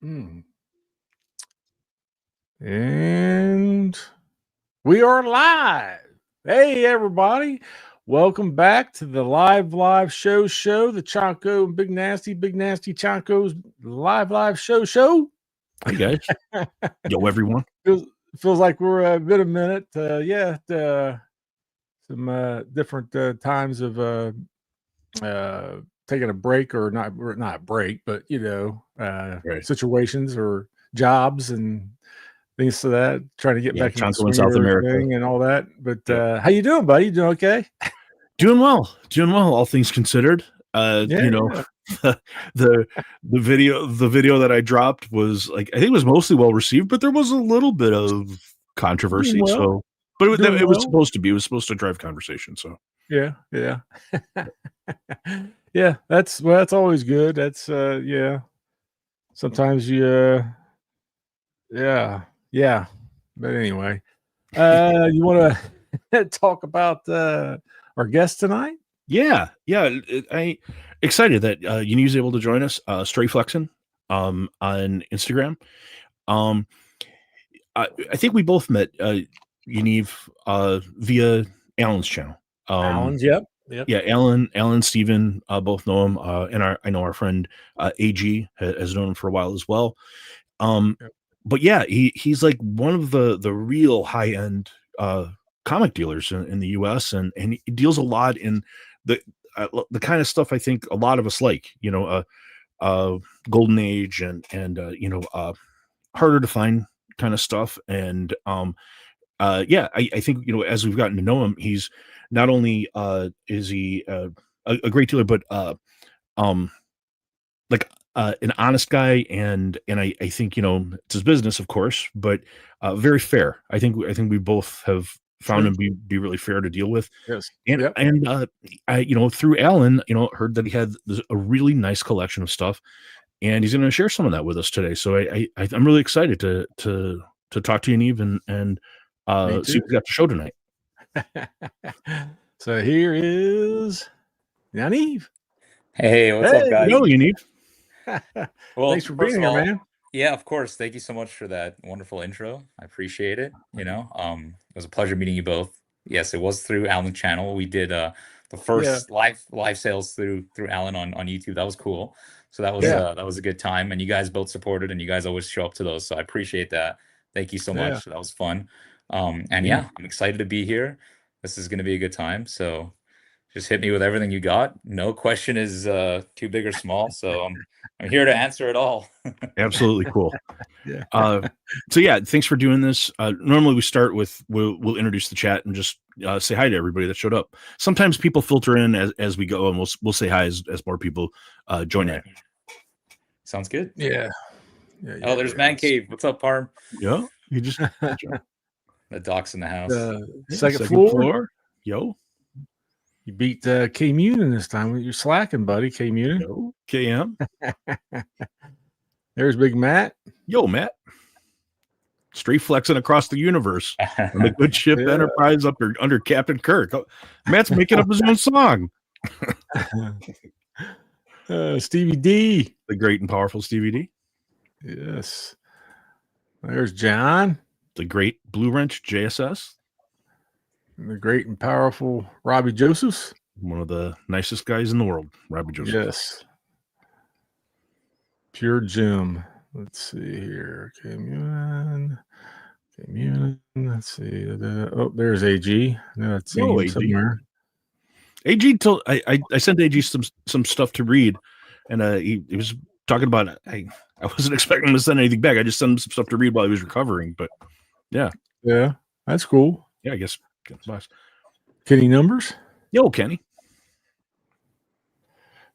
And we are live. Hey, everybody. Welcome back to the live show, the Chanko and Big Nasty Chanko's live show. Hey, guys. Yo, everyone. Feels like we're been a minute. Some different times of taking a break, or not a break, but Right. situations or jobs and things to that, trying to get back into the swing in South of America everything and all that. But how you doing, buddy? You doing okay? Doing well, all things considered. The video that I dropped was I think it was mostly well received, but there was a little bit of controversy. But it was supposed to be. It was supposed to drive conversation. So yeah. Yeah, that's always good. That's sometimes you yeah. But anyway, you want to talk about our guest tonight? Yeah. I excited that Yaniv's able to join us. Stray Flexin on Instagram. I think we both met Yaniv via Alan's channel. Alan's, yep. Yeah, Alan, Steven, both know him, and I know our friend AG has known him for a while as well. But yeah, he's like one of the real high end comic dealers in the U.S. and he deals a lot in the kind of stuff I think a lot of us like, Golden Age and harder to find kind of stuff. And I think as we've gotten to know him, he's not only is he a great dealer, but an honest guy, and I think it's his business, of course, but very fair. I think we both have found him be really fair to deal with. Yes. And I through Alan, heard that he had a really nice collection of stuff, and he's going to share some of that with us today. So I'm really excited to talk to you, Yaniv, and see what we got to show tonight. So here is Yaniv. Hey, what's up, guys? Yo, Yaniv. Well, thanks for being here, man. Yeah, of course. Thank you so much for that wonderful intro. I appreciate it. It was a pleasure meeting you both. Yes, it was through Alan's channel. We did the first live sales through Alan on YouTube. That was cool. So that was a good time, and you guys both supported, and you guys always show up to those. So I appreciate that. Thank you so much. That was fun. I'm excited to be here. This is going to be a good time. So just hit me with everything you got. No question is too big or small. So I'm here to answer it all. Absolutely cool. Thanks for doing this. Normally we start with we'll introduce the chat and just say hi to everybody that showed up. Sometimes people filter in as we go, and we'll say hi as more people join in. Sounds good. Yeah. There's Man Cave. What's up, Parm? Yeah, you just the doc's in the house. Second floor. Yo. You beat K Munin this time. You're slacking, buddy. K Munin. Yo, KM. There's Big Matt. Yo, Matt. Straight flexing across the universe on the good ship Enterprise under Captain Kirk. Matt's making up his own song. Stevie D. The great and powerful Stevie D. Yes. There's John. The great Blue Wrench JSS. The great and powerful Robbie Josephs. One of the nicest guys in the world, Robbie Joseph. Yes. Pure Jim. Let's see here. Came in. Let's see. There's AG. That's somewhere. AG told I sent AG some stuff to read, and he was talking about it. I wasn't expecting him to send anything back. I just sent him some stuff to read while he was recovering. But yeah, that's cool. Yeah, I guess. Kenny Numbers. Yo, Kenny.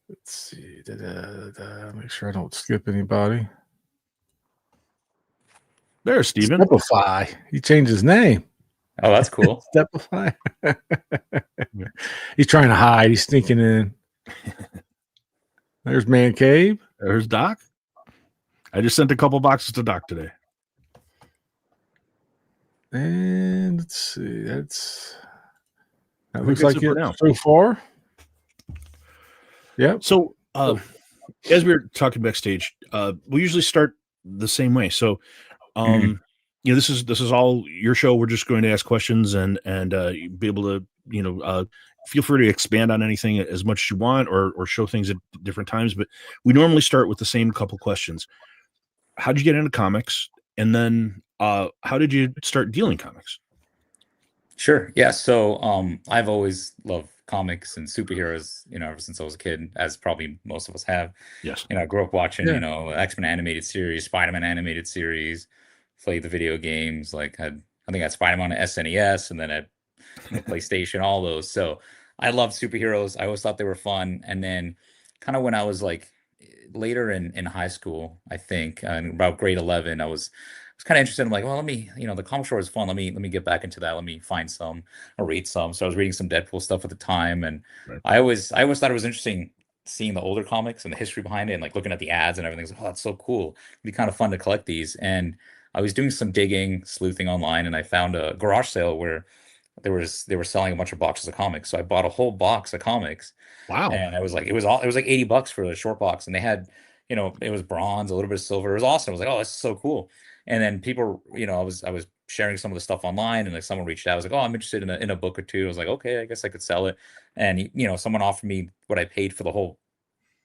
Let's see. Make sure I don't skip anybody. There's Steven. Stepify. He changed his name. Oh, that's cool. Stepify. He's trying to hide. He's sneaking in. There's Man Cave. There's Doc. I just sent a couple boxes to Doc today. And let's see. That looks like it so far. Yeah. So as we were talking backstage, we usually start the same way. So, Mhm. this is all your show. We're just going to ask questions and be able to, feel free to expand on anything as much as you want, or show things at different times. But we normally start with the same couple questions. How did you get into comics? And then how did you start dealing comics? Sure. Yeah. So I've always loved comics and superheroes, ever since I was a kid, as probably most of us have. Yes. I grew up watching, Yeah. X-Men animated series, Spider-Man animated series, played the video games, I think I had Spider-Man on SNES, and then at PlayStation, all those. So I love superheroes. I always thought they were fun. And then kind of when I was like later in high school, I think, in about grade 11, I was kind of interested. I'm like, well, let me, the comic store is fun. Let me get back into that. Let me find some or read some. So I was reading some Deadpool stuff at the time, and Right. I always thought it was interesting seeing the older comics and the history behind it, and like looking at the ads and everything. I was like, oh, that's so cool. It'd be kind of fun to collect these. And I was doing some digging, sleuthing online, and I found a garage sale where they were selling a bunch of boxes of comics. So I bought a whole box of comics, Wow. and it was like $80 for the short box, and they had, it was bronze, a little bit of silver. It was awesome. I was like, oh, this is so cool. And then people, I was sharing some of the stuff online, and like someone reached out. I was like, oh, I'm interested in a book or two. I was like, okay, I guess I could sell it. And someone offered me what I paid for the whole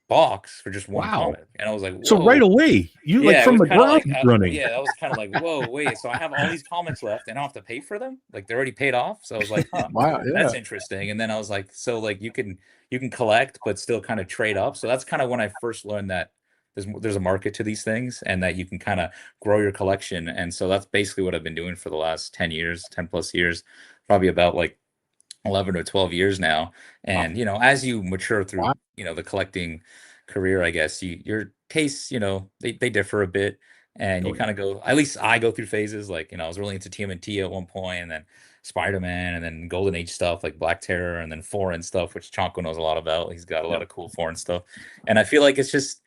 box for just one Wow. comic, and I was like, So right whoa. away, you like Yeah, it from was the kind of ground like, running. yeah, I was kind of like, whoa, wait. So I have all these comics left, and I don't have to pay for them? Like they're already paid off. So I was like, huh, Wow. that's Yeah. interesting. And then I was like, so like you can collect, but still kind of trade up. So that's kind of when I first learned that there's a market to these things, and that you can kind of grow your collection. And so that's basically what I've been doing for the last 10 years, 10 plus years, probably about like 11 or 12 years now. And as you mature through Wow. the collecting career, I guess your tastes, they differ a bit, and Oh you yeah. kind of go, at least I go through phases. Like, I was really into TMNT at one point, and then Spider-Man, and then Golden Age stuff like Black Terror, and then foreign stuff, which Chonko knows a lot about. He's got a lot Yep. of cool foreign stuff. And I feel like it's just,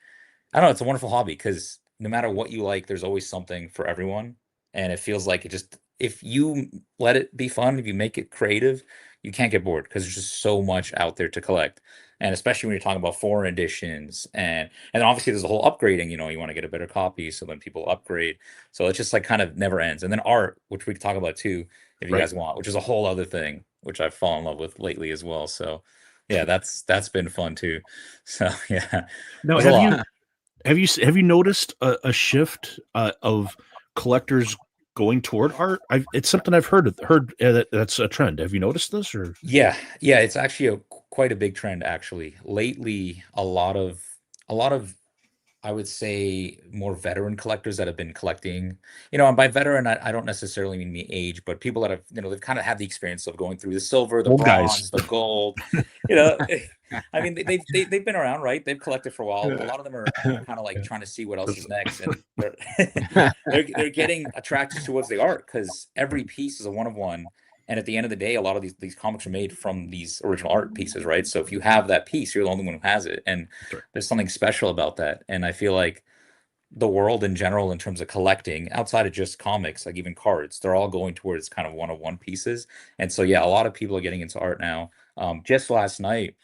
I don't know, it's a wonderful hobby, because no matter what you like, there's always something for everyone. And it feels like, if you let it be fun, if you make it creative, you can't get bored, because there's just so much out there to collect. And especially when you're talking about foreign editions, and obviously there's a whole upgrading, you want to get a better copy, so then people upgrade. So it's just like kind of never ends. And then art, which we could talk about too, if you Right. guys want, which is a whole other thing, which I've fallen in love with lately as well. So yeah, that's been fun too. So yeah, Now, there's a lot. have you noticed a shift of collectors going toward art? It's something I've heard that's a trend. Have you noticed this or? Yeah, yeah, it's actually quite a big trend actually. Lately, a lot of I would say more veteran collectors that have been collecting, and by veteran, I don't necessarily mean the age, but people that have, they've kind of had the experience of going through the silver, the Old guys. bronze, the gold, you know. I mean, they've been around, right? They've collected for a while. A lot of them are kind of like trying to see what else is next, and they're they're getting attracted towards the art, because every piece is a one of one. And at the end of the day, a lot of these comics are made from these original art pieces, right? So if you have that piece, you're the only one who has it. And Right. there's something special about that. And I feel like the world in general, in terms of collecting, outside of just comics, like even cards, they're all going towards kind of one-of-one pieces. And so yeah, a lot of people are getting into art now. Just last night,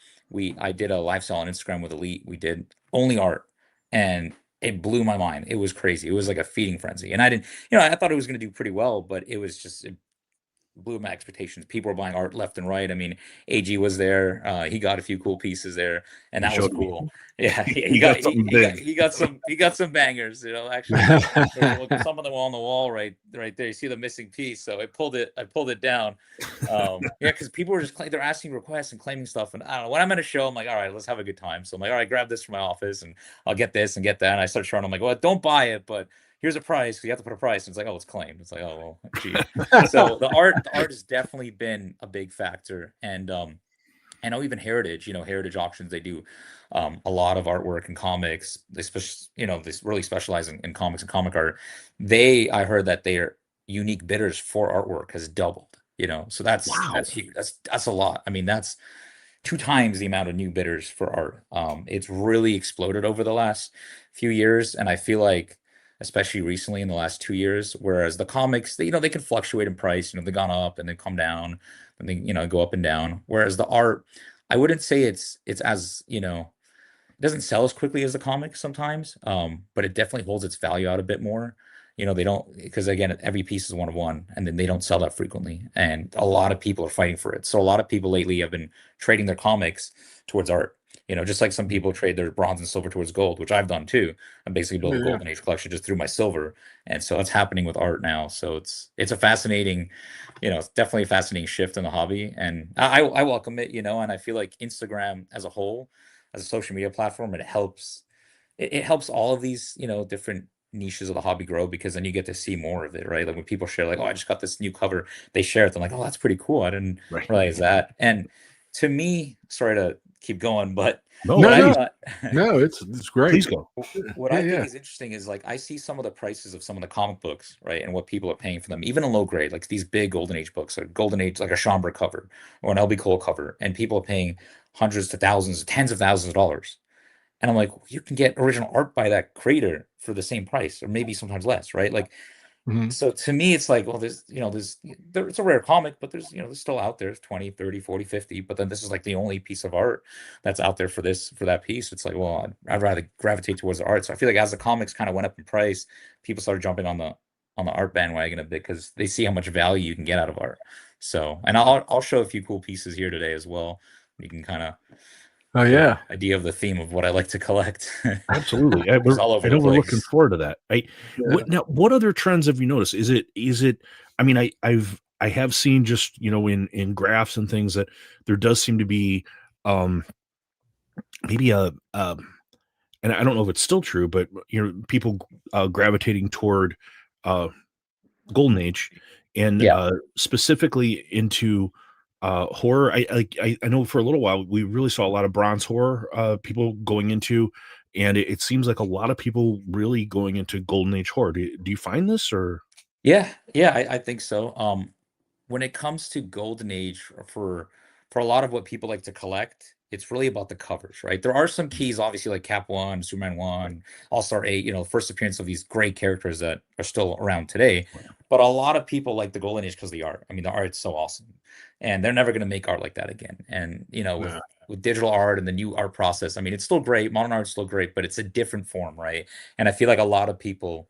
I did a live sale on Instagram with Elite. We did only art, and it blew my mind. It was crazy. It was like a feeding frenzy. And I didn't, I thought it was going to do pretty well, but it blew my expectations. People were buying art left and right. I mean, AG was there. He got a few cool pieces there, and He that was showed me. cool. Yeah, He got something big. he got some bangers. Actually, some of them were on the wall right there. You see the missing piece, so I pulled it down. Yeah, because people were just they're asking requests and claiming stuff, and I don't know. When I'm at a show, I'm like, all right, let's have a good time. So I'm like, all right, grab this from my office, and I'll get this and get that. And I start showing them, like, well, don't buy it, but here's a price. You have to put a price. And it's like, oh, it's claimed. It's like, oh, well, gee. So the art has definitely been a big factor. And I know even Heritage, Heritage auctions, they do a lot of artwork and comics. They really specialize in comics and comic art. I heard that their unique bidders for artwork has doubled. So Wow. that's huge. That's a lot. I mean, that's 2 times the amount of new bidders for art. It's really exploded over the last few years, and I feel like, especially recently in the last 2 years, whereas the comics, they can fluctuate in price. They've gone up and then come down, and they go up and down. Whereas the art, I wouldn't say it's as doesn't sell as quickly as the comic sometimes, but it definitely holds its value out a bit more. They don't, because again, every piece is one of one, and then they don't sell that frequently. And a lot of people are fighting for it. So a lot of people lately have been trading their comics towards art. Just like some people trade their bronze and silver towards gold, which I've done too. I basically built a golden age collection just through my silver. And so it's happening with art now. So it's a fascinating, it's definitely a fascinating shift in the hobby. And I welcome it, and I feel like Instagram as a whole, as a social media platform, it helps all of these, different niches of the hobby grow, because then you get to see more of it, right? Like when people share, like, oh, I just got this new cover, they share it. I'm like, oh, that's pretty cool. I didn't Right. realize that. And to me, sorry to keep going, but No, what I no. thought, No, it's great. please go. what I think is interesting is, like, I see some of the prices of some of the comic books, right? And what people are paying for them, even in low grade, like these big Golden Age books, like Golden Age, like a Schomburg cover or an LB Cole cover, and people are paying hundreds to thousands, tens of thousands of dollars. And I'm like, you can get original art by that creator for the same price, or maybe sometimes less, right? Like, Mhm. so to me, it's like, well, it's a rare comic, but there's still out there, 20, 30, 40, 50. But then this is like the only piece of art that's out there for that piece. It's like, well, I'd rather gravitate towards the art. So I feel like as the comics kind of went up in price, people started jumping on the art bandwagon a bit, because they see how much value you can get out of art. So, and I'll show a few cool pieces here today as well. You can kind of idea of the theme of what I like to collect. Absolutely. It's all over I the know we're looking place. forward to that. What other trends have you noticed? Is it, I mean, I have seen just, in graphs and things that there does seem to be, maybe and I don't know if it's still true, but people gravitating toward Golden Age, and Yeah. specifically into horror. I know for a little while we really saw a lot of bronze horror people going into, and it seems like a lot of people really going into Golden Age horror. Do you find this, or? Yeah, I think so. When it comes to Golden Age, for a lot of what people like to collect, it's really about the covers, right? There are some keys, obviously, like Cap One, Superman One, All Star Eight. First appearance of these great characters that are still around today. But a lot of people like the Golden Age because of the art. I mean, the art's so awesome, and they're never going to make art like that again. And with digital art and the new art process, I mean, it's still great. Modern art's still great, but it's a different form, right? And I feel like a lot of people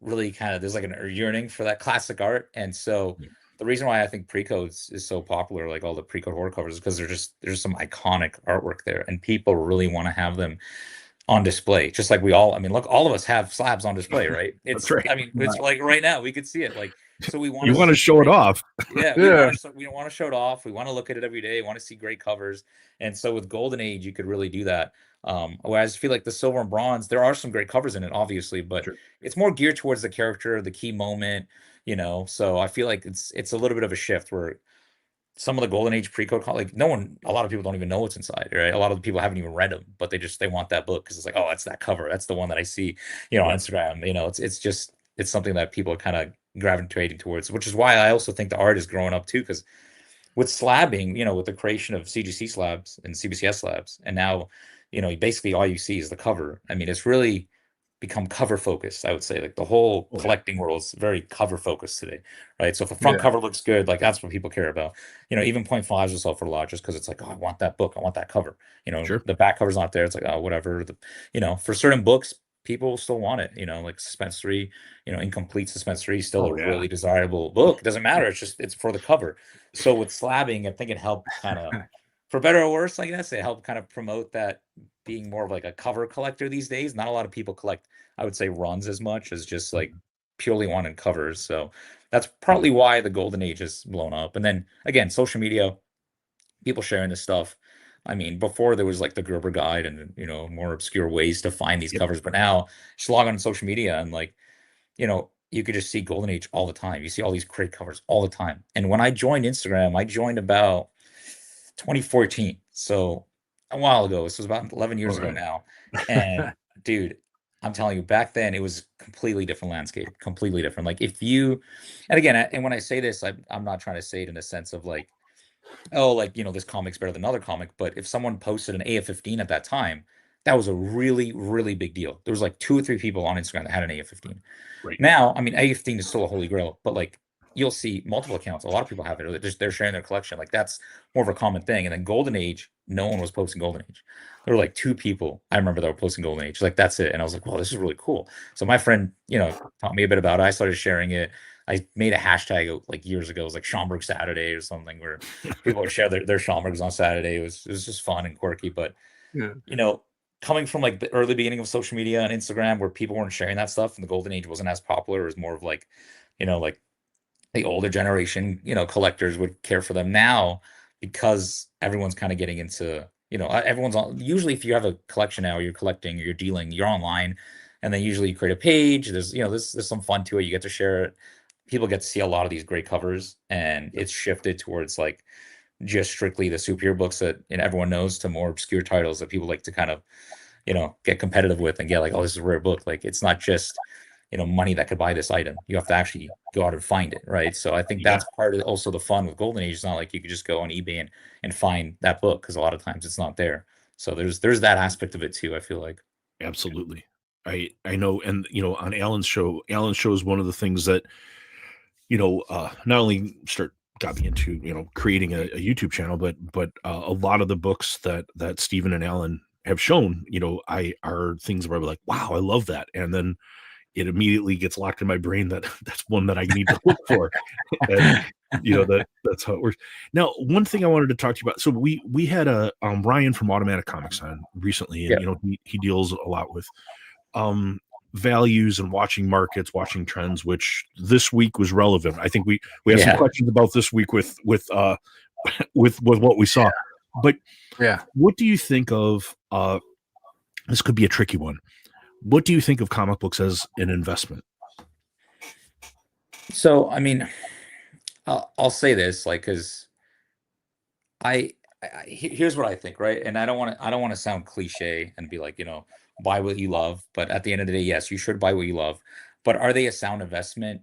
really kind of, there's like a yearning for that classic art. And so the reason why I think pre-codes is so popular, like all the pre-code horror covers, is because there's some iconic artwork there, and people really want to have them on display. Just like I mean, look, all of us have slabs on display, right? That's right. I mean, it's like right now we could see it. Like, so we want You want to show it off. Yeah, we want to show it off. We want to look at it every day. We want to see great covers. And so with Golden Age, you could really do that. Whereas I feel like the silver and bronze, there are some great covers in it, obviously, but it's more geared towards the character, the key moment, So I feel like it's a little bit of a shift where some of the Golden Age pre-code, like a lot of people don't even know what's inside, right? A lot of the people haven't even read them, but they want that book because it's like, oh, that's that cover. That's the one that I see, on Instagram. It's something that people are kind of gravitating towards, which is why I also think the art is growing up too. Because with slabbing, with the creation of CGC slabs and CBCS slabs, and now, basically all you see is the cover. I mean, it's really become cover focused. I would say, like, the whole collecting world is very cover focused today, right? So if the front cover looks good, like, that's what people care about. Even 0.5s will sell for a lot just because it's like, oh, I want that book, I want that cover. The back cover's not there. It's like, oh, whatever. For certain books, people still want it. Like Suspense 3, Incomplete Suspense 3 is still a really desirable book. It doesn't matter. It's for the cover. So with slabbing, I think it helped kind of, for better or worse, I guess, it helped kind of promote that being more of like a cover collector these days. Not a lot of people collect, I would say, runs as much as just like purely wanted covers. So that's partly why the Golden Age has blown up. And then again, social media, people sharing this stuff. I mean, before there was like the Gerber guide and more obscure ways to find these covers, but now just log on social media and like, you could just see Golden Age all the time. You see all these great covers all the time. And when I joined Instagram, I joined about 2014. So a while ago. This was about 11 years ago now. And dude, I'm telling you, back then it was completely different landscape, completely different. Like and again, and when I say this, I'm not trying to say it in a sense of like, oh, like, this comic's better than another comic. But if someone posted an AF-15 at that time, that was a really, really big deal. There was like 2 or 3 people on Instagram that had an AF-15. Right. Now, I mean, AF-15 is still a holy grail, but like you'll see multiple accounts. A lot of people have it, or they're sharing their collection. Like that's more of a common thing. And then Golden Age, no one was posting Golden Age. There were like 2 people I remember that were posting Golden Age. Like that's it. And I was like, well, this is really cool. So my friend, taught me a bit about it. I started sharing it. I made a hashtag like years ago. It was like Schomburg Saturday or something, where people would share their Schomburgs on Saturday. It was just fun and quirky. But coming from like the early beginning of social media and Instagram, where people weren't sharing that stuff, and the Golden Age wasn't as popular, it was more of like, like the older generation, collectors would care for them. Now, because everyone's kind of getting into, everyone's on. Usually, if you have a collection now, you're collecting, you're dealing, you're online, and then usually you create a page. There's, there's some fun to it. You get to share it. People get to see a lot of these great covers, and it's shifted towards like just strictly the superhero books that everyone knows, to more obscure titles that people like to kind of get competitive with and get like, oh, this is a rare book. Like it's not just money that could buy this item. You have to actually go out and find it, right? So I think that's part of also the fun with Golden Age. It's not like you could just go on eBay and find that book, because a lot of times it's not there. So there's that aspect of it too, I feel like. Absolutely. I know. And on Alan's show is one of the things that not only got me into creating a YouTube channel, but a lot of the books that Stephen and Alan have shown are things where I'm like, wow, I love that, and then it immediately gets locked in my brain that that's one that I need to look for. And that's how it works. Now, one thing I wanted to talk to you about. So we had a Ryan from Automatic Comics on recently, and he deals a lot with values and watching markets, watching trends, which this week was relevant. I think we have some questions about this week with what we saw. But what do you think of this could be a tricky one. What do you think of comic books as an investment? So, I mean, I'll say this, like, because here's what I think, right? And I don't want to sound cliche and be like, buy what you love. But at the end of the day, yes, you should buy what you love. But are they a sound investment?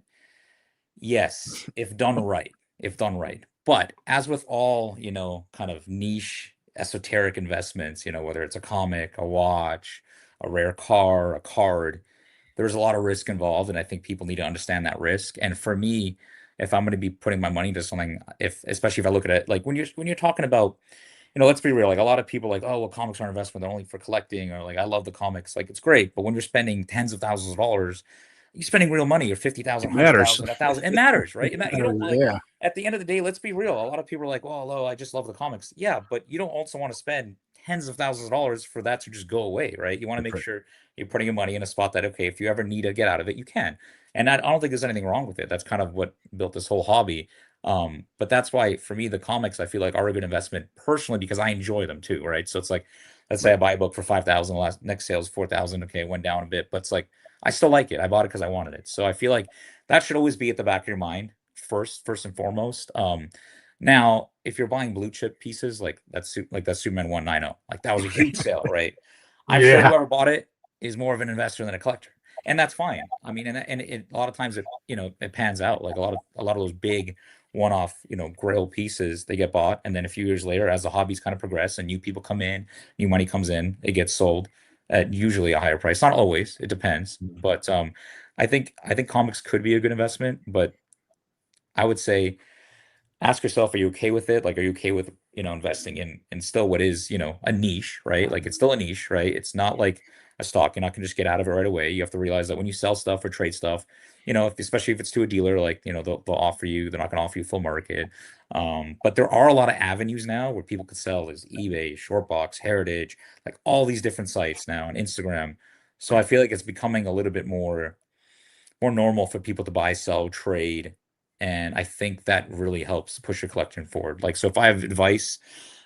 Yes, if done right. If done right. But as with all, kind of niche, esoteric investments, whether it's a comic, a watch, a rare car, a card, there's a lot of risk involved, and I think people need to understand that risk. And for me, if I'm going to be putting my money into something, especially if I look at it like when you're talking about, let's be real, like a lot of people like, oh, well, comics are an investment, they're only for collecting, or like I love the comics, like it's great, but when you're spending tens of thousands of dollars, you're spending real money, or 50,000, 100,000, 1,000, it matters, right? At the end of the day, let's be real. A lot of people are like, well, I just love the comics. Yeah, but you don't also want to spend tens of thousands of dollars for that to just go away, right? You want to make sure you're putting your money in a spot that, okay, if you ever need to get out of it, you can. And I don't think there's anything wrong with it. That's kind of what built this whole hobby. But that's why for me, the comics, I feel like, are a good investment personally, because I enjoy them too, right? So it's like, let's say I buy a book for 5,000, next sale is 4,000. Okay, it went down a bit, but it's like, I still like it. I bought it because I wanted it. So I feel like that should always be at the back of your mind first and foremost. Now, if you're buying blue chip pieces like that Superman 190, like that was a huge sale, right? I'm sure whoever bought it is more of an investor than a collector, and that's fine. I mean, and a lot of times it pans out. Like a lot of those big one-off grail pieces, they get bought, and then a few years later, as the hobbies kind of progress and new people come in, new money comes in, it gets sold at usually a higher price. Not always, it depends, but I think comics could be a good investment, but I would say ask yourself, are you okay with it? Like, are you okay with investing in still what is a niche, right? Like it's still a niche, right? It's not like a stock. You're not gonna just get out of it right away. You have to realize that when you sell stuff or trade stuff, especially if it's to a dealer, like they'll offer you, they're not gonna offer you full market. But there are a lot of avenues now where people could sell. There's eBay, Shortbox, Heritage, like all these different sites now, and Instagram. So I feel like it's becoming a little bit more normal for people to buy, sell, trade. And I think that really helps push your collection forward. Like, so if I have advice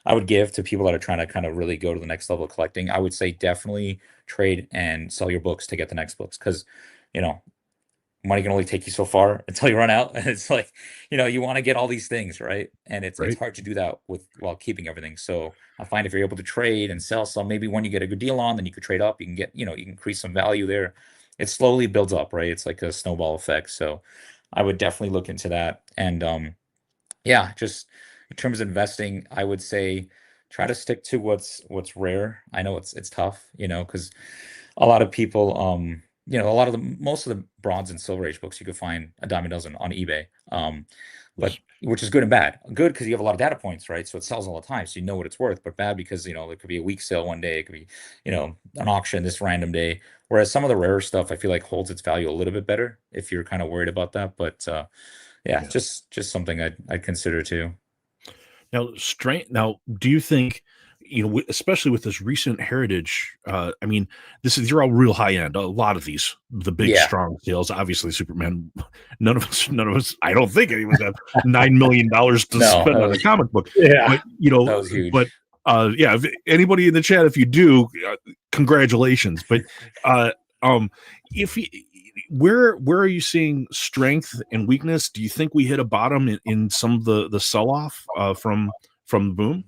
I would give to people that are trying to kind of really go to the next level of collecting, I would say definitely trade and sell your books to get the next books. Because, money can only take you so far until you run out. And it's like, you want to get all these things, right? And it's hard to do that while keeping everything. So I find if you're able to trade and sell some, maybe when you get a good deal on, then you could trade up, you can get, you can increase some value there. It slowly builds up, right? It's like a snowball effect. So I would definitely look into that. And just in terms of investing, I would say try to stick to what's rare. I know it's tough, because a lot of people you know, most of the bronze and silver age books you could find a dime a dozen on eBay. But which is good and bad. Good because you have a lot of data points, right? So it sells all the time, so you know what it's worth. But bad because, you know, it could be a week sale one day, it could be, you know, an auction this random day. Whereas some of the rarer stuff, I feel like holds its value a little bit better if you're kind of worried about that. But yeah, just something I'd consider too. Now, do you think, you know, especially with this recent heritage, I mean, these are all real high end. A lot of these, the big strong sales, obviously Superman. None of us. I don't think anyone's got $9 million to spend on a comic book. Yeah, but you know, that was huge. But yeah, if anybody in the chat, if you do, congratulations. But if you, where are you seeing strength and weakness? Do you think we hit a bottom in some of the sell off from the boom?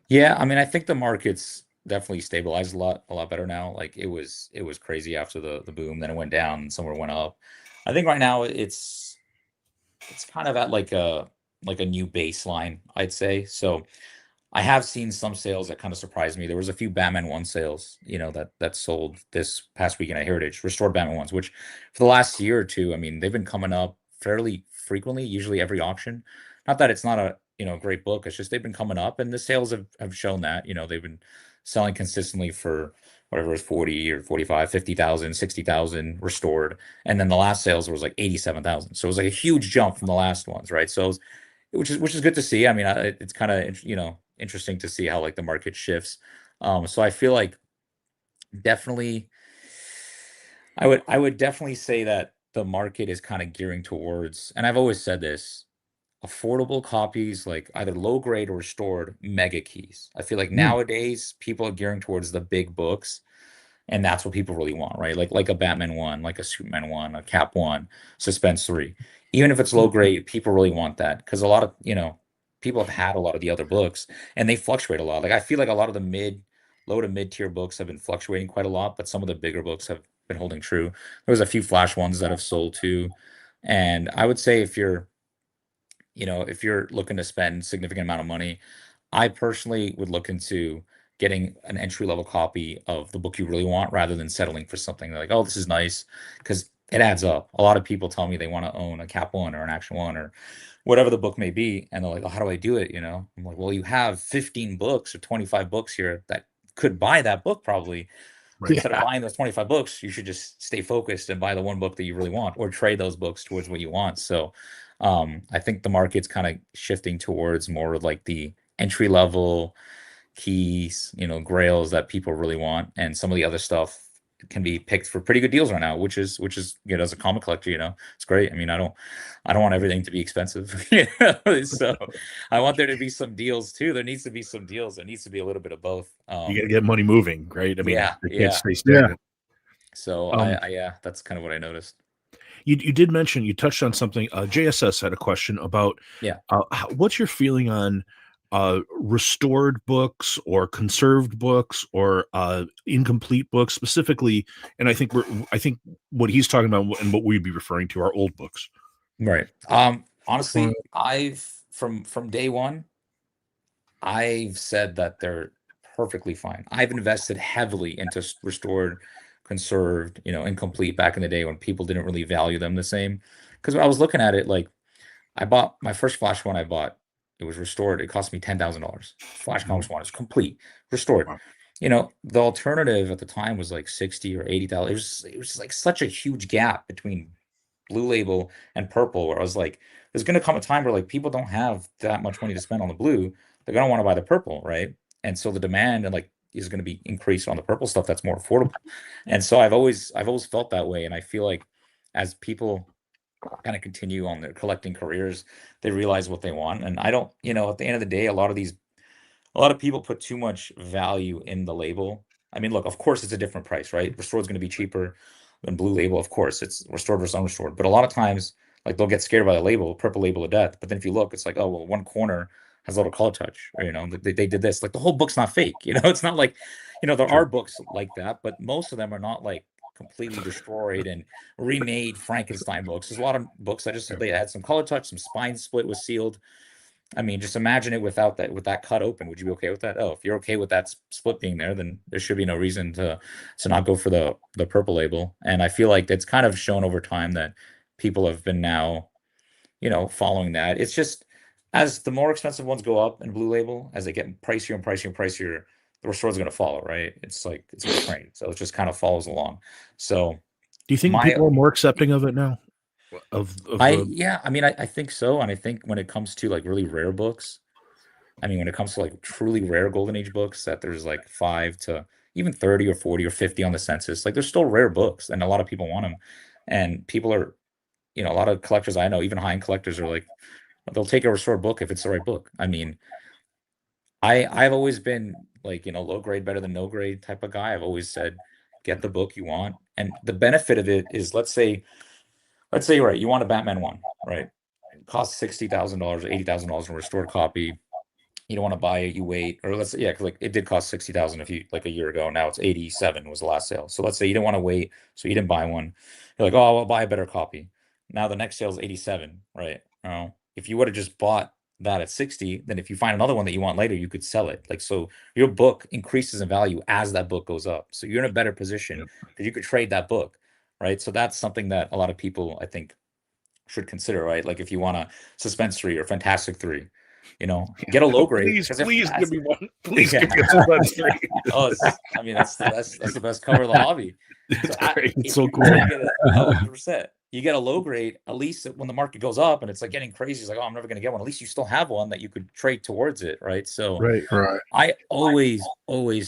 Yeah, I mean, I think the market's definitely stabilized a lot better now. Like it was crazy after the boom, then it went down and somewhere went up. I think right now it's kind of at like a new baseline, I'd say. So I have seen some sales that kind of surprised me. There was a few Batman 1 sales, you know, that sold this past weekend at Heritage, restored Batman 1s, which for the last year or two, I mean, they've been coming up fairly frequently, usually every auction. Not that it's not a, you know, great book, it's just they've been coming up and the sales have shown that, you know, they've been selling consistently for whatever is 40 or 45, 50,000, 60,000 restored. And then the last sales was like 87,000. So it was like a huge jump from the last ones, right? So it was, which is good to see. I mean, it's kind of, you know, interesting to see how like the market shifts. So I feel like definitely, I would definitely say that the market is kind of gearing towards, and I've always said this, affordable copies, like either low grade or restored mega keys. I feel like nowadays people are gearing towards the big books, and that's what people really want, right? Like a Batman 1, like a Superman 1, a Cap 1, Suspense 3. Even if it's low grade, people really want that because a lot of, you know, people have had a lot of the other books and they fluctuate a lot. Like I feel like a lot of the low to mid tier books have been fluctuating quite a lot, but some of the bigger books have been holding true. There was a few flash ones that have sold too. And I would say if you're, you know, if you're looking to spend significant amount of money, I personally would look into getting an entry level copy of the book you really want rather than settling for something like, oh, this is nice, because it adds up. A lot of people tell me they want to own a Cap 1 or an Action 1 or whatever the book may be, and they're like, oh, how do I do it? You know, I'm like, well, you have 15 books or 25 books here that could buy that book probably. Right. Instead of buying those 25 books, you should just stay focused and buy the one book that you really want or trade those books towards what you want. So I think the market's kind of shifting towards more like the entry level keys, you know, grails that people really want, and some of the other stuff can be picked for pretty good deals right now, which is you know, as a comic collector, you know, it's great. I mean, I don't want everything to be expensive. You know? So I want there to be some deals too. There needs to be some deals. There needs to be a little bit of both. You got to get money moving, right? I mean, it can't stay stagnant. So I that's kind of what I noticed. You did mention, you touched on something. JSS had a question about what's your feeling on restored books or conserved books or incomplete books specifically, and I think what he's talking about and what we'd be referring to are old books, right? Honestly, I've from day one, I've said that they're perfectly fine. I've invested heavily into restored, conserved, you know, incomplete back in the day when people didn't really value them the same. Because I was looking at it, like I bought my first Flash one. It was restored. It cost me $10,000. Flash Comics one is complete, restored. Wow. You know, the alternative at the time was like 60 or 80,000. It was like such a huge gap between Blue Label and Purple, where I was like, there's going to come a time where like people don't have that much money to spend on the blue. They're going to want to buy the purple, right? And so the demand and like is going to be increased on the purple stuff that's more affordable. And so I've always felt that way, and I feel like as people kind of continue on their collecting careers, they realize what they want. And I don't, you know, at the end of the day, a lot of people put too much value in the label. I mean, look, of course it's a different price, right? Restored is going to be cheaper than Blue Label. Of course, it's restored versus unrestored. But a lot of times, like they'll get scared by the label, Purple Label of death. But then if you look, it's like, oh well, one corner has a little color touch, or you know, they did this. Like the whole book's not fake. You know, it's not like, you know, there are books like that, but most of them are not like completely destroyed and remade Frankenstein books. There's a lot of books that just they had some color touch, some spine split was sealed. I mean, just imagine it without that, with that cut open. Would you be okay with that? Oh, if you're okay with that split being there, then there should be no reason to not go for the purple label. And I feel like it's kind of shown over time that people have been now, following that. It's just, as the more expensive ones go up in blue label, as they get pricier and pricier and pricier, the restore's going to follow, right? It's like it's a train, so it just kind of follows along. So, Do you think people are more accepting of it now? I mean, I think so, and I think when it comes to like really rare books, I mean, when it comes to like truly rare golden age books, that there's like 5 to even 30 or 40 or 50 on the census, like there's still rare books, and a lot of people want them, and people are, a lot of collectors I know, even high-end collectors, are like, they'll take a restored book if it's the right book. I mean, I've always been like, low grade better than no grade type of guy. I've always said, get the book you want, and the benefit of it is, let's say you're right, you want a Batman one, right? It costs $60,000, $80,000 in a restored copy. You don't want to buy it, you wait, or because like it did cost 60,000 if you like a year ago. Now it's 87 was the last sale. So let's say you didn't want to wait, so you didn't buy one. You're like, oh, I'll buy a better copy. Now the next sale is 87, right? If you would have just bought that at 60, then if you find another one that you want later, you could sell it. Like, so your book increases in value as that book goes up. So you're in a better position because you could trade that book, right? So that's something that a lot of people, I think, should consider, right? Like if you want a Suspense 3 or Fantastic 3, get a low grade. Please give me one. Please Yeah. give me a Suspense 3. Oh, I mean, that's the best cover of the hobby. It's So great. It's if so you cool. wanna get 100%, you get a low grade, at least when the market goes up and it's like getting crazy, it's like, oh, I'm never gonna get one. At least you still have one that you could trade towards it, right? So Right. I always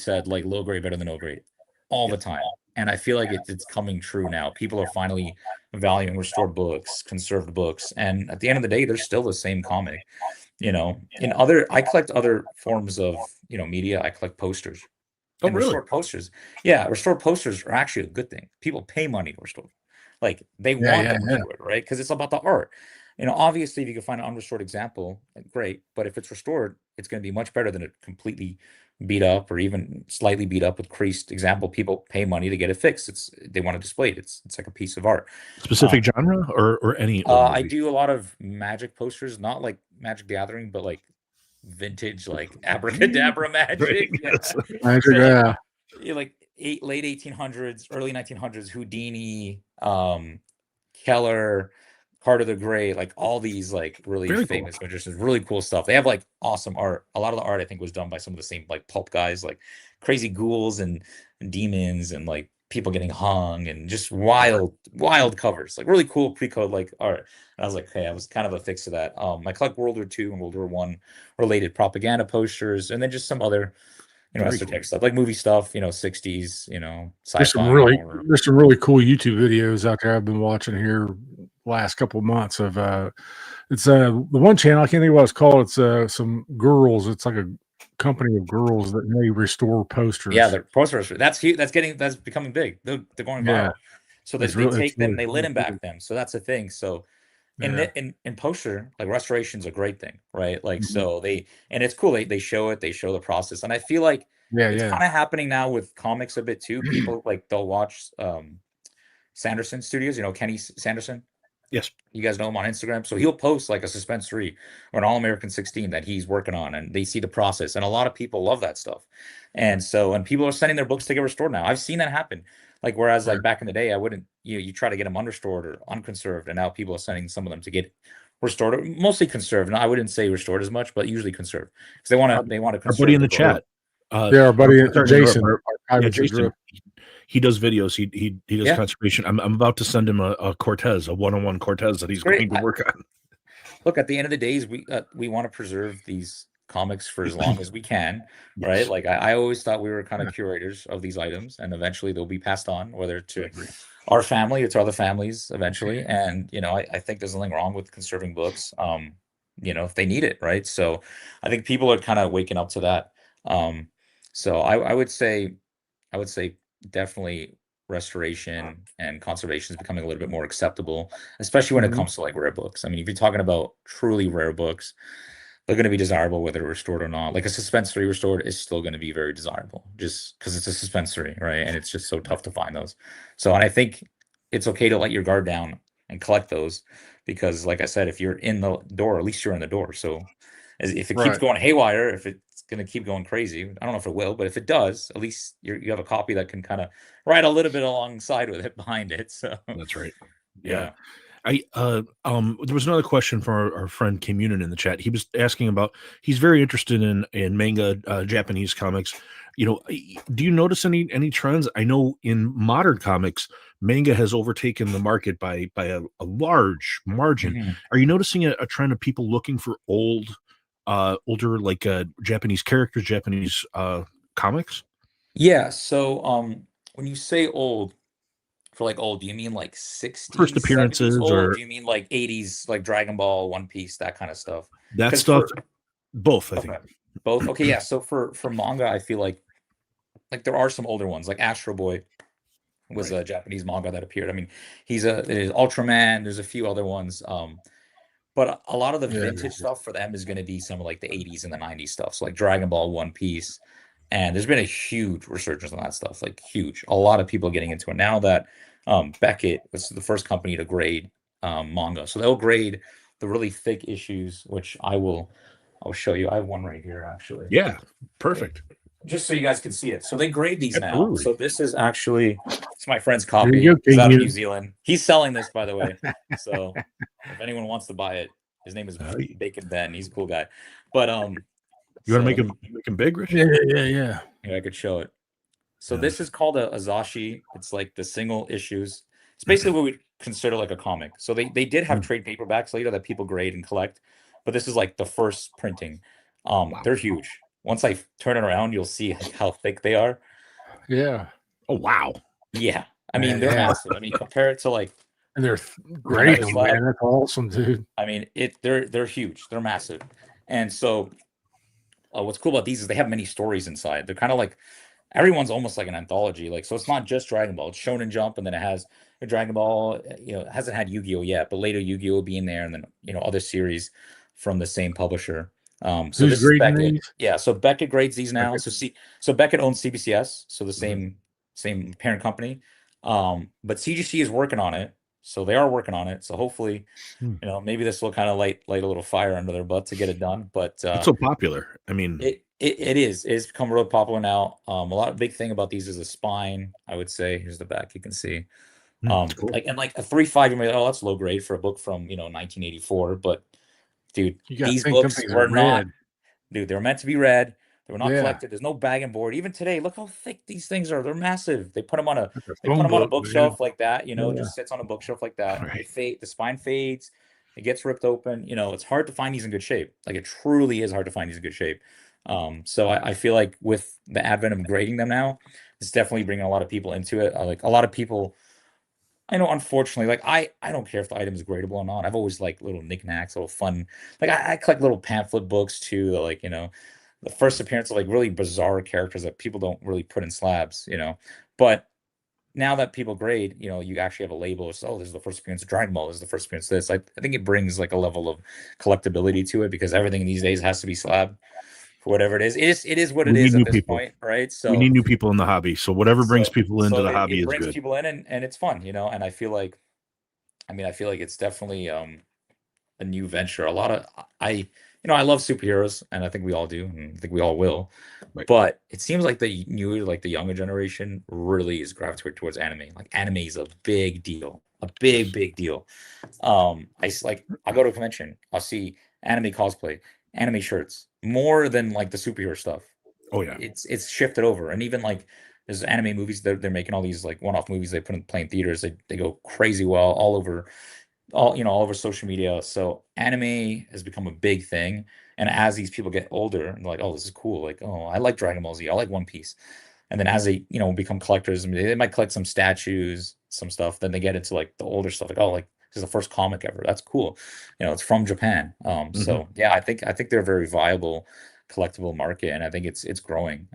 said like low grade better than no grade all the time. And I feel like it's coming true now. People are finally valuing restored books, conserved books. And at the end of the day, they're still the same comic. I collect other forms of, media. I collect posters. Oh, And really? restored posters. Yeah, restored posters are actually a good thing. People pay money to restore. Like they want them restored, right? Because it's about the art. Obviously, if you can find an unrestored example, like, great. But if it's restored, it's going to be much better than a completely beat up or even slightly beat up with creased example. People pay money to get it fixed. They want to display it. It's like a piece of art. Specific genre or any? I do a lot of Magic posters, not like Magic the Gathering, but like vintage, like abracadabra Magic. Right, yes. Magic, So, yeah. like late 1800s, early 1900s, Houdini, Keller, Carter the Great, like all these like really Very famous magicians, really cool stuff. They have like awesome art. A lot of the art I think was done by some of the same like pulp guys, like crazy ghouls and demons and like people getting hung and just wild covers, like really cool pre-code like art. And I was like, hey, I was kind of a fix to that. I collect World War II and World War I related propaganda posters, and then just some other esoteric stuff, like movie stuff, 60s, sci-fi. There's some really cool YouTube videos out there I've been watching here last couple of months of it's the one channel, I can't think of what it's called. It's some girls. It's like a company of girls that may restore posters. Yeah, the posters. That's huge. That's becoming big. They're going viral. So they take them, they lit and back them. So that's the thing. So in poster, like restoration's a great thing, right? Like so and it's cool. They show it, they show the process. And I feel like it's kind of happening now with comics a bit too. People like they'll watch Sanderson Studios, Kenny Sanderson. Yes. You guys know him on Instagram. So he'll post like a Suspense 3 or an All-American 16 that he's working on, and they see the process. And a lot of people love that stuff. And people are sending their books to get restored now. I've seen that happen. Like, whereas like back in the day, I wouldn't, you try to get them unrestored or unconserved. And now people are sending some of them to get restored, or mostly conserved. And I wouldn't say restored as much, but usually conserved. Because they want to conserve. Our buddy in the chat. Our buddy Jason. Jason. He does videos. He does conservation. I'm about to send him a Cortez, a 101 Cortez that he's going to work on. Look, at the end of the day, we want to preserve these comics for as long as we can, right? Like I always thought we were kind of curators of these items, and eventually they'll be passed on, whether to our family or to other families eventually. And I think there's nothing wrong with conserving books, if they need it, right? So I think people are kind of waking up to that. So I would say definitely restoration and conservation is becoming a little bit more acceptable, especially when it comes to like rare books. I mean, if you're talking about truly rare books, they're going to be desirable whether restored or not. Like a Suspense 3 restored is still going to be very desirable just because it's a Suspense 3, right? And it's just so tough to find those. So, and I think it's okay to let your guard down and collect those because, like I said, if you're in the door, at least you're in the door. So if it keeps going haywire, if it's going to keep going crazy, I don't know if it will, but if it does, at least you have a copy that can kind of ride a little bit alongside with it behind it. So that's right. Yeah. There was another question from our friend Kim Yunin in the chat. He was asking about, he's very interested in manga, Japanese comics. Do you notice any trends? I know in modern comics, manga has overtaken the market by a large margin. Mm-hmm. Are you noticing a trend of people looking for older like Japanese characters, Japanese comics? Yeah. So when you say old, for like old, do you mean like 60s, First 70s appearances, old, or do you mean like 80s, like Dragon Ball, One Piece, that kind of stuff? that stuff? Both, I think. Both. Okay, yeah. So for manga, I feel like there are some older ones, like Astro Boy was a Japanese manga that appeared. I mean, there's Ultraman, there's a few other ones. But a lot of the vintage stuff for them is going to be some of like the 80s and the 90s stuff. So like Dragon Ball, One Piece. And there's been a huge resurgence on that stuff, like huge. A lot of people getting into it now that Beckett was the first company to grade manga. So they'll grade the really thick issues, which I'll show you. I have one right here, actually. Yeah, perfect. Just so you guys can see it. So they grade these Absolutely. now. So this is actually, it's my friend's copy. He's out of New Zealand. He's selling this, by the way. So if anyone wants to buy it, his name is Bacon Ben. He's a cool guy. But you want to make him big, Rich? Yeah. Yeah, I could show it. So this is called a Azashi. It's like the single issues. It's basically what we consider like a comic. So they did have trade paperbacks later that people grade and collect, but this is like the first printing. They're huge. Once I turn it around, you'll see how thick they are. Yeah. Oh wow. Yeah. I mean, they're massive. I mean, compare it to like, and they're great, man. That's awesome, dude. I mean, they're huge. They're massive. And so what's cool about these is they have many stories inside. They're kind of like, everyone's almost like an anthology. Like, so it's not just Dragon Ball. It's Shonen Jump, and then it has a Dragon Ball. It hasn't had Yu-Gi-Oh yet, but later Yu-Gi-Oh will be in there, and then other series from the same publisher. So who's grading these? Yeah, so Beckett grades these now. Okay. So Beckett owns CBCS, so the same parent company. But CGC is working on it, so they are working on it. So hopefully, maybe this will kind of light a little fire under their butt to get it done. But it's so popular. I mean, it is. It's become real popular now. A big thing about these is the spine. I would say, here's the back. You can see. Cool. Like a 3.5, you may, oh, that's low grade for a book from 1984. But dude, these books were not. Dude, they were meant to be read. They were not collected. There's no bag and board. Even today, look how thick these things are. They're massive. They put them on a bookshelf like that. Just sits on a bookshelf like that. Right. The spine fades. It gets ripped open. It's hard to find these in good shape. Like, it truly is hard to find these in good shape. So I feel like with the advent of grading them now, it's definitely bringing a lot of people into it. Like, a lot of people, I know, unfortunately, like I don't care if the item is gradable or not. I've always liked little knickknacks, little fun. Like, I collect little pamphlet books too. That, like, the first appearance of like really bizarre characters that people don't really put in slabs. But now that people grade, you actually have a label. So, this is the first appearance of Dragon Ball. This is the first appearance of this. I think it brings like a level of collectability to it, because everything these days has to be slab. For whatever it is, it is what it is at this point, right? So we need new people in the hobby. So whatever brings people into the hobby is good. It brings people in, and it's fun, And I feel like, it's definitely a new venture. A lot of I love superheroes, and I think we all do, and I think we all will. Right. But it seems like the younger generation really is gravitating towards anime. Like, anime is a big deal, a big deal. I go to a convention, I'll see anime cosplay, anime shirts, more than like the superhero stuff. Oh yeah, it's shifted over. And even like, there's anime movies, they're making all these like one-off movies they play in theaters. They go crazy well all over social media. So anime has become a big thing. And as these people get older, and they're like, oh, this is cool. Like, oh, I like Dragon Ball Z, I like One Piece. And then as they become collectors, they might collect some statues, some stuff. Then they get into like the older stuff, like, oh, like, this is the first comic ever. That's cool. It's from Japan. So yeah, I think they're a very viable collectible market, and I think it's growing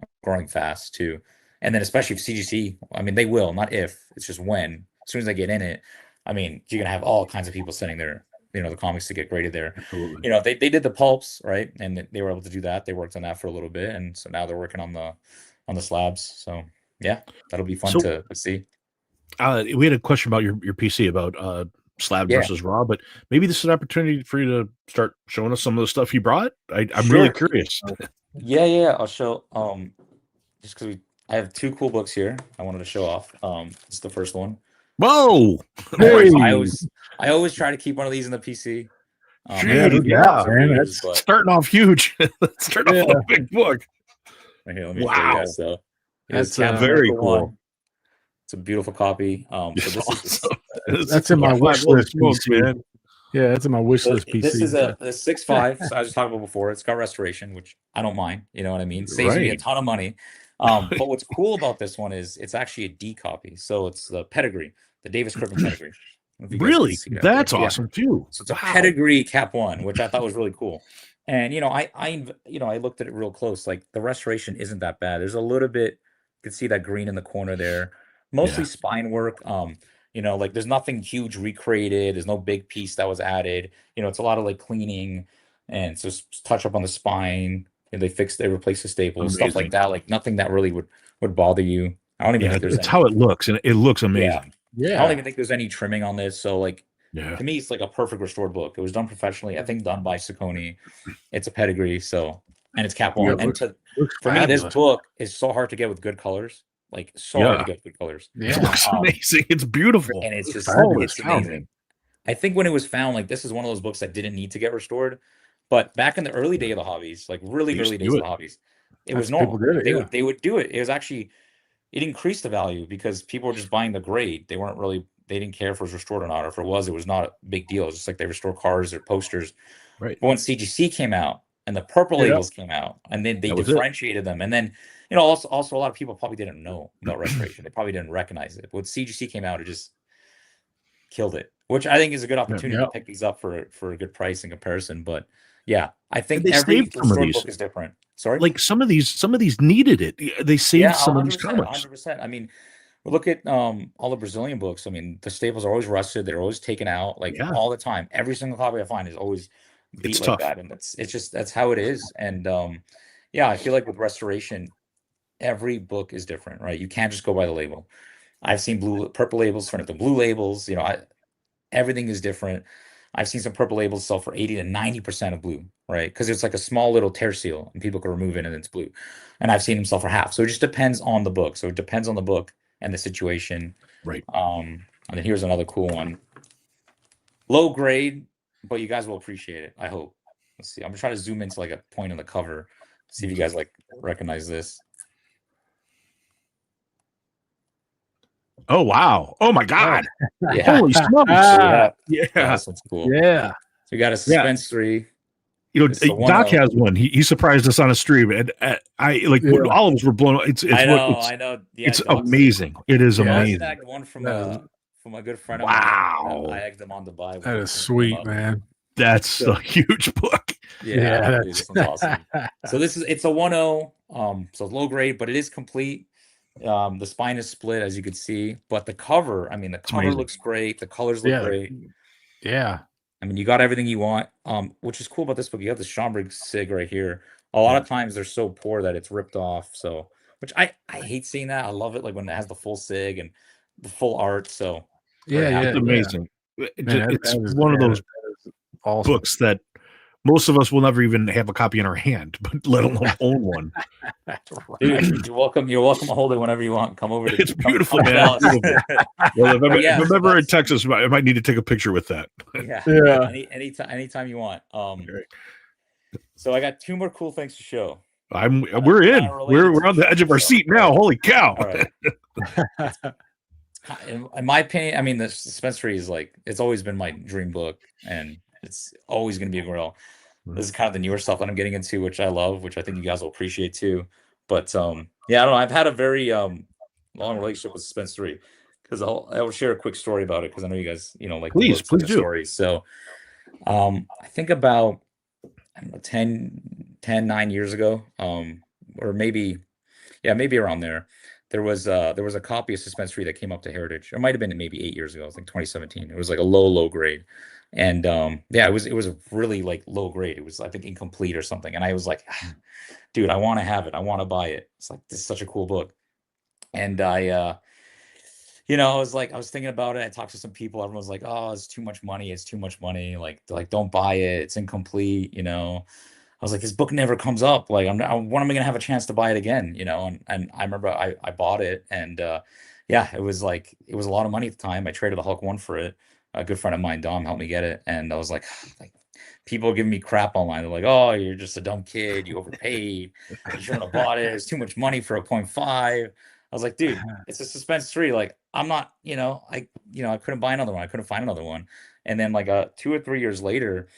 fast too. And then especially if CGC, they will, not if, it's just when. As soon as they get in it, you're gonna have all kinds of people sending their the comics to get graded there. Absolutely. They did the pulps, right? And they were able to do that. They worked on that for a little bit, and so now they're working on the slabs. So yeah, that'll be fun to see. We had a question about your PC about slab Yeah. versus raw, but maybe this is an opportunity for you to start showing us some of the stuff you brought. I'm Sure. really curious. Yeah. I'll show. Just because I have two cool books here, I wanted to show off. This is the first one. Whoa! Hey. I always try to keep one of these in the PC. Yeah, no doubt, man. That's starting off huge. Starting off with a big book. Right here, let me show you guys. So that's very cool. It's a beautiful copy. So this awesome. That's in my wish list, man. Yeah, that's in my wish list PC. This is a 6.5. So I was talking about before. It's got restoration, which I don't mind. You know what I mean? Saves me a ton of money. But what's cool about this one is it's actually a D copy. So it's the pedigree, the Davis Crippen pedigree. Really? That's awesome too. So it's a pedigree cap 1, which I thought was really cool. And I looked at it real close. Like the restoration isn't that bad. There's a little bit, you can see that green in the corner there. Mostly spine work. Like there's nothing huge recreated. There's no big piece that was added. It's a lot of like cleaning and just touch up on the spine. And they replace the staples, stuff like that. Like nothing that really would bother you. I don't even think there's how it looks, and it looks amazing. Yeah. I don't even think there's any trimming on this. So like to me, it's like a perfect restored book. It was done professionally. I think done by Saucony. It's a pedigree. So and it's cap 1. And for me, this book is so hard to get with good colors. Like hard to get good colors. Yeah, it looks amazing. It's beautiful, and it's just it's amazing. I think when it was found, like this is one of those books that didn't need to get restored. But back in the early day of the hobbies, like really early days of the hobbies, it was normal. They would do it. It was actually it increased the value because people were just buying the grade. They didn't care if it was restored or not. Or if it was not a big deal. It's just like they restore cars or posters. Right. But when CGC came out and the purple labels came out, and then they differentiated them, and then also a lot of people probably didn't know about restoration. They probably didn't recognize it. But when CGC came out, it just killed it, which I think is a good opportunity to pick these up for a good price in comparison. But yeah, I think every restored book is different. Sorry, like some of these needed it. They saved some of these comics. 100%. I mean, look at all the Brazilian books. I mean, the staples are always rusted. They're always taken out, like all the time. Every single copy I find is always beat like that, and it's just that's how it is. And I feel like with restoration, every book is different, right? You can't just go by the label. I've seen purple labels turn into blue labels. Everything is different. I've seen some purple labels sell for 80 to 90% of blue, right? Because it's like a small little tear seal and people can remove it and it's blue. And I've seen them sell for half. So it just depends on the book. So it depends on the book and the situation. Right. And then here's another cool one. Low grade, but you guys will appreciate it, I hope. Let's see. I'm gonna try to zoom into like a point on the cover. See if you guys recognize this. Oh wow! Oh my God! Yeah. Holy smokes! Yeah, this one's cool. Yeah. So we got a Suspense 3. Doc has one. He surprised us on a stream, and all of us were blown. I know. Yeah, it's amazing. It is amazing. I snagged one from a good friend of mine. I egged him on to buy. That is sweet, man. That's a huge book. Yeah, this one's awesome. So it's a 1.0. So low grade, but it is complete. The spine is split, as you could see, but the cover, looks great. The colors look great. Yeah. I mean, you got everything you want. Which is cool about this book. You have the Schomburg sig right here. A lot of times they're so poor that it's ripped off. So, which I hate seeing that. I love it, like when it has the full sig and the full art. So it's amazing. It's one of those books that most of us will never even have a copy in our hand, but let alone own one. Dude, you're welcome to hold it whenever you want. Come over to it's beautiful, man. Well, if I'm ever in Texas, I might need to take a picture with that. Yeah. Anytime you want. So I got two more cool things to show. We're on the edge of our seat now. Holy cow. All right. In my opinion, I mean, the Suspense 3 is it's always been my dream book, and it's always going to be a Grail. This is kind of the newer stuff that I'm getting into, which I love, which I think you guys will appreciate too. But I don't know. I've had a very long relationship with Suspense 3 because I will share a quick story about it because I know you guys, please do stories. So I think about 9 years ago, or maybe around there. There was a copy of Suspense 3 that came up to Heritage. It might have been maybe 8 years ago. I think 2017. It was like a low grade. And it was a really low grade. It was, I think, incomplete or something. And I was like, dude, I want to have it. I want to buy it. It's like, this is such a cool book. And I you know, I was thinking about it. I talked to some people. Everyone's like, "Oh, it's too much money. It's too much money. Like, they're like, don't buy it. It's incomplete." You know, I was like, this book never comes up. Like, when am I gonna have a chance to buy it again? You know, and I remember I bought it, and yeah, it was it was a lot of money at the time. I traded the Hulk one for it. A good friend of mine, Dom, helped me get it, and I was like, like people are giving me crap online. They're like, "Oh, you're just a dumb kid. You overpaid. You shouldn't have bought it. It's too much money for a point five." I was like, dude, it's a suspense 3. Like, I'm not, I couldn't buy another one. I couldn't find another one. And then like 2 or 3 years later,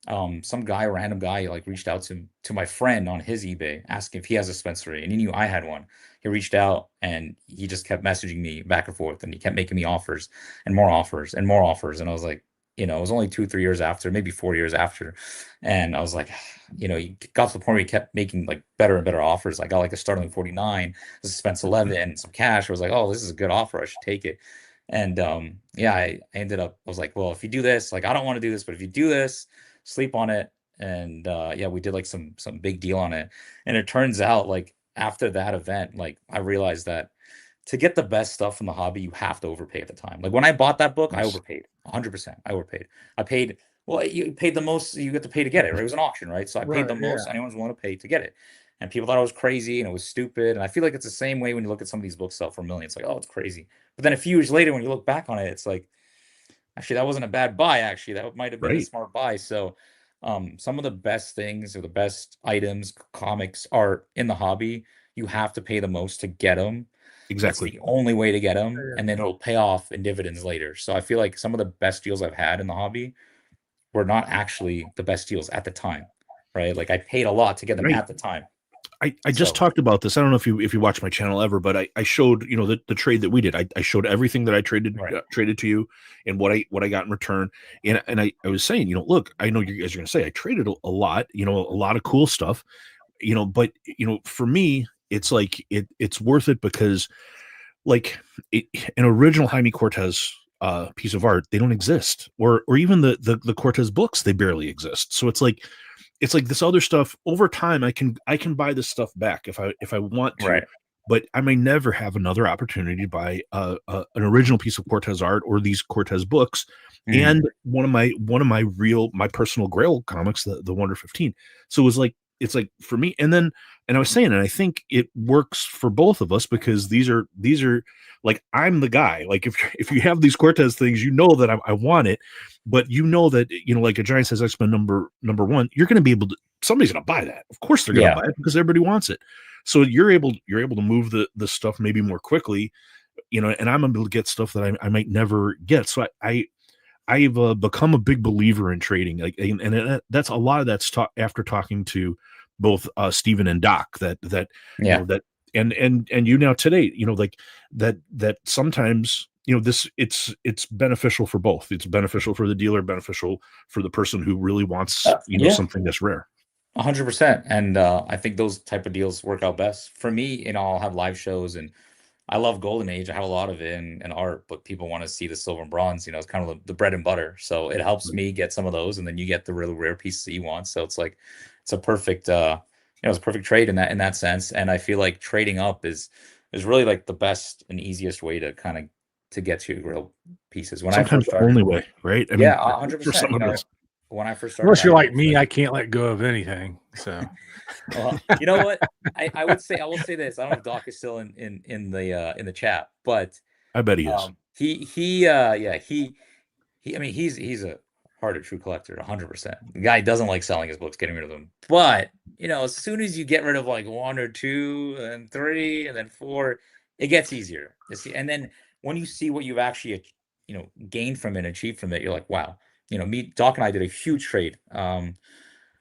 some guy, a random guy, like reached out to my friend on his eBay, asking if he has a suspense 3, and he knew I had one. He reached out and he just kept messaging me back and forth, and he kept making me offers and more offers and more offers. And I was like, it was only 2, 3 years after, maybe 4 years after. And I was like, he got to the point where he kept making like better and better offers. I got like a starting 49, a suspense 11, and some cash. I was like, oh, this is a good offer. I should take it. And yeah, I ended up, I was like, well, if you do this, like, I don't want to do this, but if you do this, sleep on it. And yeah, we did like some big deal on it. And it turns out, like, after that event, like, I realized that to get the best stuff from the hobby, you have to overpay at the time. Like, when I bought that book, I overpaid 100%. I overpaid. I paid, well, you paid the most you get to pay to get it, right? It was an auction, right? So I paid the most anyone's willing to pay to get it. And people thought I was crazy and it was stupid. And I feel like it's the same way when you look at some of these books sell for millions. It's like, oh, it's crazy. But then a few years later, when you look back on it, it's like, actually, that wasn't a bad buy. Actually, that might have been a Right. smart buy. So, some of the best things or the best items, comics, art in the hobby, you have to pay the most to get them. It's Exactly. the only way to get them, and then it'll pay off in dividends later. So I feel like some of the best deals I've had in the hobby were not actually the best deals at the time, right? Like, I paid a lot to get them Right. at the time. I just talked about this. I don't know if you watch my channel ever, but I showed the trade that we did. I showed everything that I traded Right. traded to you and what I got in return. And I was saying, look, I know you guys are going to say I traded a lot, a lot of cool stuff, but for me, it's like it's worth it because like an original Jaime Cortez piece of art, they don't exist, or even the Cortez books, they barely exist. So it's like this other stuff over time. I can buy this stuff back if I want to, Right. but I may never have another opportunity to buy an original piece of Cortez art or these Cortez books. And one of my personal Grail comics, the Wonder 15. So it's like for me, and I was saying, and I think it works for both of us because these are like, I'm the guy. Like, if you have these Cortez things, that I want it, but that like a Giant Size X-Men number 1, you're going to be able to. Somebody's going to buy that. Of course, they're going to buy it because everybody wants it. So you're able to move the stuff maybe more quickly, and I'm able to get stuff that I might never get. So I've become a big believer in trading, like, and that's a lot of that's after talking to both Steven and Doc, that that and you now today, like that sometimes this it's beneficial for both. It's beneficial for the dealer, beneficial for the person who really wants something that's rare. 100%. And I think those type of deals work out best for me. I'll have live shows, and I love Golden Age. I have a lot of it in art, but people want to see the silver and bronze. It's kind of the bread and butter. So it helps me get some of those, and then you get the really rare pieces that you want. So it's like it's a perfect it's a perfect trade in that sense. And I feel like trading up is really like the best and easiest way to kind of to get to real pieces. When Sometimes I first started, the only way, right? I yeah, mean, 100%. When I first started, unless you're like me, I can't let go of anything. So, well, you know what? I will say this. I don't know if Doc is still in the chat, but I bet he is. I mean, he's a heart of true collector, 100%. The guy doesn't like selling his books, getting rid of them. But as soon as you get rid of like 1 or 2 and 3 and then 4, it gets easier. And then when you see what you've actually gained from it, achieved from it, you're like, wow. Doc and I did a huge trade. I don't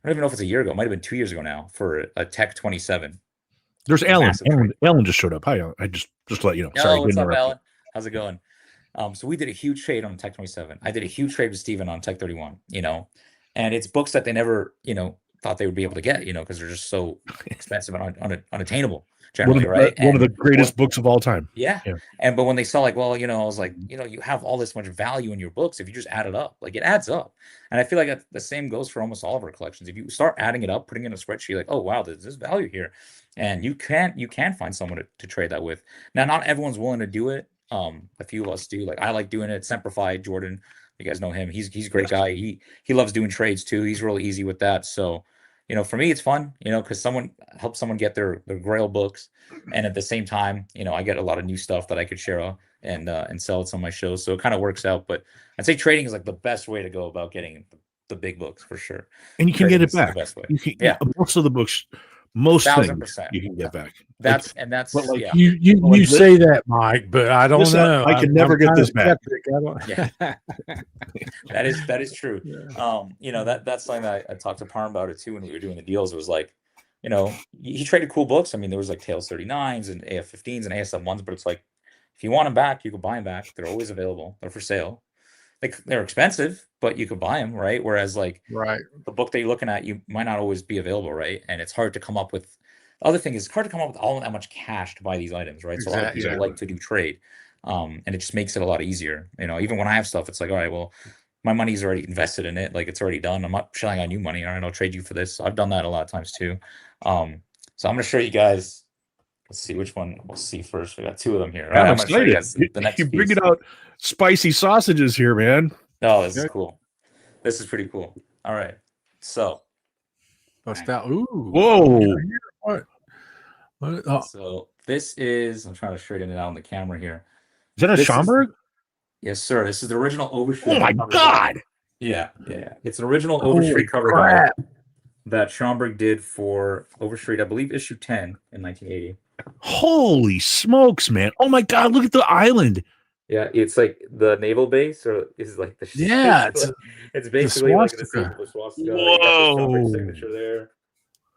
even know if it's a year ago. It might have been 2 years ago now for a Tech 27. There's Alan. Alan just showed up. Hi, Alan. I just to let you know. Sorry, what's up, Alan? How's it going? So we did a huge trade on Tech 27. I did a huge trade with Steven on Tech 31, and it's books that they never, thought they would be able to get, because they're just so expensive and unattainable generally, right? One of the greatest books of all time. Yeah. But when they saw like, well, I was like, you have all this much value in your books. If you just add it up, like, it adds up. And I feel like the same goes for almost all of our collections. If you start adding it up, putting it in a spreadsheet, like, oh, wow, there's value here. And you can find someone to trade that with. Now, not everyone's willing to do it. A few of us do. Like I like doing it. Semperfi Jordan, you guys know him. He's a great guy. He loves doing trades too. He's really easy with that. So, for me it's fun, because someone helps someone get their Grail books, and at the same time, I get a lot of new stuff that I could share and sell it on my shows. So it kind of works out. But I'd say trading is like the best way to go about getting the big books for sure. And you can Trading get it is the back. best way. You can, Yeah. most of the books, most things 1000%. you can get back. That's But like yeah. you say that, Mike, but I don't Listen, know. I can never get this back. Yeah. That is true. Yeah. That's something that I talked to Parm about it too when we were doing the deals. It was like, he traded cool books. I mean, there was like Tails 39s and AF15s and ASM 1s, but it's like, if you want them back, you can buy them back. They're always available. They're for sale. They're expensive, but you could buy them, right? Whereas like the book that you're looking at, you might not always be available, right? And it's hard to come up with. The other thing is, it's hard to come up with all that much cash to buy these items, right? So a lot of people like to do trade, and it just makes it a lot easier. Even when I have stuff, it's like, all right, well, my money's already invested in it, like it's already done. I'm not shelling out new money. All right, I'll trade you for this. So I've done that a lot of times too. So I'm gonna show you guys. Let's see which one we'll see first. We got two of them here. I'm gonna show you guys excited. the next You're piece. bringing out spicy sausages here, man. Oh, this is cool. This is pretty cool. All right. So. Bust out. Ooh. Whoa. What? So this is, I'm trying to straighten it out on the camera here. Is that a Schomburg? Yes, sir. This is the original Overstreet. Oh my God. Yeah. It's an original Overstreet cover guide that Schomburg did for Overstreet, I believe, issue 10 in 1980. Holy smokes, man. Oh my God, look at the island. Yeah, it's like the naval base, or is like the it's basically like the swastika. Whoa. Signature there.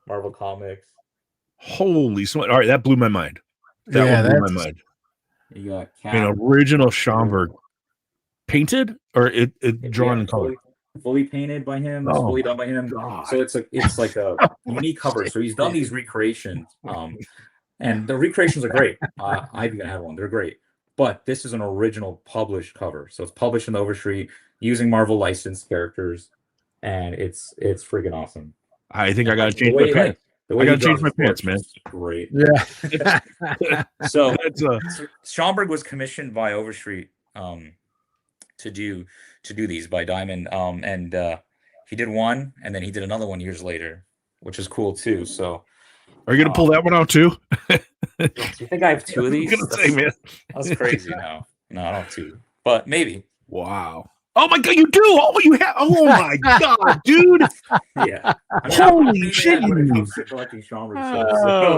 Marvel Comics. Holy smokes. All right, that blew my mind. That blew my mind. You got an original Schomburg. Painted or it drawn in color? Fully painted by him. It's fully done by him. God. So it's like a unique cover. So he's done these recreations. And the recreations are great. I'm gonna have one. They're great. But this is an original published cover. So it's published in the Overstreet using Marvel licensed characters, and it's freaking awesome. I think I gotta change my pants. I gotta change my pants, man. Great. Yeah. So Schomburg was commissioned by Overstreet to do these by Diamond. And he did one, and then he did another one years later, which is cool too. So are you gonna pull that one out too? Do you think I have two of these? Man. That's crazy. No, I don't have two, but maybe. Wow. Oh my God, you do! Oh, you have! Oh my God, dude! Yeah. Holy shit! Oh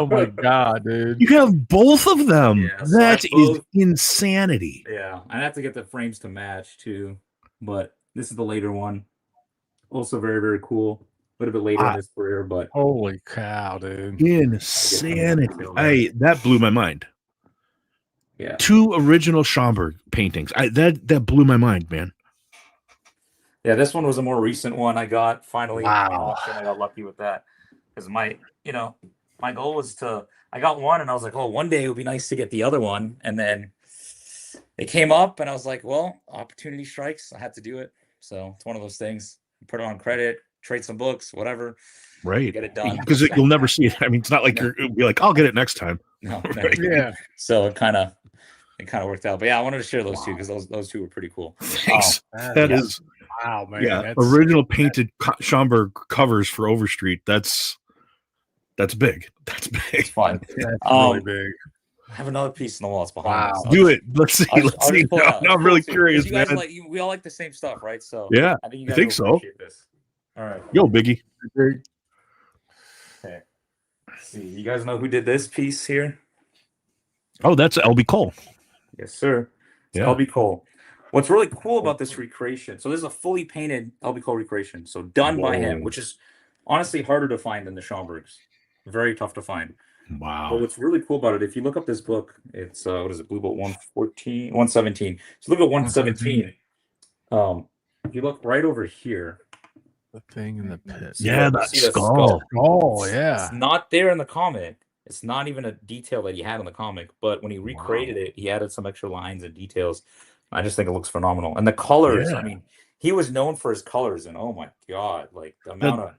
my God, dude! You have both of them. Yeah, so that is insanity. Yeah, I have to get the frames to match too, but this is the later one. Also very, very cool. A little bit later in his career, but holy cow, dude! Insanity! That blew my mind. Yeah, 2 original Schomburg paintings. That blew my mind, man. Yeah, this one was a more recent one I got finally. Wow. I got lucky with that because my goal was I got one and I was like, oh, one day it would be nice to get the other one, and then it came up and I was like, well, opportunity strikes. I had to do it, so it's one of those things. Put it on credit, trade some books, whatever. Right. Get it done because you'll never see it. I mean, it's not like you'll be like, I'll get it next time. No. Right. Yeah. So it kind of worked out. But yeah, I wanted to share those two because those two were pretty cool. Thanks. That is. Wow, man. Yeah, original painted Schomburg covers for Overstreet. That's big. That's big. It's fun. That's really big. I have another piece in the wall. It's behind us. Do it. Let's see. Let's see. Now I'm really curious, you guys man. We all like the same stuff, right? So yeah, I think you guys will appreciate this. All right. Yo, Biggie. Okay. Let's see. You guys know who did this piece here? Oh, that's LB Cole. Yes, sir. It's LB Cole. What's really cool about this recreation, so this is a fully painted LB Cole recreation, so done by him, which is honestly harder to find than the Schomburgs. Very tough to find. Wow. But what's really cool about it, if you look up this book, it's what is it, Blue Bolt 117. So look at 117. If you look right over here. The thing in the pit. Yeah, that skull. Oh, yeah. It's not there in the comic. It's not even a detail that he had in the comic, but when he recreated it, he added some extra lines and details. I just think it looks phenomenal. And the colors, I mean, he was known for his colors, and oh my God, like the amount of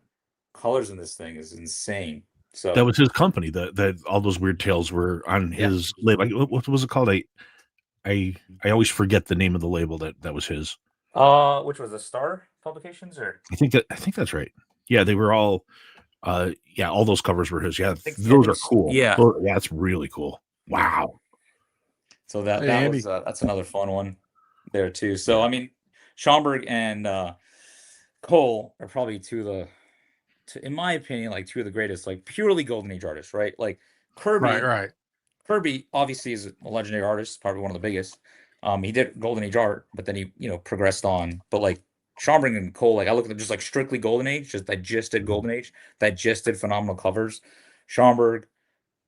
colors in this thing is insane. So that was his company. That all those weird tales were on his label. What was it called? I I always forget the name of the label that was his. Which was the Star Publications, or I think that's right. Yeah, they were all all those covers were his. Yeah, those are cool. Yeah, that's really cool. Wow. So that Hey, Andy. was that's another fun one there too. So I mean, Schomburg and Cole are probably in my opinion, like two of the greatest, like purely golden age artists, right? Like Kirby, Right. Kirby obviously is a legendary artist, probably one of the biggest. He did golden age art, but then he progressed on. But like Schomburg and Cole, like I look at them just like strictly golden age, that just did golden age, that just did phenomenal covers. Schomburg,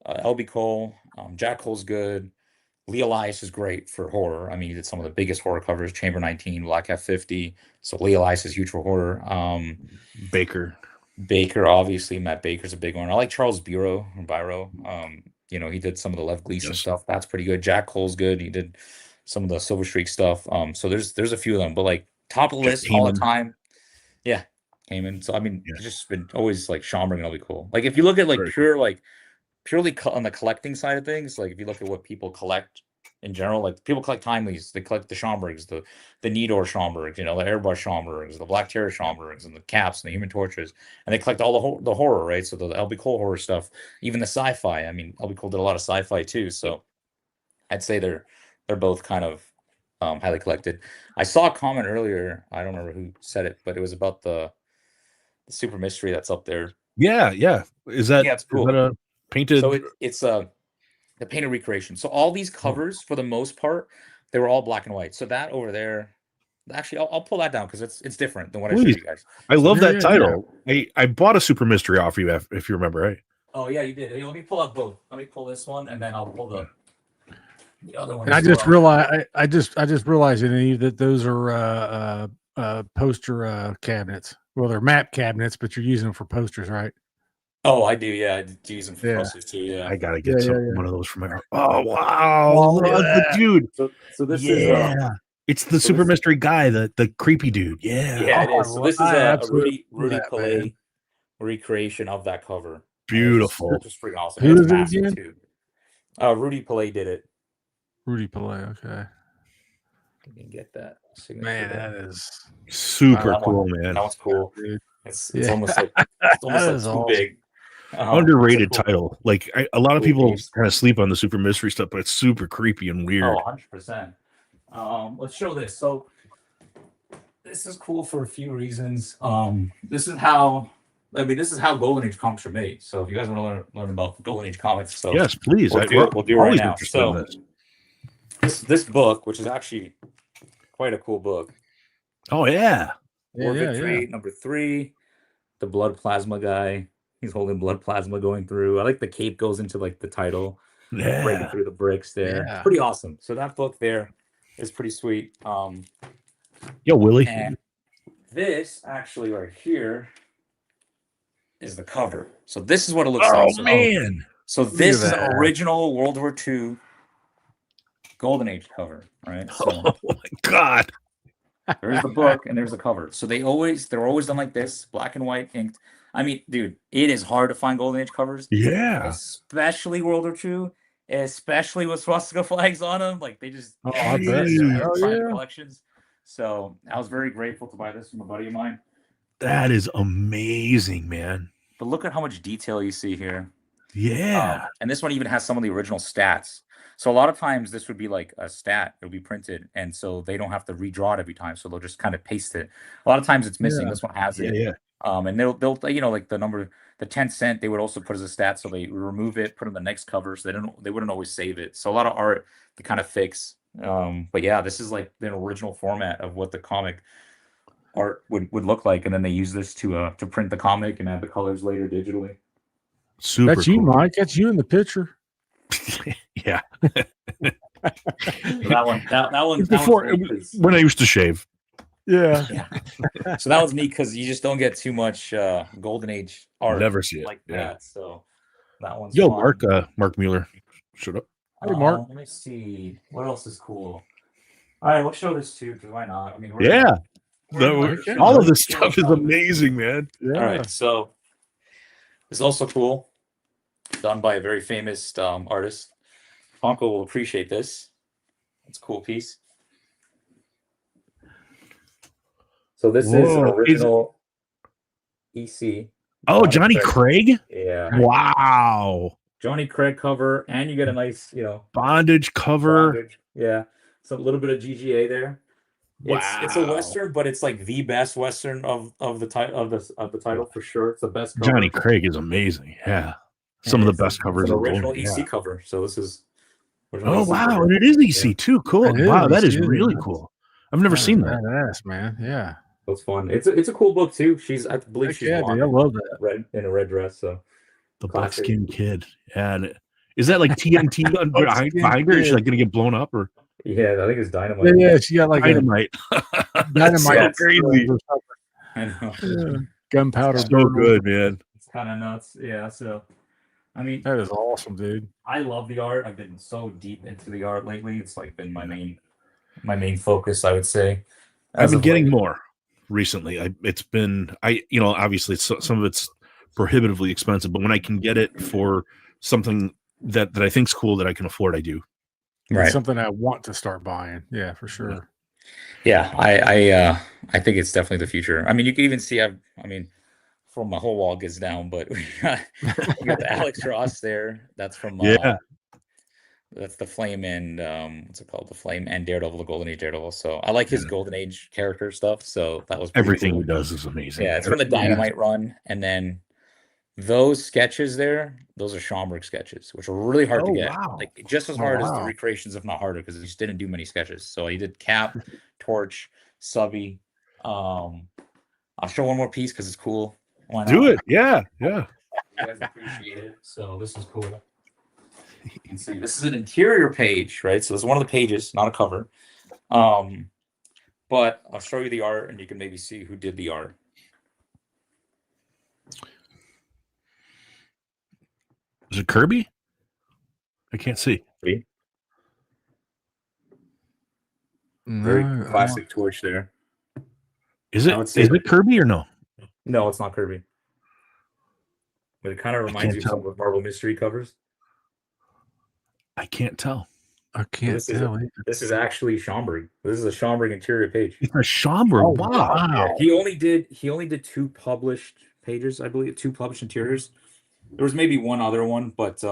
LB Cole, Jack Cole's good. Lee Elias is great for horror. I mean, he did some of the biggest horror covers, Chamber 19, Black Hat 50. So Lee Elias is huge for horror. Baker, obviously, Matt Baker's a big one. I like Charles Biro. He did some of the Lev Gleason stuff. That's pretty good. Jack Cole's good. He did some of the Silver Streak stuff. So there's a few of them, but like top of the list all the time. Yeah, Heyman. So I mean, it's just been always like Schomburg and LB Cole. Like if you look at like purely on the collecting side of things, like if you look at what people collect in general, like people collect Timelies, they collect the Schomburgs, the Nidor Schomburgs, the Airbrush Schomburgs, the Black Terror Schomburgs, and the Caps and the Human Torches, and they collect all the horror, right? So the LB Cole horror stuff, even the sci-fi. I mean, LB Cole did a lot of sci-fi too, so I'd say they're both kind of highly collected. I saw a comment earlier, I don't remember who said it, but it was about the Super Mystery that's up there. Yeah. Is that it's cool. Is that a painted? So it's the painted recreation. So all these covers, for the most part, they were all black and white. So that over there, actually, I'll pull that down because it's different than what I showed you guys. I love that title. Yeah. I bought a Super Mystery off you if you remember, right? Oh yeah, you did. Hey, let me pull up both. Let me pull this one, and then I'll pull the other one. And I just realized, I just realized, Yaniv, that those are poster cabinets. Well, they're map cabinets, but you're using them for posters, right? Oh, I do. Yeah, I do use them for posters too. Yeah, I gotta get one of those for my. Oh wow, the dude. So this is it's the Super Mystery guy, the creepy dude. Yeah, it is. So this is a Rudy Palais recreation of that cover. Beautiful. It's just freaking awesome. Who It's is it massive again? too. Rudy Palais did it. Rudy Palais. Okay. You can get that signature. Man, that is super cool, man. That one's cool. It's almost like too big. Underrated title. Like a lot of people kind of sleep on the Super Mystery stuff, but it's super creepy and weird. Oh, 100%. Let's show this. So this is cool for a few reasons. This is how Golden Age comics are made. So if you guys want to learn about Golden Age comics, so yes, please. We'll do it right now. So this book, which is actually quite a cool book. Oh yeah. War Victory number 3, the blood plasma guy. He's holding blood plasma going through. I like the cape goes into like the title, breaking through the bricks there. Yeah. It's pretty awesome. So that book there is pretty sweet. Yo, Willie. And this actually right here is the cover. So this is what it looks like. Oh man. So this is an original World War II Golden Age cover, right? So, oh my god. There's the book and there's the cover. So they're always done like this, black and white inked. I mean, dude, it is hard to find Golden Age covers. Yeah. Especially World War II, especially with swastika flags on them. Like they just collections. So I was very grateful to buy this from a buddy of mine. That is amazing, man. But look at how much detail you see here. Yeah. And this one even has some of the original stats. So a lot of times this would be like a stat. It'll be printed. And so they don't have to redraw it every time. So they'll just kind of paste it. A lot of times it's missing. This one has it. Yeah. And they'll like the number, the 10 cent, they would also put as a stat. So they remove it, put on the next cover. So they wouldn't always save it. So a lot of art to kind of fix. But yeah, this is like the original format of what the comic art would look like. And then they use this to print the comic and add the colors later digitally. Super. That's you, Mike. That's you in the picture. Yeah. that one before when I used to shave. Yeah. So that was neat because you just don't get too much Golden Age art. Never see it like that. So that one's Yo, fun. Mark Mueller. Shut up. Hey, Mark. Let me see. What else is cool? All right, let's show this too, because why not? I mean, all of this stuff is amazing, man. Yeah. All right, so it's also cool. Done by a very famous artist. Fonko will appreciate this. It's a cool piece. So this is an original EC. Oh, Johnny Craig? Yeah. Wow. Johnny Craig cover, and you get a nice, bondage cover. Bondage. Yeah. So a little bit of GGA there. Wow. It's a Western, but it's like the best Western of the title for sure. It's the best cover. Johnny Craig is amazing. Yeah. Some of the best covers. It's an original EC cover. So this is Oh, wow. And it is EC too. Cool. Wow, that is really cool. I've never seen that. Badass, man. Yeah. That's fun. It's a cool book too. I believe she's blonde. I love that. In a red dress. So the black skinned kid. And is that like TNT behind her? Is she like gonna get blown up or? Yeah, I think it's dynamite. Yeah, she got like dynamite. Dynamite. Crazy. I know. Yeah. Gunpowder. So good, man. It's kind of nuts. Yeah. So, I mean, that is awesome, dude. I love the art. I've been so deep into the art lately. It's like been my main focus, I would say. I've been getting more recently. Obviously some of it's prohibitively expensive, but when I can get it for something that I think's cool that I can afford, I do. Right. Something I want to start buying. Yeah, for sure. Yeah, I think it's definitely the future. I mean, you can even see from my whole wall gets down, but we got the Alex Ross there. That's from that's the Flame and what's it called? The Flame and Daredevil, the Golden Age Daredevil. So I like his Golden Age character stuff. So that was everything he does is amazing. Yeah, it's from the Dynamite run, and then those sketches there, those are Schomburg sketches, which are really hard to get. Wow. Like just as hard as the recreations, if not harder, because he just didn't do many sketches. So he did Cap, Torch, Subby. I'll show one more piece because it's cool. Why not? Do it. Yeah. You guys appreciate it. So this is cool. You can see this is an interior page, right? So this is one of the pages, not a cover. But I'll show you the art, and you can maybe see who did the art. Is it Kirby? I can't see. Very classic Torch there. Is it Kirby or no? No, it's not Kirby. But it kind of reminds you of some of Marvel Mystery covers. I can't tell. I can't tell. This is actually Schomburg. This is a Schomburg interior page. It's a Schomburg. Oh, wow. He only did 2 published pages, I believe, 2 published interiors. There was maybe one other one, but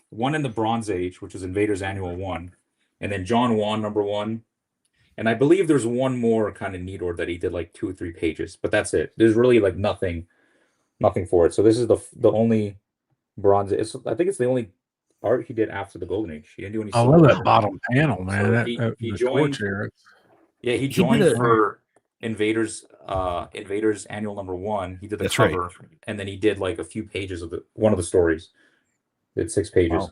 one in the Bronze Age, which is Invaders Annual 1, and then John Wan #1. And I believe there's one more kind of Needor that he did like 2 or 3 pages, but that's it. There's really like nothing for it. So this is the only Bronze. I think it's the only art he did after the Golden Age. He didn't do any. I love that bottom panel, man. So he joined. He joined for Invaders Annual #1. He did the cover, and then he did like a few pages of one of the stories. Did 6 pages. Wow.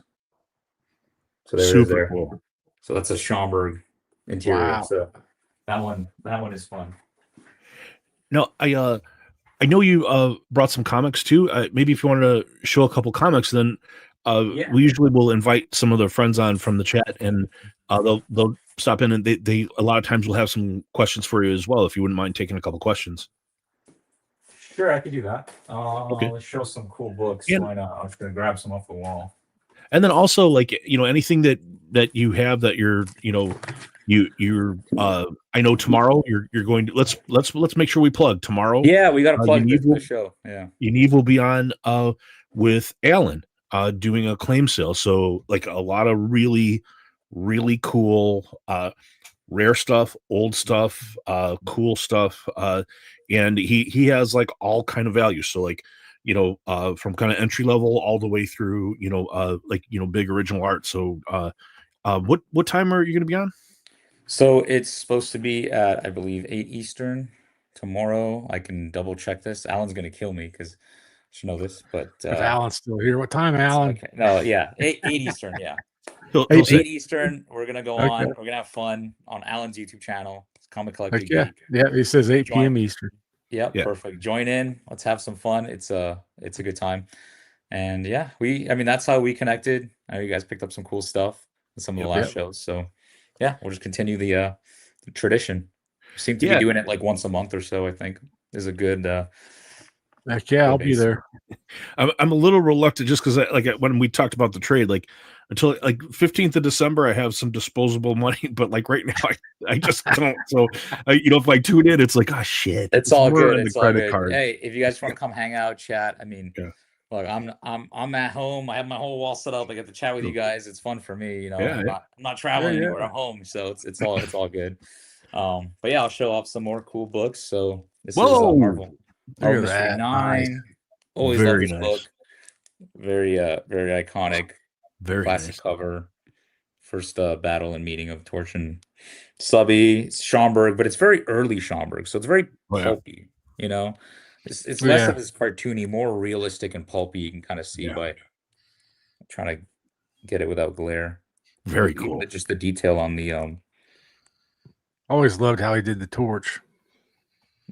So there it is there. Cool. So that's a Schomburg interior. Wow. So that one is fun. No, I know you brought some comics too. Maybe if you wanted to show a couple comics, then we usually will invite some of the friends on from the chat, and they'll stop in, and they a lot of times will have some questions for you as well. If you wouldn't mind taking a couple questions. Sure, I could do that. Let's show some cool books. Why not? I'm just gonna grab some off the wall. And then also, like, anything that you have that you're I know tomorrow you're going to let's make sure we plug tomorrow. Yeah, we got to plug the show. Yeah, Yaniv will be on with Alan doing a claim sale. So like a lot of really, really cool rare stuff, old stuff, cool stuff, and he has like all kind of value. So like, from kind of entry level all the way through, big original art. So what time are you going to be on? So it's supposed to be at, I believe, 8 Eastern tomorrow. I can double check this. Alan's going to kill me because I should know this, but if Alan's still here, what time, Alan? Okay. No, yeah, 8 Eastern, yeah. 8 Eastern, we're going to go on. We're going to have fun on Alan's YouTube channel. It's Comic Collecting Geek. Yeah, it says 8 p.m. Eastern. Yep, yeah, perfect. Join in. Let's have some fun. It's a good time. And yeah, that's how we connected. I know you guys picked up some cool stuff in some of the last shows. So yeah, we'll just continue the tradition. We seem to be doing it like once a month or so, I think. Is a good I'll be there. I'm a little reluctant just because when we talked about the trade, like until like 15th of December, I have some disposable money, but like right now, I just don't. So, if I tune in, it's like, oh shit, It's all good. in the It's all credit good. card. Hey, if you guys want to come hang out, chat. I mean, Yeah. look, I'm at home. I have my whole wall set up. I get to chat with you guys. It's fun for me. You know, Yeah, I'm not traveling anywhere. I'm home, so it's all good. But yeah, I'll show off some more cool books. So this is Marvel Mystery 9. Always love this book. Very very iconic. Very classic nice cover. First battle and meeting of Torch and Subby, Schomburg, but it's very early Schomburg, so it's very pulpy. You know, it's less of this cartoony, more realistic and pulpy. You can kind of see by trying to get it without glare. Very cool. Just the detail on the always loved how he did the Torch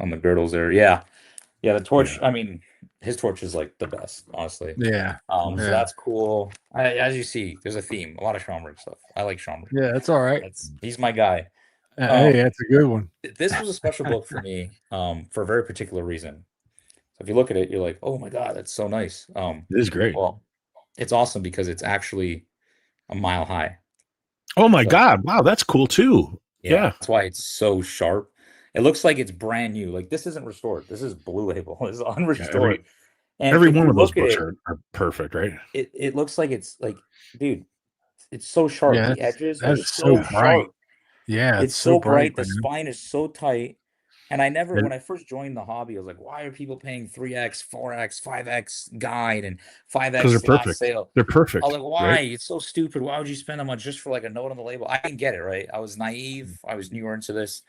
on the girdles there. Yeah, the Torch. I mean, his Torch is like the best, honestly. So that's cool. As you see, there's a theme. A lot of Schomburg stuff. I like Schomburg. Yeah, that's all right. He's my guy. Hey, that's a good one. This was a special book for me for a very particular reason. So if you look at it, you're like, oh my God, that's so nice. It is great. Well, it's awesome because it's actually a mile high. Oh my God. Wow, that's cool too. Yeah. That's why it's so sharp. It looks like it's brand new. Like this isn't restored. This is Blue Label. It's unrestored. Every one of those books are perfect, right? It looks like it's like, dude, it's so sharp. The edges are so bright. Sharp. Yeah, it's so bright. The spine is so tight. And I never, when I first joined the hobby, I was like, why are people paying 3x, 4x, 5x guide and 5x they're perfect. sale? They're perfect. I was like, why? Right? It's so stupid. Why would you spend that much just for like a note on the label? I didn't get it, right? I was naive. I was newer into this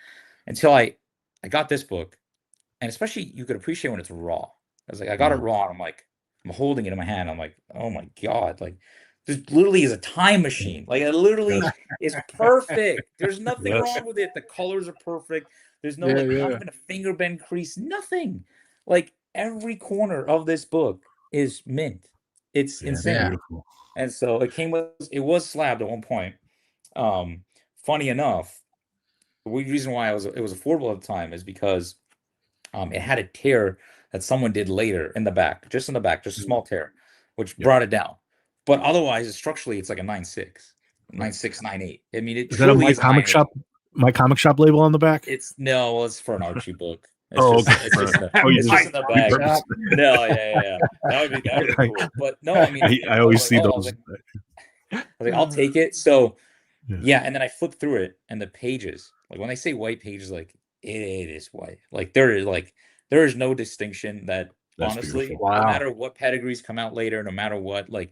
until I got this book. And especially you could appreciate when it's raw. I was like, I got it raw. And I'm like, I'm holding it in my hand. I'm like, oh my God. Like, this literally is a time machine. Like, it literally is perfect. There's nothing wrong with it. The colors are perfect. There's no not even a finger bend crease. Nothing. Like, every corner of this book is mint. It's insane. Beautiful. And so it was slabbed at one point. Funny enough, the reason why it was affordable at the time is because it had a tear that someone did later in the back, just a small tear, which brought it down. But otherwise, structurally, it's like a 9.6, 9.6, 9.8. I mean, it is that a My Comic Shop label on the back? It's for an Archie book. It's just in the back. No, yeah. That would be cool. But no, I mean, I always see those. I was like, I'll take it. So yeah, and then I flipped through it, and the pages, like when they say white pages, like it is white. Like there is no distinction that honestly, no matter what pedigrees come out later, no matter what, like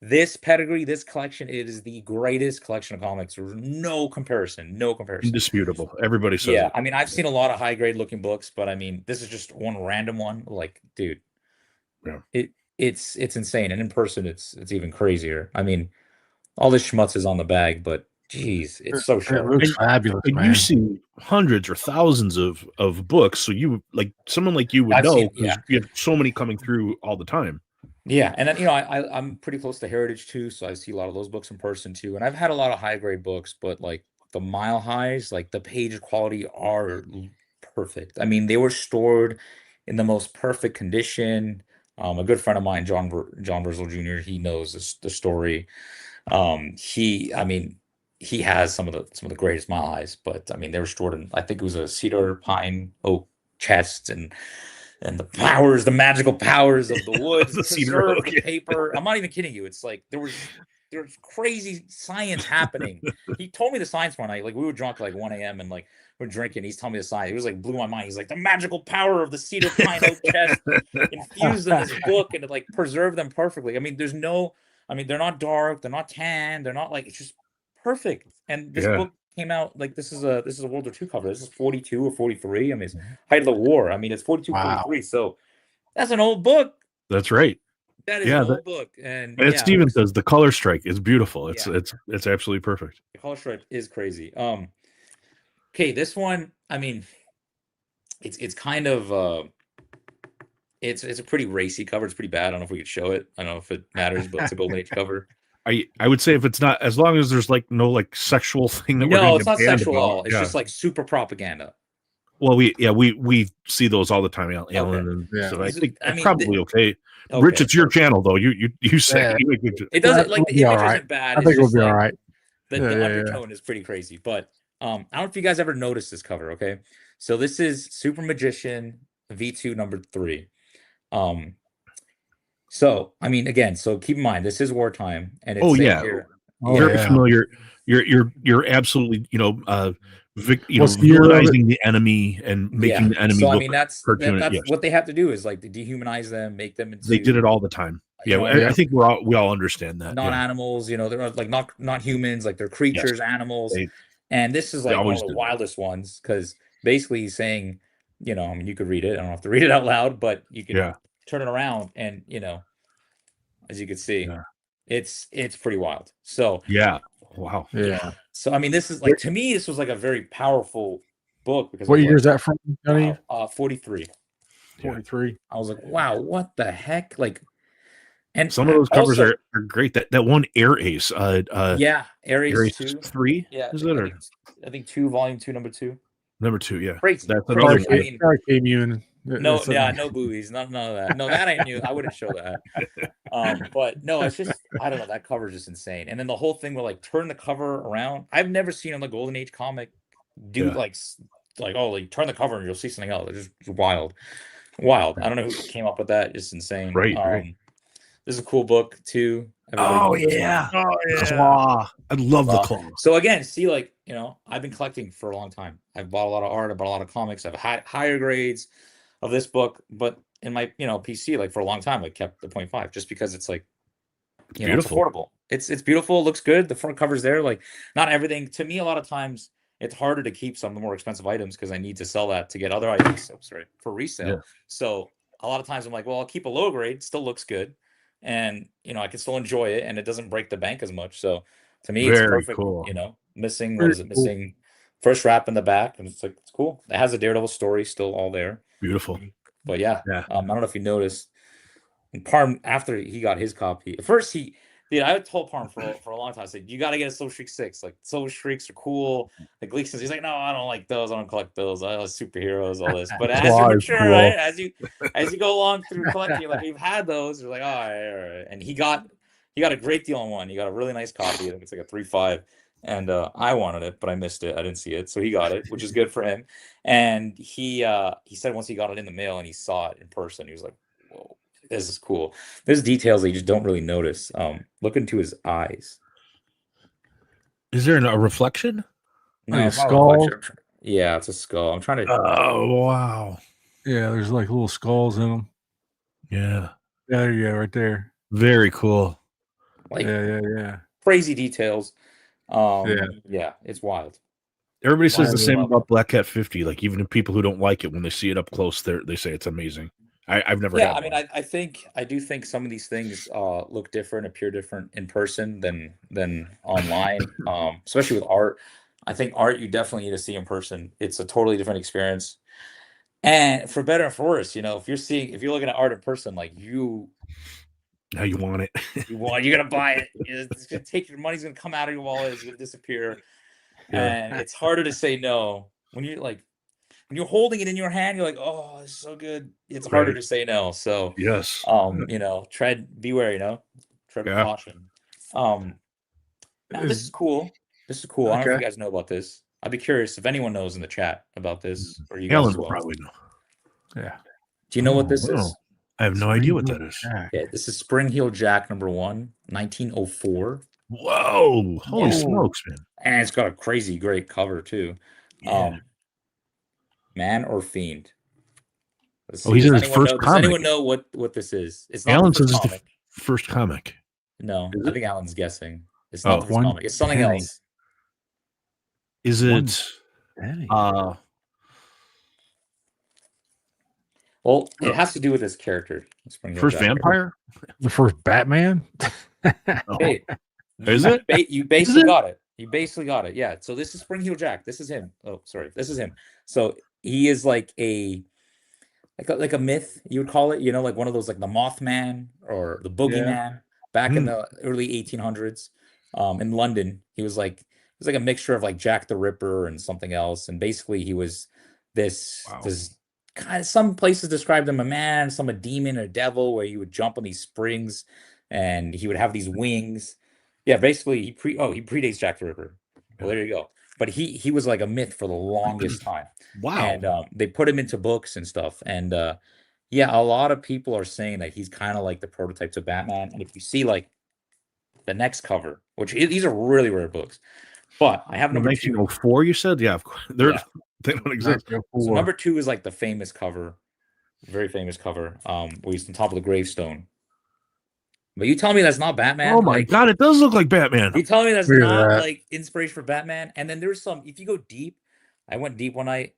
this pedigree, this collection, it is the greatest collection of comics. There's no comparison. Indisputable. Everybody says it. I mean, I've seen a lot of high grade looking books, but I mean, this is just one random one. Like, dude, it's insane. And in person, it's even crazier. I mean, all this schmutz is on the bag, but geez, it's so sharp. It looks fabulous, man. You see hundreds or thousands of books, so you like someone like you would know because you have so many coming through all the time. Yeah, and then I'm pretty close to Heritage too, so I see a lot of those books in person too. And I've had a lot of high grade books, but like the mile highs, like the page quality are perfect. I mean, they were stored in the most perfect condition. A good friend of mine, John Versel Jr., he knows the story. He has some of the greatest mile highs, but I mean, they were stored in, I think it was a cedar, pine, oak chest, and the magical powers of the woods, the paper. I'm not even kidding you. It's like there's crazy science happening. He told me the science one night. Like we were drunk like 1 a.m. and like we're drinking. He's telling me the science. It was like blew my mind. He's like the magical power of the cedar, pine, oak chest infused in this book and it like preserved them perfectly. I mean, they're not dark, they're not tan, they're not like, it's just perfect. And this book came out like this is a World War II cover. This is 42 or 43. I mean, it's height of the war. I mean, it's 42, 43. So that's an old book. That's right. That is an old book. And Steven says the color strike is beautiful. It's absolutely perfect. The color strike is crazy. Okay, this one, I mean, it's kind of it's a pretty racy cover. It's pretty bad. I don't know if we could show it. I don't know if it matters, but it's a Golden Age cover. I would say if it's not, as long as there's like no like sexual thing that we're no, it's not sexual at all. It's just like super propaganda. Well, we see those all the time, Alan. Yeah. So I think I mean, probably okay. Okay, Rich, it's your channel though. You say Yeah. you make it. It doesn't That like would the be all image right. isn't bad. I It's think it'll just be like all right. the undertone is pretty crazy. But I don't know if you guys ever noticed this cover. Okay, so this is Super Magician V2 number 3. So I mean, again, so keep in mind this is wartime, and it's saying here. Very familiar. You're absolutely What's the year of it? villainizing the enemy and making the enemy So I look mean, that's cartoonish. Yes. what they have to do is like dehumanize them, make them into. They did it all the time. You know, I think we all understand that. non-animals, they're like not humans, like they're creatures, animals. And this is like one of the wildest ones because basically he's saying, I mean, you could read it. I don't have to read it out loud, but you can turn it around and, as you can see, it's pretty wild. So wow. Yeah. So I mean, this is like, to me, this was like a very powerful book because what year is that from, Yaniv? 43. 43. I was like, wow, what the heck? Like, and some of those covers are great. That one Air Ace, Air Ace 2, 3, is it? I think 2, volume 2, number 2. Number 2, yeah. Crazy. That's another I mean, came in. No boobies, none of that. No, that I knew. I wouldn't show that. But no, it's just, I don't know. That cover is just insane. And then the whole thing will like turn the cover around. I've never seen on the Golden Age comic do like turn the cover and you'll see something else. It's just wild. I don't know who came up with that. It's insane. Right. This is a cool book too. Claw. I love the claw. So again, see, like, I've been collecting for a long time. I've bought a lot of art. I bought a lot of comics. I've had higher grades of this book, but in my PC, like for a long time, I kept the 0.5 just because it's like, it's affordable. It's beautiful. It looks good. The front cover's there. Like, not everything. To me, a lot of times it's harder to keep some of the more expensive items because I need to sell that to get other items for resale. Yeah. So a lot of times I'm like, well, I'll keep a low grade. It still looks good. And, I can still enjoy it and it doesn't break the bank as much. So to me, it's perfect. Cool. Missing, what is it? Missing first wrap in the back. And it's like, it's cool. It has a Daredevil story still all there. Beautiful. But yeah. I don't know if you noticed. And Parm, after he got his copy, at first I told Parm for a long time, I said, you got to get a Silver Streak 6. Like, Silver Streaks are cool. Like, Gleason's, he's like, no, I don't like those. I don't collect those. I like superheroes, all this. But as you mature, right? As you go along through collecting, like, we've had those. You're like, all right. And he got a great deal on one. He got a really nice copy. I think it's like a 3.5. And I wanted it, but I missed it. I didn't see it. So he got it, which is good for him. And he said once he got it in the mail and he saw it in person, he was like, whoa. This is cool. There's details that you just don't really notice. Look into his eyes. Is there a reflection? No, like a skull. Yeah, it's a skull. I'm trying to. Oh wow. Yeah, there's like little skulls in them. Yeah. There you go, right there. Very cool. Like, yeah. Crazy details. Yeah, it's wild. Everybody says the same about Black Cat 50. Like, even people who don't like it, when they see it up close, they say it's amazing. I've never. Yeah, I mean, I do think some of these things look different, appear different in person than online. Especially with art. I think art you definitely need to see in person. It's a totally different experience. And for better and for worse, if you're looking at art in person, like now you want it. you're gonna buy it. It's gonna take your money's gonna come out of your wallet. It's gonna disappear, and it's harder to say no when you're holding it in your hand. You're like, oh, it's so good. It's harder to say no. So yes, be wary. Tread with caution. Now this is cool. I don't know if you guys know about this. I'd be curious if anyone knows in the chat about this, or you guys Alan will probably know. Yeah. Do you know what this is? I have no idea what that is. Yeah, this is Spring Heel Jack number 1, 1904. Whoa! Holy smokes, man! And it's got a crazy great cover too. Yeah. Man or Fiend? He's in his first comic. Does anyone know what this is? It's not Alan the first says comic. It's the first comic. No, I think Alan's guessing. It's not the first comic. It's something else. Is it? Well, it has to do with his character. First vampire? The first Batman? Hey, is it? You basically got it. You basically got it. Yeah. So this is Spring Heel Jack. This is him. Oh, sorry. This is him. So he is like a myth, you would call it, like one of those, like the Mothman or the Boogeyman back in the early 1800s. In London, he was like a mixture of like Jack the Ripper and something else. And basically he was this kind of, some places describe him a man, some a demon or devil, where he would jump on these springs and he would have these wings. Yeah, basically he predates Jack the Ripper. Well, there you go. But he was like a myth for the longest time. Wow. And they put him into books and stuff. And yeah, a lot of people are saying that he's kind of like the prototypes of Batman. And if you see like the next cover, which these are really rare books, but I have number 2. 1904, you said? Yeah, of course. They don't exist. So number 2 is like the famous cover, very famous cover, where he's on top of the gravestone. But you tell me that's not Batman. Oh my God, it does look like Batman. You tell me that's not like inspiration for Batman. And then there's some, if you go deep, I went deep one night,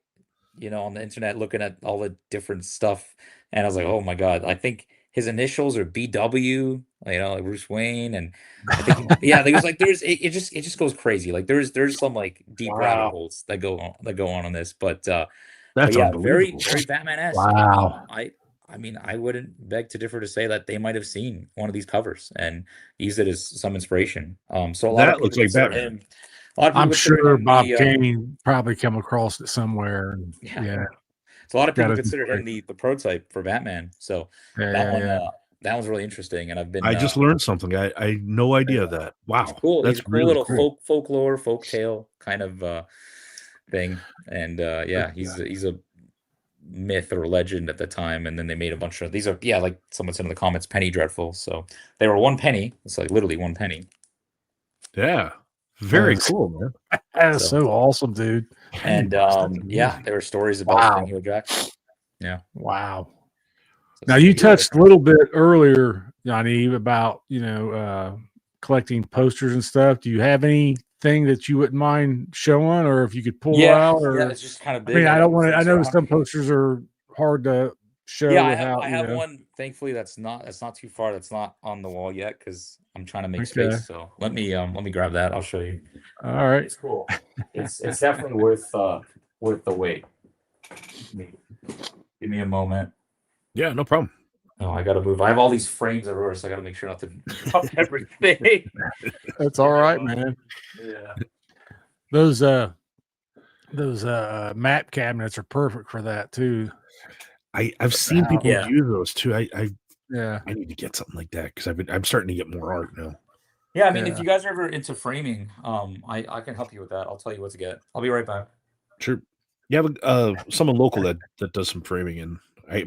on the internet looking at all the different stuff, and I was like, oh my God, I think his initials are BW, like Bruce Wayne, and I think it was like it just goes crazy. Like there's some like deep rabbit holes that go on this, but that's yeah, very very Batman-esque. Wow. I mean, I wouldn't beg to differ to say that they might have seen one of these covers and used it as some inspiration. So a lot of people looks like consider Batman. him. I'm sure Bob Kane probably come across it somewhere. Yeah. So a lot of people consider him the prototype for Batman. So that one's really interesting. And I just learned something. I had no idea that. Wow. It's cool. That's He's a cool really little folklore, folk tale kind of thing. And he's a myth or legend at the time. And then they made a bunch of these are like someone said in the comments, penny dreadful. So they were 1 penny. It's like literally 1 penny. Yeah. Very cool, man. That's so awesome, dude. And there were stories about Samuel Jackson. Yeah. Wow. Now you touched a little bit earlier, Yaniv, about collecting posters and stuff. Do you have anything that you wouldn't mind showing, or if you could pull out? Or it's just kind of big. I mean, I don't want to. I know some posters are hard to show. Yeah, I have one. Thankfully, that's not too far. That's not on the wall yet because I'm trying to make space. So let me grab that. I'll show you. All right, it's cool. It's definitely worth the wait. Give me a moment. Yeah, no problem. Oh, I gotta move. I have all these frames everywhere, so I gotta make sure not to drop everything. That's all right, man. Yeah. Those map cabinets are perfect for that too. I've seen people use those too. I need to get something like that because I'm starting to get more art now. Yeah, I mean, if you guys are ever into framing, I can help you with that. I'll tell you what to get. I'll be right back. Sure. You have someone local that does some framing, and I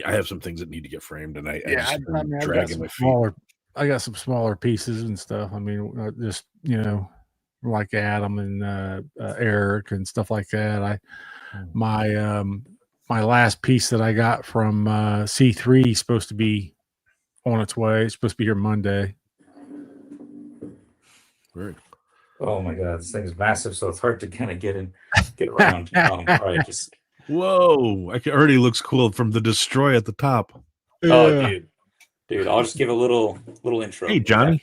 have some things that need to get framed, and I got some smaller pieces and stuff. I mean, just like Adam and Eric and stuff like that. My last piece that I got from C3 is supposed to be on its way. It's supposed to be here Monday. Right. Oh my God, this thing is massive, so it's hard to kind of get around. All right, just. Whoa! It already looks cool from the destroy at the top. Oh, dude! I'll just give a little intro. Hey, Johnny.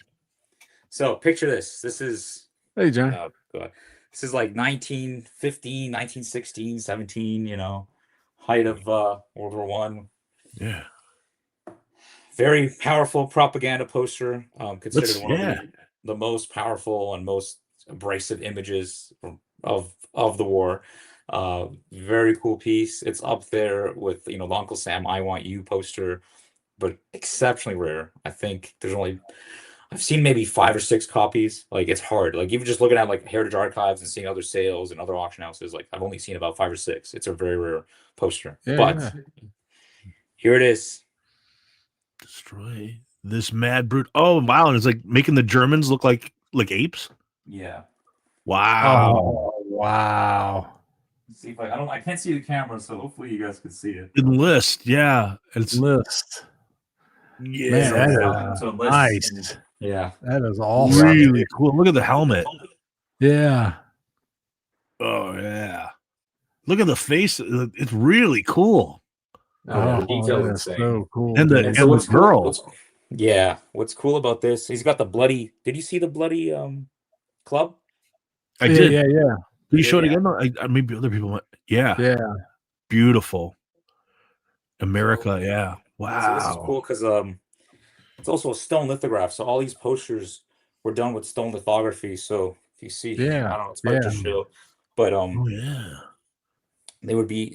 So picture this. This is. Hey, John. Oh God. This is like 1915, 1916, 17. Height of World War I. Yeah. Very powerful propaganda poster. Considered one of the most powerful and most abrasive images of the war. Very cool piece. It's up there with the Uncle Sam I Want You poster, but exceptionally rare. I think I've seen maybe 5 or 6 copies. Like it's hard. Like even just looking at like Heritage Archives and seeing other sales and other auction houses, like I've only seen about 5 or 6. It's a very rare poster. But here it is. Destroy this mad brute. Oh wow! And it's like making the Germans look like apes. Yeah. Wow. Oh, wow. Let's see if I can't see the camera, so hopefully you guys can see it. Enlist, yeah. It's Enlist. Yeah. Man, that is nice. Yeah. That is awesome. Really cool. Look at the helmet. Yeah. Oh yeah. Look at the face. It's really cool. The detail is so cool. And the girl. What's cool about this? He's got the bloody. Did you see the bloody club? I did. Yeah. Can you show it again? Maybe other people want. Yeah. Beautiful. America. Yeah. Wow. So this is cool because it's also a stone lithograph. So all these posters were done with stone lithography. So if you see, I don't know, it's hard to show, but they would be,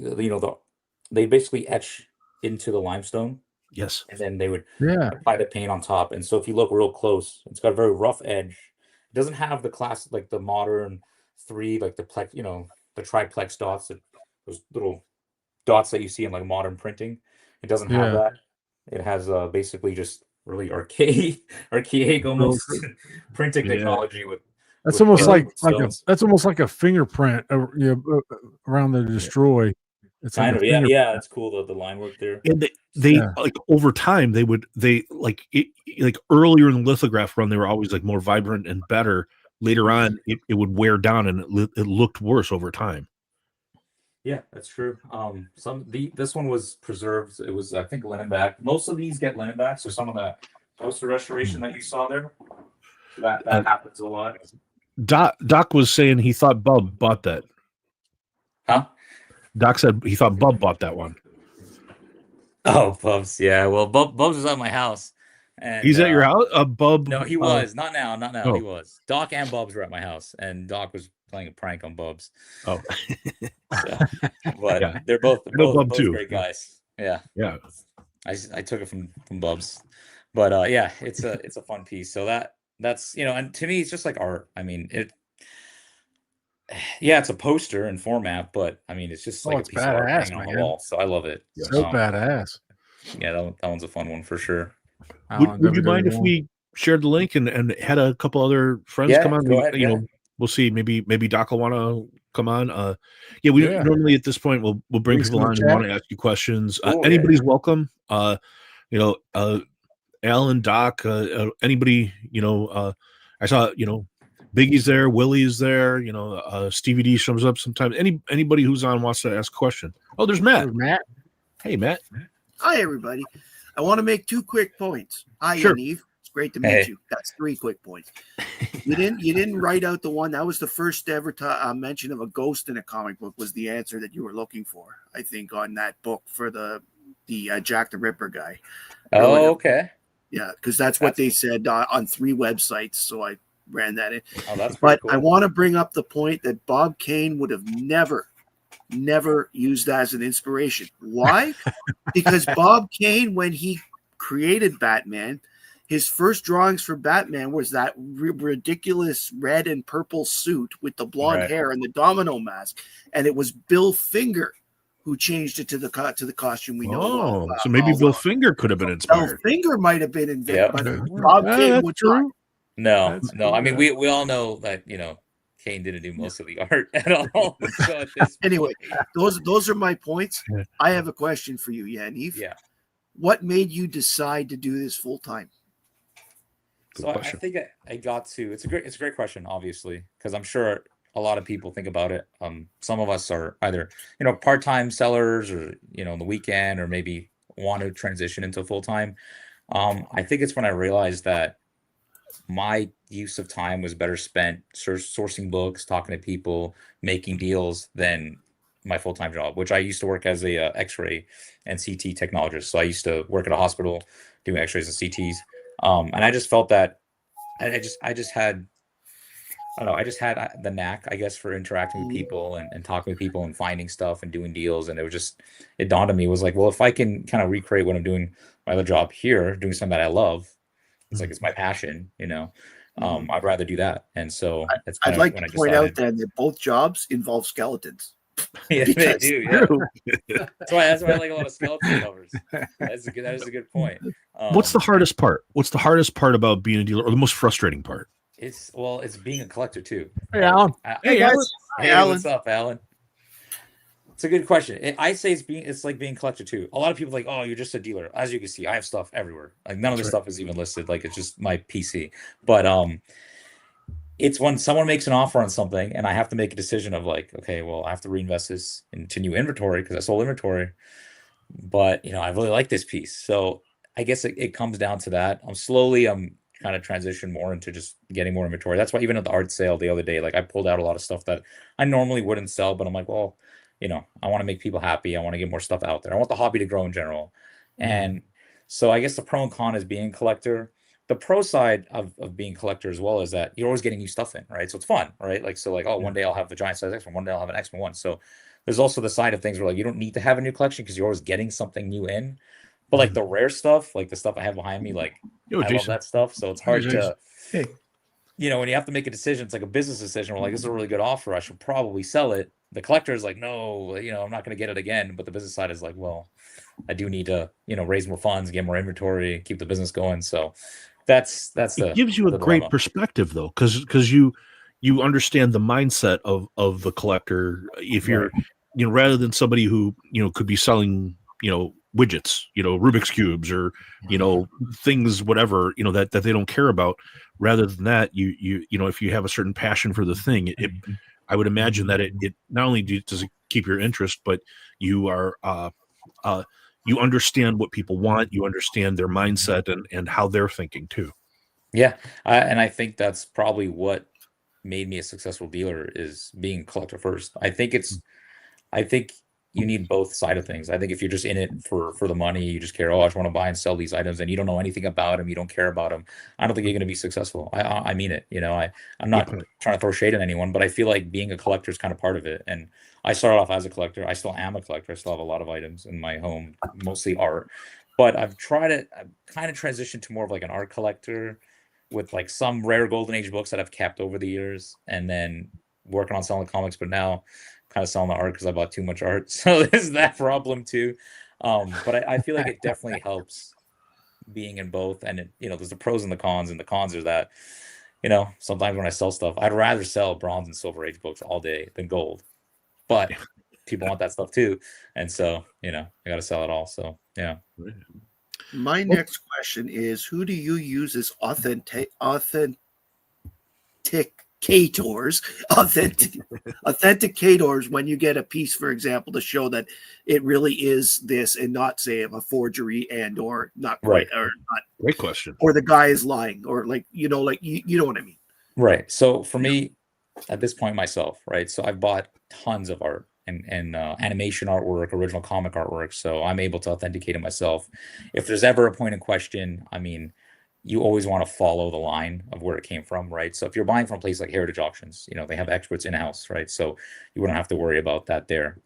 they basically etch into the limestone, Yes. and then they would Yeah. apply the paint on top. And so if you look real close, it's got a very rough edge. It doesn't have the classic, like the modern three, like the plex, the triplex dots, those little dots that you see in like modern printing. It doesn't have Yeah. that. It has basically just really archaic almost printing Yeah. technology with. That's almost stones. that's almost like a fingerprint, around the destroy. It's Kind like of, yeah. It's cool the line work there. And they like over time they like earlier in the lithograph run they were always like more vibrant and better. Later on it would wear down and it looked worse over time. Yeah, that's true. This one was preserved. It was, I think, linen back. Most of these get linen back. So some of the poster restoration that you saw there, that happens a lot. Doc was saying he thought Bub bought that. Huh? Doc said he thought Bub bought that one. Oh, Bubs. Yeah. Well, Bubs was at my house. And he's at your house? Bub? No, he was. Not now. Oh. He was. Doc and Bubs were at my house, and Doc was playing a prank on Bubs. Oh. So, but Yeah. they're both too. great guys. Yeah. Yeah. I took it from Bubs. But yeah, it's a fun piece. So that's and to me it's just like art. I mean, it's a poster and format, but I mean it's just like a piece of art hanging on the wall. So I love it. So badass. Yeah, that one's a fun one for sure. Would you mind if we shared the link and had a couple other friends come on? Go ahead, we'll see. Maybe Doc will want to come on. Normally at this point we'll bring people on who want to ask you questions. Anybody's welcome. Alan, Doc, anybody, I saw, Biggie's there, Willie's there, Stevie D shows up sometimes. Anybody who's on wants to ask a question. Oh, there's Matt. Hey, Matt. Hi, everybody. I want to make 2 quick points. Hi, sure. Yaniv. It's great to meet you. That's 3 quick points. You didn't write out the one. That was the first ever mention of a ghost in a comic book was the answer that you were looking for, I think, on that book for the Jack the Ripper guy. Oh, okay. Yeah, because that's what they said on 3 websites. So I ran that in. Oh, that's but cool. I want to bring up the point that Bob Kane would have never used that as an inspiration. Why? Because Bob Kane, when he created Batman, his first drawings for Batman was that ridiculous red and purple suit with the blonde hair and the domino mask, and it was Bill Finger who changed it to the costume we know. Oh, so maybe Bill Finger could have been inspired. Bill Finger might have been invented, but Bob Kane would not. No. I mean, we all know that Kane didn't do most of the art at all. So anyway, those are my points. I have a question for you, Yaniv. Yeah. What made you decide to do this full time? So I think I got to. It's a great question, obviously, because I'm sure a lot of people think about it. Some of us are either part-time sellers, or on the weekend, or maybe want to transition into full time. I think it's when I realized that my use of time was better spent sourcing books, talking to people, making deals than my full-time job, which I used to work as a X-ray and CT technologist. So I used to work at a hospital doing X-rays and CTs. And I just felt that I just had the knack, I guess, for interacting with people and talking with people and finding stuff and doing deals. And it dawned on me, was like, well, if I can kind of recreate what I'm doing my other job here, doing something that I love, it's like, it's my passion, I'd rather do that. And so I'd like to point out then that both jobs involve skeletons. Yeah, they do. Yeah. That's why I like a lot of skeleton covers. That is a good point. What's the hardest part? What's the hardest part about being a dealer, or the most frustrating part? It's being a collector too. Hey, Alan. Hey, guys. Hey, Alan. What's up, Alan? It's a good question. I say it's like being a collector too. A lot of people are like, oh, you're just a dealer. As you can see, I have stuff everywhere. Like none of this stuff is even listed. Like it's just my PC. But it's when someone makes an offer on something and I have to make a decision of like, okay, well, I have to reinvest this into new inventory because I sold inventory. But I really like this piece. So I guess it comes down to that. I'm kind of transition more into just getting more inventory. That's why even at the art sale the other day, like I pulled out a lot of stuff that I normally wouldn't sell, but I'm like, well, I want to make people happy. I want to get more stuff out there. I want the hobby to grow in general. And so I guess the pro and con is being a collector. The pro side of being a collector as well is that you're always getting new stuff in, right? So it's fun, right? Like, one day I'll have the giant size X1, one day I'll have an X1. So there's also the side of things where like you don't need to have a new collection because you're always getting something new in. But like the rare stuff, like the stuff I have behind me, like I love that stuff. So it's hard to, you know, when you have to make a decision, it's like a business decision. We're like, this is a really good offer. I should probably sell it. The collector is like, no, you know, I'm not going to get it again. But the business side is like, well, I do need to, you know, raise more funds, get more inventory, keep the business going. So that's it gives you a great perspective though, because you understand the mindset of the collector. If you're, you know, rather than somebody who, you know, could be selling, you know, widgets, you know, Rubik's cubes or, you know, things, whatever, you know, that they don't care about. Rather than that, you know, if you have a certain passion for the thing, I would imagine that it not only does it keep your interest, but you are you understand what people want, you understand their mindset and how they're thinking too. Yeah, and I think that's probably what made me a successful dealer is being collector first. I think you need both side of things. I think if you're just in it for the money, you just care, oh, I just want to buy and sell these items, and you don't know anything about them, you don't care about them, I don't think you're going to be successful. I mean it. You know, I'm not trying to throw shade at anyone, but I feel like being a collector is kind of part of it. And I started off as a collector. I still am a collector. I still have a lot of items in my home, mostly art. But I've kind of transitioned to more of like an art collector with like some rare golden age books that I've kept over the years, and then working on selling comics, but now kind of selling the art because I bought too much art. So there's that problem too. But I feel like it definitely helps being in both. And it, you know, there's the pros and the cons, and the cons are that, you know, sometimes when I sell stuff, I'd rather sell bronze and silver age books all day than gold. But people want that stuff too. And so, you know, I got to sell it all. So, yeah. My next question is, who do you use as authenticators when you get a piece, for example, to show that it really is this and not, say, a forgery and or not quite or not? Great question. Or the guy is lying, or like, you know, like you know what I mean? Right. So for me, at this point myself, right? So I've bought tons of art and animation artwork, original comic artwork. So I'm able to authenticate it myself. If there's ever a point in question, I mean, you always want to follow the line of where it came from, right? So if you're buying from a place like Heritage Auctions, you know, they have experts in-house, right? So you wouldn't have to worry about that there.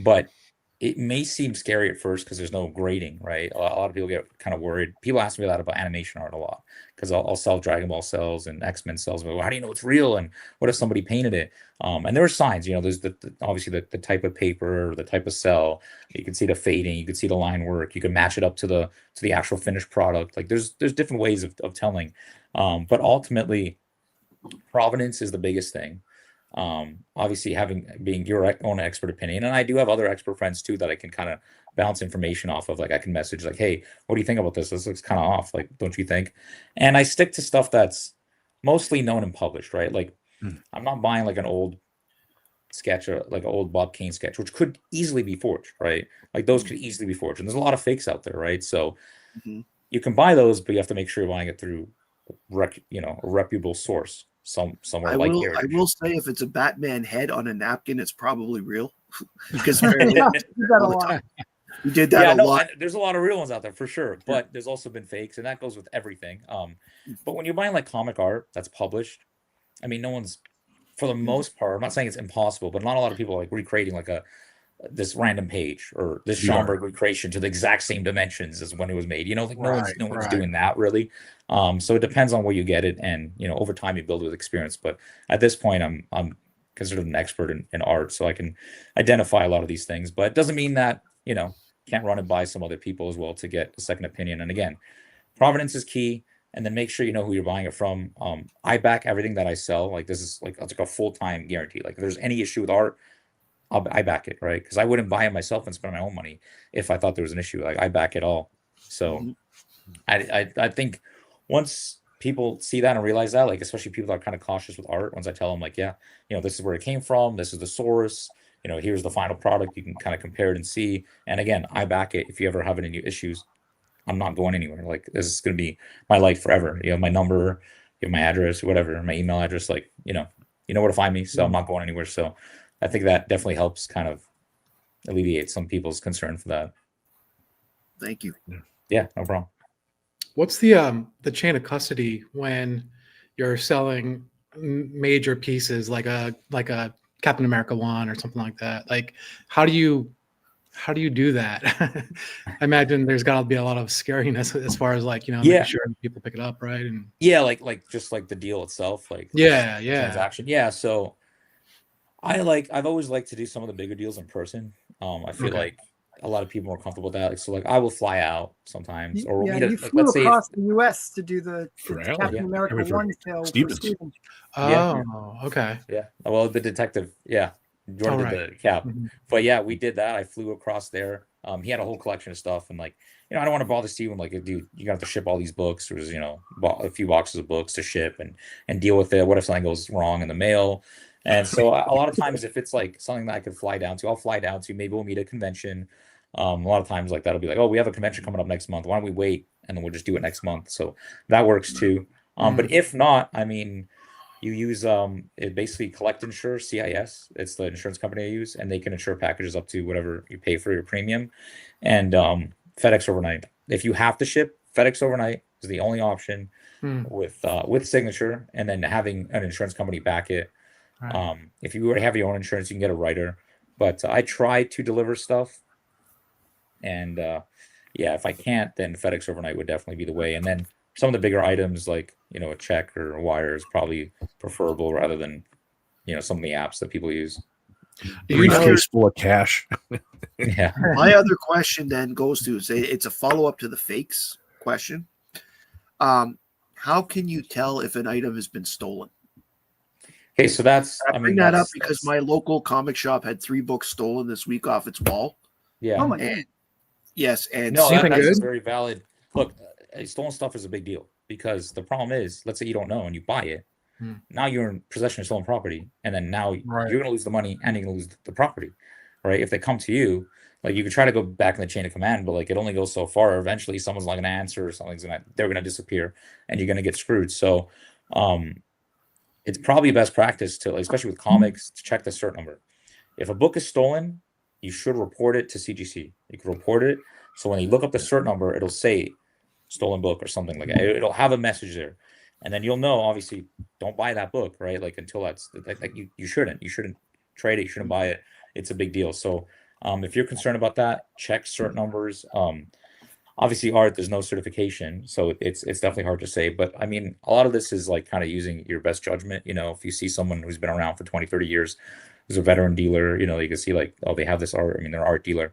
But it may seem scary at first because there's no grading, right? A lot of people get kind of worried. People ask me that about animation art a lot because I'll sell Dragon Ball cells and X-Men cells. Well, how do you know it's real? And what if somebody painted it? And there are signs, you know, there's obviously the type of paper or the type of cell. You can see the fading, you can see the line work, you can match it up to the actual finished product. Like there's different ways of telling. But ultimately, provenance is the biggest thing. Obviously being your own expert opinion, and I do have other expert friends too that I can kind of bounce information off of. Like I can message like, hey, what do you think about this? This looks kind of off, like, don't you think? And I stick to stuff that's mostly known and published, right? Like I'm not buying like an old sketch or like an old Bob Kane sketch, which could easily be forged, right? Like those could easily be forged, and there's a lot of fakes out there, right? So you can buy those, but you have to make sure you're buying it through a reputable source. Somewhere I like will Heritage. I will say, if it's a Batman head on a napkin, it's probably real. Because You did that a lot. You did that a lot. There's a lot of real ones out there for sure, but there's also been fakes, and that goes with everything. But when you're buying like comic art that's published, I mean, no one's, for the most part, I'm not saying it's impossible, but not a lot of people are like recreating like this random page or this Schomburg recreation to the exact same dimensions as when it was made. You know, like no one's doing that really. So it depends on where you get it, and you know, over time you build with experience. But at this point, I'm considered an expert in art, so I can identify a lot of these things. But it doesn't mean that, you know, can't run it by some other people as well to get a second opinion. And again, provenance is key. And then make sure you know who you're buying it from. I back everything that I sell. Like this is like, it's like a full-time guarantee. Like if there's any issue with art, I back it, right? Because I wouldn't buy it myself and spend my own money if I thought there was an issue. Like I back it all. So I think once people see that and realize that, like especially people that are kind of cautious with art, once I tell them like, yeah, you know, this is where it came from, this is the source, you know, here's the final product, you can kind of compare it and see. And again, I back it. If you ever have any issues, I'm not going anywhere. Like this is going to be my life forever. You have my number, you have my address, whatever, my email address, like, you know where to find me. So I'm not going anywhere. So I think that definitely helps kind of alleviate some people's concern for that. Thank you. Yeah, no problem. What's the chain of custody when you're selling major pieces like a Captain America 1 or something like that. Like, how do you do that? I imagine there's got to be a lot of scariness as far as like, making sure people pick it up, right? And like just like the deal itself, like yeah, transaction. So I've always liked to do some of the bigger deals in person. I feel like a lot of people are comfortable with that. Like, so like I will fly out sometimes, or we'll meet you like, flew let's say across the U.S. to do the For Captain America 1 sale for Stevens. Oh, okay. Yeah. Well, the detective, Jordan did the cap. But yeah, we did that. I flew across there. He had a whole collection of stuff, and like, I don't want to bother Steven. Like, dude, you got to ship all these books. There's, a few boxes of books to ship and deal with it. What if something goes wrong in the mail? And so a lot of times, if it's like something that I could fly down to, I'll fly down to. Maybe we'll meet at a convention. A lot of times, like that'll be like, oh, we have a convention coming up next month. Why don't we wait and then we'll just do it next month? So that works too. But if not, I mean, you use it basically Collect Insure CIS. It's the insurance company I use, and they can insure packages up to whatever you pay for your premium. And FedEx overnight. If you have to ship, FedEx overnight is the only option with signature, and then having an insurance company back it. Right. If you already have your own insurance, you can get a writer. But I try to deliver stuff, and if I can't, then FedEx overnight would definitely be the way. And then some of the bigger items like, a check or a wire is probably preferable rather than, some of the apps that people use. Briefcase full of cash. Yeah. My other question then goes to, it's a follow-up to the fakes question. How can you tell if an item has been stolen? Okay, so I bring that up because my local comic shop had 3 books stolen this week off its wall. Yeah. Oh my God. Yes, and no, that's very valid. Look, stolen stuff is a big deal because the problem is, let's say you don't know and you buy it. Now you're in possession of stolen property, and then now you're going to lose the money and you're going to lose the property, right? If they come to you, like you could try to go back in the chain of command, but like it only goes so far. Eventually, someone's not going to answer, or they're going to disappear, and you're going to get screwed. So, it's probably best practice to, like, especially with comics, to check the cert number. If a book is stolen, you should report it to CGC. You can report it. So when you look up the cert number, it'll say stolen book or something like that. It'll have a message there. And then you'll know, obviously, don't buy that book, right? Like until that's like you shouldn't trade it. You shouldn't buy it. It's a big deal. So if you're concerned about that, check cert numbers. Obviously, art, there's no certification, so it's definitely hard to say. But I mean, a lot of this is like kind of using your best judgment. If you see someone who's been around for 20, 30 years, who's a veteran dealer, you can see like, oh, they have this art. I mean, they're an art dealer.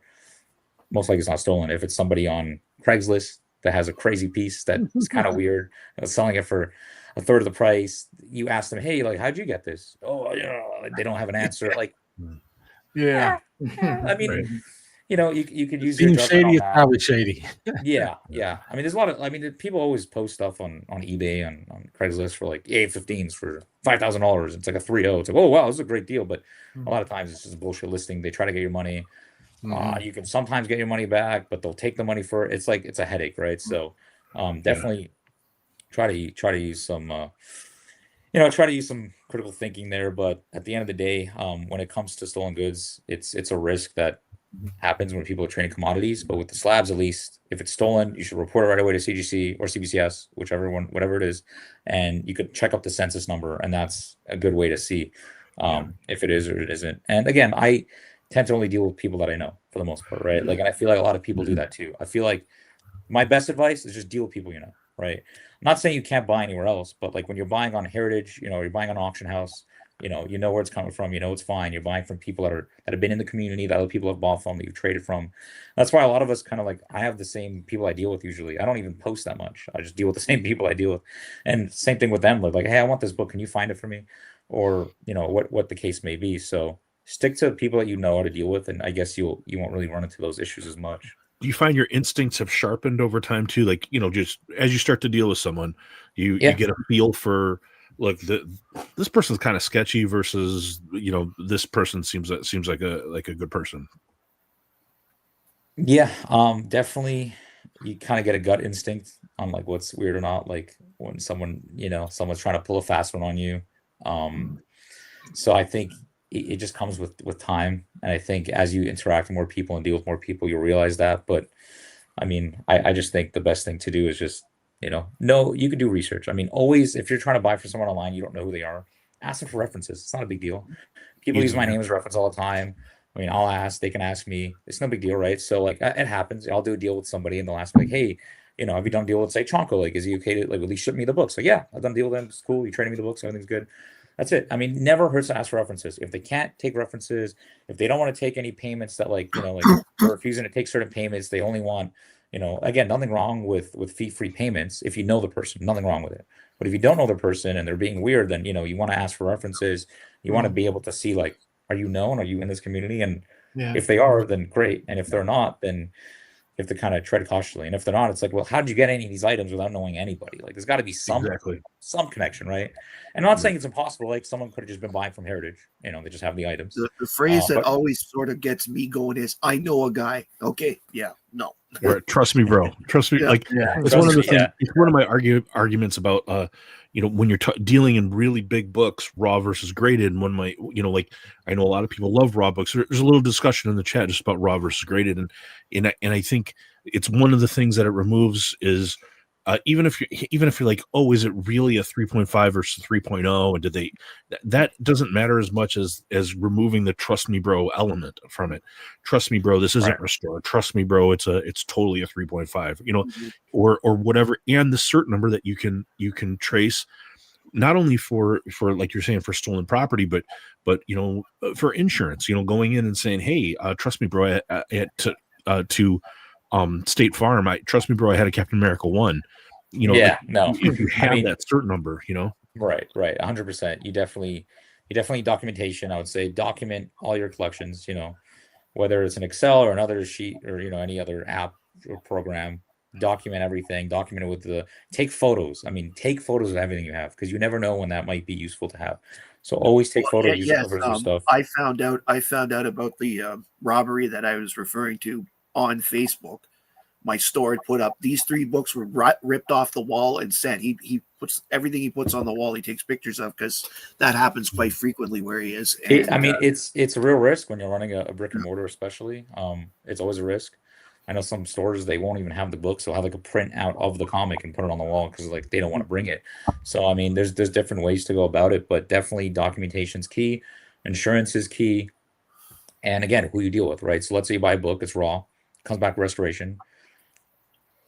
Most likely it's not stolen. If it's somebody on Craigslist that has a crazy piece that is kind of weird, selling it for a third of the price, you ask them, hey, like, how'd you get this? Oh, they don't have an answer. Like, yeah. I mean, right. You could use being your shady is probably shady. Yeah. I mean, there's a lot of, people always post stuff on eBay, on Craigslist for like A15s for $5,000. It's like a 3.0. It's like, oh wow, this is a great deal. But a lot of times it's just a bullshit listing. They try to get your money. You can sometimes get your money back, but they'll take the money for it. It's like, it's a headache, right? So definitely try to use some try to use some critical thinking there. But at the end of the day, when it comes to stolen goods, it's a risk that happens when people are trading commodities. But with the slabs, at least, if it's stolen, you should report it right away to CGC or CBCS, whatever it is, and you could check up the census number, and that's a good way to see if it is or it isn't. And again, I tend to only deal with people that I know for the most part, right? Like, and I feel like a lot of people do that too. I feel like my best advice is just deal with people you know, right? I'm not saying you can't buy anywhere else, but like when you're buying on Heritage, you're buying on an auction house, you know where it's coming from, it's fine. You're buying from people that have been in the community, that other people have bought from, that you've traded from. That's why a lot of us kind of like, I have the same people I deal with usually. I don't even post that much. I just deal with the same people I deal with. And same thing with them. Like, hey, I want this book. Can you find it for me? Or, what the case may be. So stick to people that you know how to deal with, and I guess you won't really run into those issues as much. Do you find your instincts have sharpened over time too? Like, just as you start to deal with someone, you get a feel for, like, this person's kind of sketchy versus, this person seems like a good person. Yeah, definitely. You kind of get a gut instinct on like what's weird or not. Like when someone's trying to pull a fast one on you. So I think it just comes with time, and I think as you interact with more people and deal with more people, you'll realize that. But I mean, I just think the best thing to do is just, you can do research. I mean, always, if you're trying to buy from someone online, you don't know who they are, ask them for references. It's not a big deal. People use my name as reference all the time. I mean, I'll ask, they can ask me. It's no big deal, right? So like it happens. I'll do a deal with somebody and they'll ask me like, hey, have you done a deal with, say, Chonko? Like, is he okay to like at least ship me the books? Like, yeah, I've done a deal with them. It's cool. You trading me the books. Everything's good. That's it. I mean, never hurts to ask for references. If they can't take references, if they don't want to take any payments that like, like they're refusing to take certain payments, they only want, again, nothing wrong with fee-free payments. If you know the person, nothing wrong with it. But if you don't know the person and they're being weird, then, you want to ask for references. You want to be able to see like, are you known? Are you in this community? And if they are, then great. And if they're not, then you have to kind of tread cautiously. And if they're not, it's like, well, how did you get any of these items without knowing anybody? Like, there's got to be some connection, right? And I'm not saying it's impossible. Like, someone could have just been buying from Heritage. They just have the items. The phrase that always sort of gets me going is, "I know a guy." Okay, yeah, no. Or, trust me, bro. Trust me. It's one of the things. It's one of my arguments about when you're dealing in really big books, raw versus graded. And one of my, like, I know a lot of people love raw books. There's a little discussion in the chat just about raw versus graded, and I think it's one of the things that it removes is even if you're like, oh, is it really a 3.5 versus 3.0, and did they? That doesn't matter as much as removing the trust me, bro element from it. Trust me, bro, this isn't restored. Trust me, bro, it's totally a 3.5. Or whatever, and the certain number that you can trace. Not only for like you're saying for stolen property, but for insurance, going in and saying, hey, trust me, bro, to State Farm, trust me, bro, I had a Captain America 1. If you have that certain number, right, 100%. You definitely documentation. I would say document all your collections. Whether it's an Excel or another sheet or any other app or program. Document everything. Document it with take photos. I mean, take photos of everything you have because you never know when that might be useful to have. So always take photos. Of stuff. I found out about the robbery that I was referring to on Facebook. My store had put up these 3 books were ripped off the wall and sent. He puts everything he puts on the wall. He takes pictures of because that happens quite frequently where he is. And, it's a real risk when you're running a brick and mortar, especially. It's always a risk. I know some stores, they won't even have the books. They'll have like a print out of the comic and put it on the wall because like they don't want to bring it. So I mean, there's different ways to go about it, but definitely documentation's key, insurance is key, and again, who you deal with, right? So let's say you buy a book, it's raw, comes back restoration.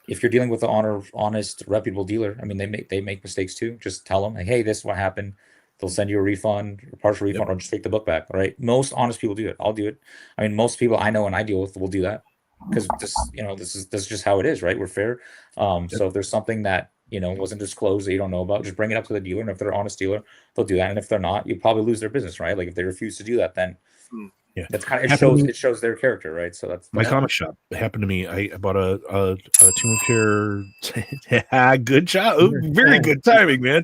If you're dealing with an honest, reputable dealer, I mean, they make mistakes too. Just tell them, like, hey, this is what happened. They'll send you a refund, a partial refund, or just take the book back. Right? Most honest people do it. I'll do it. I mean, most people I know and I deal with will do that because this is just how it is, right? We're fair. So if there's something that wasn't disclosed that you don't know about, just bring it up to the dealer. And if they're an honest dealer, they'll do that. And if they're not, you'll probably lose their business, right? Like if they refuse to do that, then. That's kind of it shows their character, right? So that's my comic shop. It happened to me. I bought a Tomb of Care. Good job. Very good timing, man.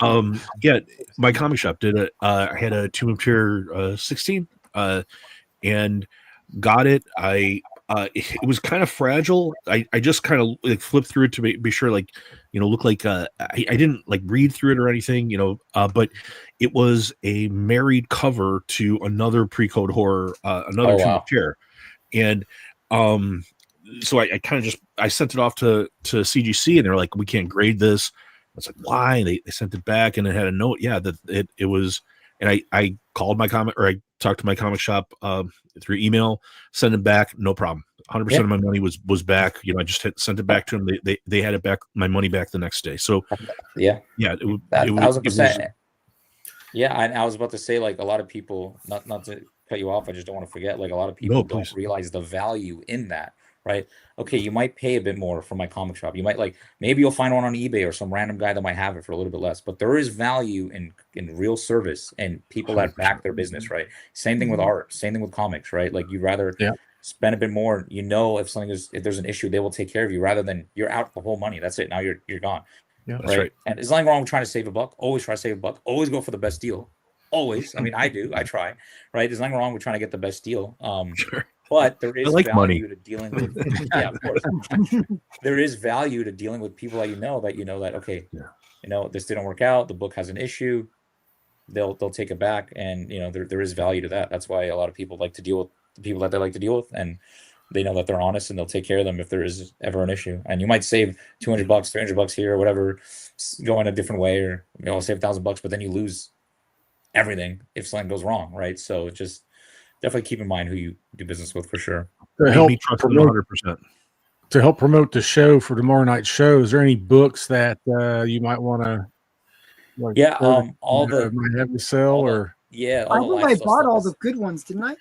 My comic shop did I had a Tomb of Care 16 and got it. It was kind of fragile. I just kind of like flipped through it to be sure, like, look like I didn't like read through it or anything, but it was a married cover to another pre-code horror, another Tomb of Terror. And so I kind of I sent it off to CGC and they're like, we can't grade this. I was like, why? And they sent it back and it had a note, that it was. And I called my comic, or I talked to my comic shop through email, sent it back, no problem. 100% of my money was back. I just sent it back to them. They had it back, my money back the next day. So it was. Yeah, and I was about to say, like, a lot of people, not to cut you off, I just don't want to forget, like, a lot of people don't realize the value in that, right? Okay, you might pay a bit more for my comic shop. You might, like, maybe you'll find one on eBay or some random guy that might have it for a little bit less, but there is value in real service and people that back their business, right? Same thing with art, same thing with comics, right? Like, you'd rather spend a bit more, if there's an issue, they will take care of you rather than you're out the whole money. That's it. Now you're gone. Yeah, that's right. And there's nothing wrong with trying to save a buck. Always try to save a buck. Always go for the best deal. Always. I mean, I do. I try. Right. There's nothing wrong with trying to get the best deal. But there is value to dealing with. Of course. There is value to dealing with people that that okay, this didn't work out. The book has an issue. They'll take it back, and there is value to that. That's why a lot of people like to deal with the people that they like to deal with, and they know that they're honest and they'll take care of them if there is ever an issue. And you might save $200, $300 here, or whatever, going a different way, or save $1,000, but then you lose everything if something goes wrong, right? So just definitely keep in mind who you do business with for sure. To help promote 100%. To help promote the show for tomorrow night's show, is there any books that you might want to? All the might have to sell, or I think I bought all the good ones, didn't I?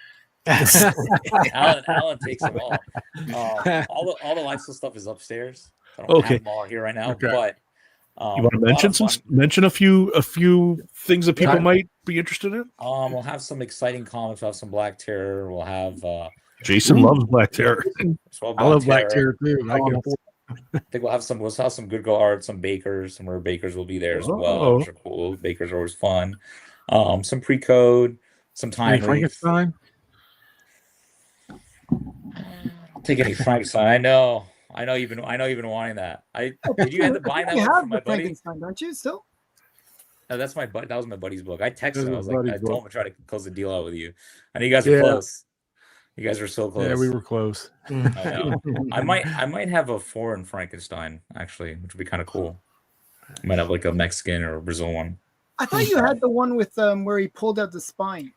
Alan takes them all. All the lifestyle stuff is upstairs. I don't have them all here right now, but you want to mention a few things that people might be interested in? We'll have some exciting comics. We'll have some Black Terror. We'll have Jason loves Black Terror. I love Black Terror too. I think we'll have some good go art, some bakers, some rare bakers will be there as well, which are cool. Bakers are always fun. Some pre-code, some time. Frankenstein. I'll take any Frankenstein. I know you've been wanting that. Did you end up buying that one from my buddy? Frankenstein, don't you still? No, that's my buddy. That was my buddy's book. I texted him. I was like, I told him to try to close the deal out with you. I know you guys were close. You guys were so close. Yeah, we were close. I know. I might have a foreign Frankenstein actually, which would be kind of cool. I might have like a Mexican or a Brazil one. I thought you had the one with where he pulled out the spine.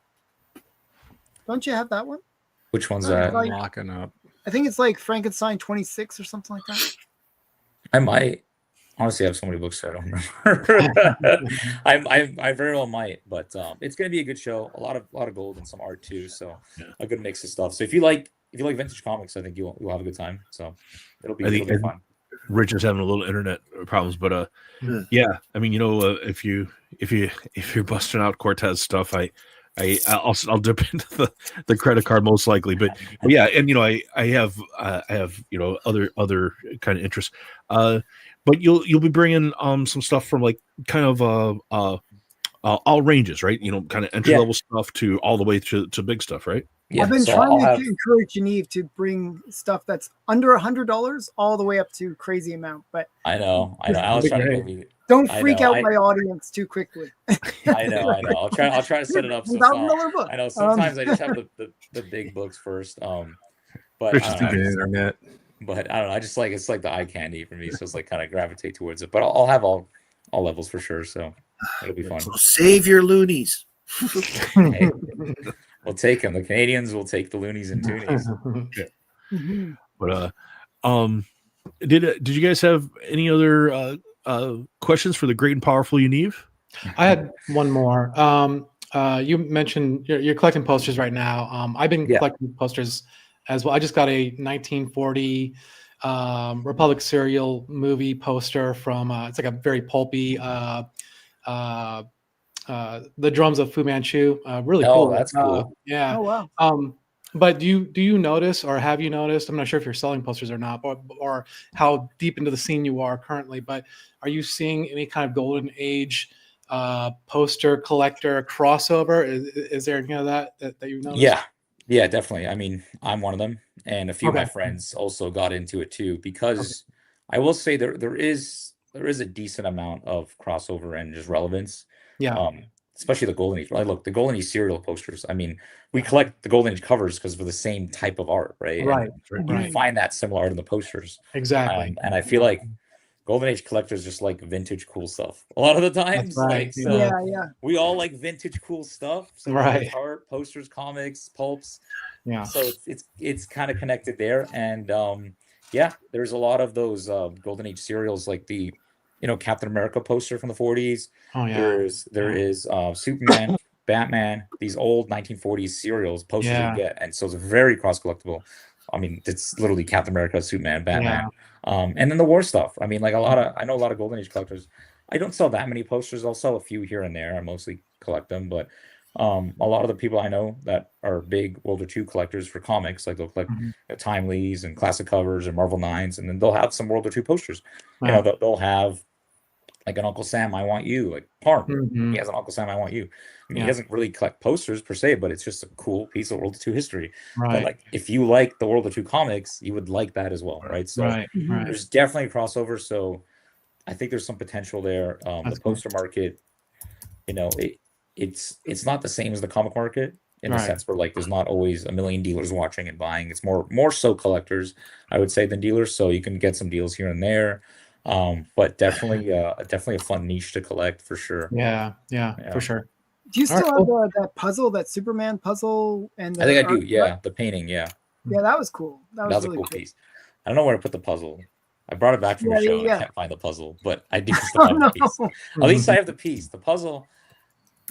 Don't you have that one? Which one's that? I'm locking up. I think it's like Frankenstein 26 or something like that. I might honestly have so many books, so I don't remember. I very well might, but it's gonna be a good show. A lot of gold and some art too. So a good mix of stuff. So if you like vintage comics, I think you'll have a good time. So it'll be fun. Richard's having a little internet problems, but yeah. I mean, if you're busting out Cortez stuff, I'll dip into the credit card most likely, but yeah, and I have other kind of interests, but you'll be bringing some stuff from like kind of all ranges, right? Kind of entry level stuff to all the way to big stuff, right? Yeah, I've been trying to encourage Yaniv to bring stuff that's under $100 all the way up to crazy amount, but I know. I was trying to get me. Don't freak out my audience too quickly. I know. I'll try to set it up. So I know sometimes I just have the big books first. But internet. But I don't know. I just it's like the eye candy for me. So it's like kind of gravitate towards it. But I'll have all levels for sure. So it'll be fun. So save your loonies. Hey, we'll take them. The Canadians will take the loonies and toonies. But did you guys have any other questions for the great and powerful Yaniv? I had one more. You mentioned you're collecting posters right now. I've been collecting posters as well. I just got a 1940 Republic serial movie poster from it's like a very pulpy The Drums of Fu Manchu. Really cool. That's cool. Yeah. Oh wow. But do you notice, or have you noticed? I'm not sure if you're selling posters or not, or how deep into the scene you are currently. But are you seeing any kind of golden age poster collector crossover? Is there any of that you've noticed? Yeah, definitely. I mean, I'm one of them, and a few of my friends also got into it too. Because I will say there is a decent amount of crossover and just relevance. Yeah. Especially the Golden Age. Like, look, the Golden Age serial posters. I mean, we collect the Golden Age covers because of the same type of art, right? Right. You find that similar art in the posters. Exactly. And I feel like Golden Age collectors just like vintage cool stuff. A lot of the times, we all like vintage cool stuff. So art, posters, comics, pulps. Yeah. So it's kind of connected there. And there's a lot of those Golden Age serials, like the Captain America poster from the 40s. Oh yeah. There is Superman, Batman, these old 1940s serials posters you get, and so it's very cross collectible. I mean, it's literally Captain America, Superman, Batman, and then the war stuff. I mean, like I know a lot of Golden Age collectors. I don't sell that many posters. I'll sell a few here and there. I mostly collect them, but a lot of the people I know that are big World War II collectors for comics, like they'll collect Timely's and classic covers and Marvel 9s, and then they'll have some World War II posters. Wow. They'll have like an Uncle Sam, I Want You, like Parm. He has an Uncle Sam, I Want You. I mean, he doesn't really collect posters per se, but it's just a cool piece of World War II history. Right. But like, if you like the World War II comics, you would like that as well, right? So there's definitely a crossover. So I think there's some potential there. The poster market, it's not the same as the comic market. in the sense where like there's not always a million dealers watching and buying. It's more so collectors, I would say, than dealers. So you can get some deals here and there. But definitely a fun niche to collect for sure. Yeah, for sure. Do you still have that puzzle, that Superman puzzle? And I think I do. Yeah, the painting. Yeah. Yeah, that was cool. That was really a cool piece. I don't know where to put the puzzle. I brought it back from the show. And I can't find the puzzle, but I do still have the piece. At least I have the piece. The puzzle,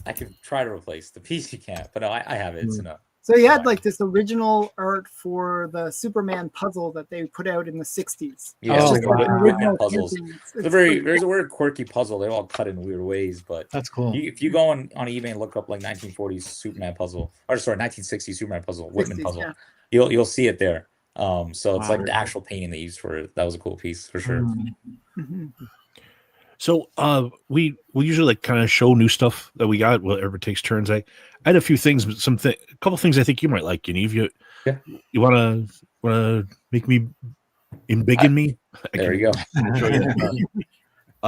I could try to replace. The piece you can't, but no, I have it. It's enough. So you had like this original art for the Superman puzzle that they put out in the 60s. Yeah, Whitman puzzles. It's a very quirky puzzle. They're all cut in weird ways, but that's cool. If you go on eBay and look up like 1940s Superman puzzle, or sorry, 1960s Superman puzzle, Whitman puzzle, you'll see it there. So it's like the actual painting they used for it. That was a cool piece for sure. So we usually like kind of show new stuff that we got. Whatever takes turns. I had a few things, a couple things I think you might like, Yaniv. You want to make me embiggen me? There you go.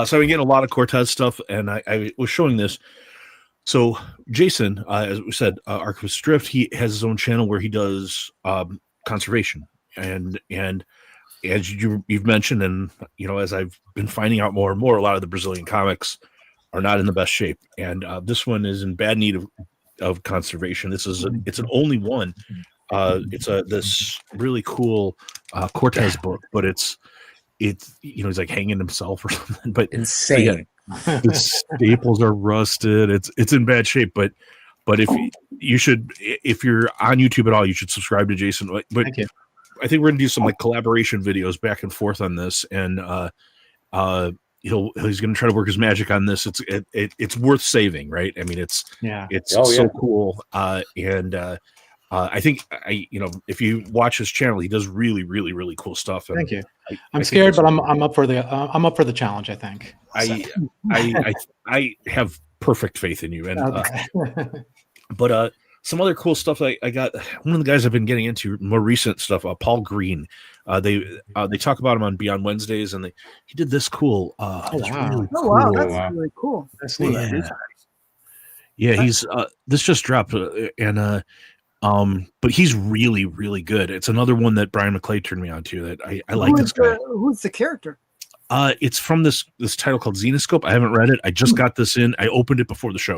So I've been getting a lot of Cortez stuff, and I was showing this. So Jason, as we said, Archivist Drift, he has his own channel where he does conservation, and as you've mentioned, and as I've been finding out more and more, a lot of the Brazilian comics are not in the best shape, and this one is in bad need of conservation. It's an only one. It's this really cool Cortez book, but it's he's like hanging himself or something. But insane. The staples are rusted. It's in bad shape. But if you're on YouTube at all, you should subscribe to Jason. But Thank you. I think we're gonna do some like collaboration videos back and forth on this, and he's gonna try to work his magic on this. It's worth saving, right? I mean, it's so cool. I think if you watch his channel, he does really, really, really cool stuff. Thank you. I'm scared, but I'm up for the challenge. I think. I have perfect faith in you, and okay. but some other cool stuff I got. One of the guys I've been getting into more recent stuff, Paul Green. They talk about him on Beyond Wednesdays, and he did this cool. That's really cool. That's neat. Yeah, he's this just dropped, and but he's really, really good. It's another one that Brian McClay turned me on to. That I like this guy. Who's the character? It's from this title called Xenoscope. I haven't read it. I just got this in. I opened it before the show.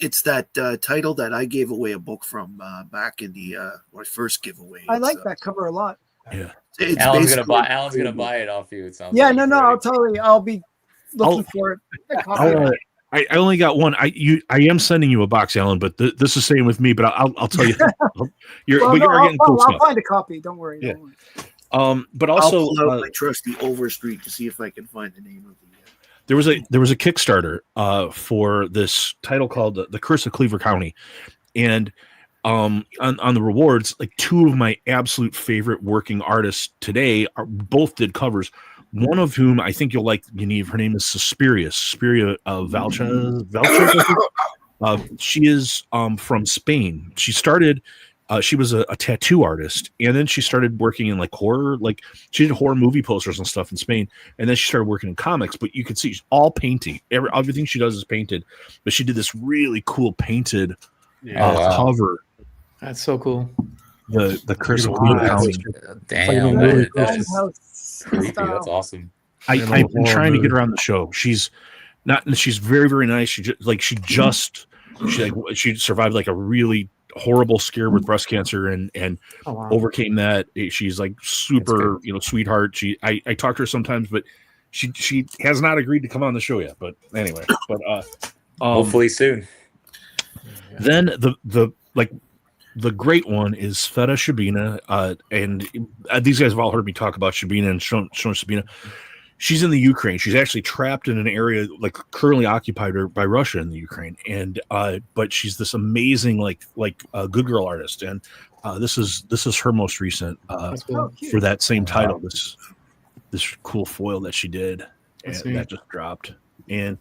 It's that title that I gave away a book from back in the my first giveaway. I like that cover a lot. Yeah, Alan's gonna buy it off you. It sounds. Yeah, I'll be looking for it. I only got one. I am sending you a box, Alan, but this is staying with me. But I'll tell you, I'll find a copy. Don't worry. Yeah. But also, I'll pull out my trusty Overstreet to see if I can find the name of the. There was a Kickstarter for this title called The Curse of Cleaver County, and on the rewards, like two of my absolute favorite working artists today both did covers. One of whom I think you'll like, Yaniv. Her name is Suspiria Valcha. She is from Spain. She started. She was a tattoo artist, and then she started working in like horror. Like she did horror movie posters and stuff in Spain, and then she started working in comics. But you can see she's all painting. Everything she does is painted. But she did this really cool painted cover. That's so cool. The Curse of Cleaver County. Damn, that's creepy. That's awesome. I've been trying to get her on the show. She's very, very nice. She survived like a really horrible scare with breast cancer and overcame that. She's like super, sweetheart. I talk to her sometimes, but she has not agreed to come on the show yet. But anyway, hopefully soon. Then the great one is Feta Shabina, and these guys have all heard me talk about Shabina and shown Shabina. She's in the Ukraine. She's actually trapped in an area like currently occupied by Russia in the Ukraine, and but she's this amazing good girl artist, and this is her most recent for that same title. This cool foil that she did, and that just dropped. And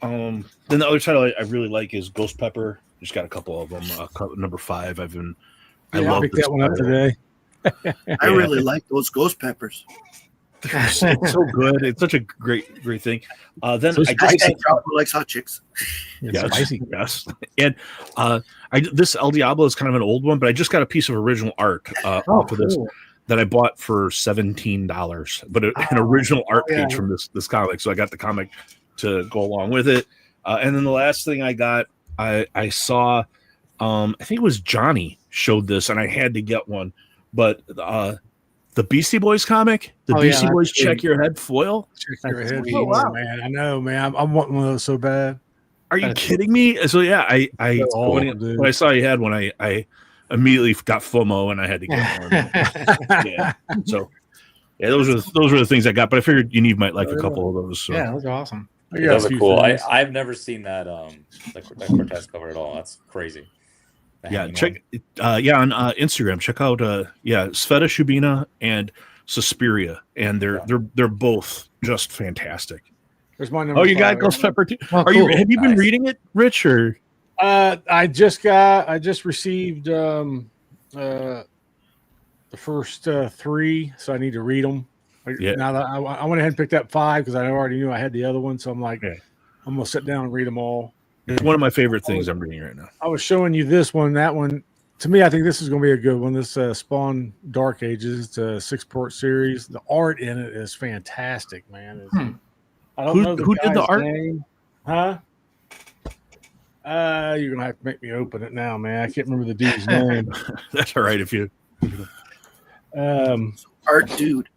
then the other title I really like is Ghost Pepper. Just got a couple of them. Number 5. I love that one up today. I really like those Ghost Peppers. It's so good. It's such a great thing. Then So I just Hashtag Chopper likes hot chicks. It's yes, spicy. yes. And this El Diablo is kind of an old one, but I just got a piece of original art off of this that I bought for $17, but an original art page from this comic. So I got the comic to go along with it. And then the last thing I got, I saw, I think it was Johnny showed this, and I had to get one. But the Beastie Boys comic, Beastie Boys Check Your Head foil. Check your head, Oh, wow. man. I know, man. I'm wanting one of those so bad. Are you kidding me? So yeah, when I saw you had one, I immediately got FOMO and I had to get one. Yeah. So yeah, those were the things I got. But I figured Yaniv might like a couple of those. So. Yeah, those are awesome. Those are cool. I've never seen that that Cortez cover at all. That's crazy. Yeah, check. On Instagram, check out Sveta Shubina and Suspiria, and they're both just fantastic. There's my number. Oh, you got 5. Ghost Pepper too? Oh, Have you been reading it, Rich? Or I just received the first 3, so I need to read them. Now that I went ahead and picked up 5 because I already knew I had the other one, so I'm like, I'm gonna sit down and read them all. It's one of my favorite things I'm reading right now. I was showing you this one, that one. To me, I think this is going to be a good one. This Spawn Dark Ages, it's a 6-part series. The art in it is fantastic, man. I don't know who did the art? name. Huh? You're gonna have to make me open it now, man. I can't remember the dude's name. That's all right if you. Art dude.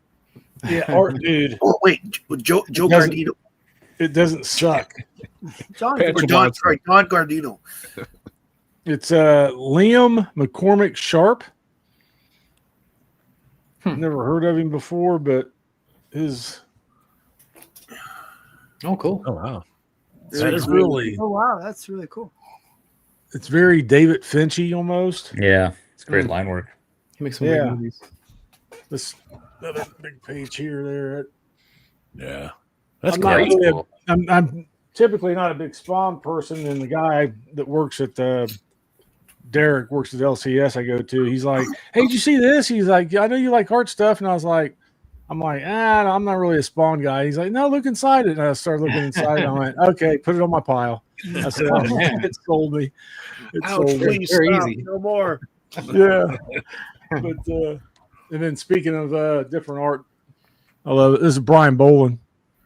Yeah, art dude. Oh wait, Joe Gardino. It doesn't suck. John, Pat- Or Don Gardino. It's Liam McCormick Sharp. Never heard of him before, but his. Oh, cool. Oh wow, That is really. oh wow, that's really cool. It's very David Finchy almost. Yeah, it's great line work. He makes some great movies. This another big page here, there. yeah, that's I'm not great. really Cool. I'm typically not a big Spawn person, and the guy that works at Derek works at LCS I go to. He's like, "Hey, did you see this?" He's like, "I know you like art stuff," and I'm like, I'm not really a Spawn guy. He's like, "No, look inside it." And I started looking inside it. And I went, "Okay, put it on my pile." I said, "Oh man, it sold me. It sold me." Please Very stop. easy. No more. Yeah, but and then speaking of different art, I love it. This is Brian Boland.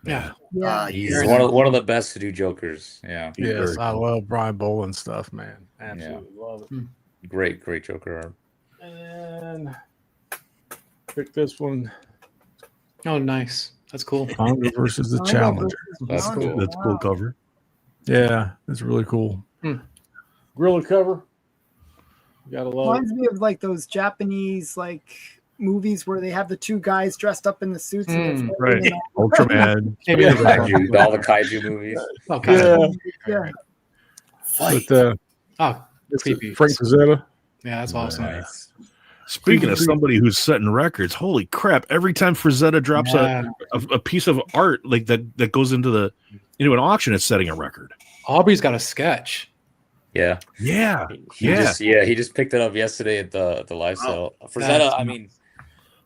Yeah. Yeah. He's one of the best to do Jokers. Yeah, Yes, I love Brian Boland stuff, man. Absolutely love it. great Joker art. And pick this one. Oh, nice. That's cool. Congo versus the Congo Challenger. versus That's Congo. cool. That's a cool cover. Yeah, it's really cool. Gorilla cover. You gotta love it. Reminds me of like those Japanese like movies where they have the 2 guys dressed up in the suits. And they're Right. fighting Ultraman. Maybe Yeah. All the kaiju movies. Oh, kind Yeah, of. Yeah. Fight. but Oh, it's creepy. Frank Frazetta. Yeah, that's awesome. Nice. Speaking of somebody who's setting records, holy crap! Every time Frazetta drops Yeah. a piece of art like that goes into an auction, it's setting a record. Aubrey's got a sketch. Yeah. Yeah, He just picked it up yesterday at the live sale. Frazetta, That's-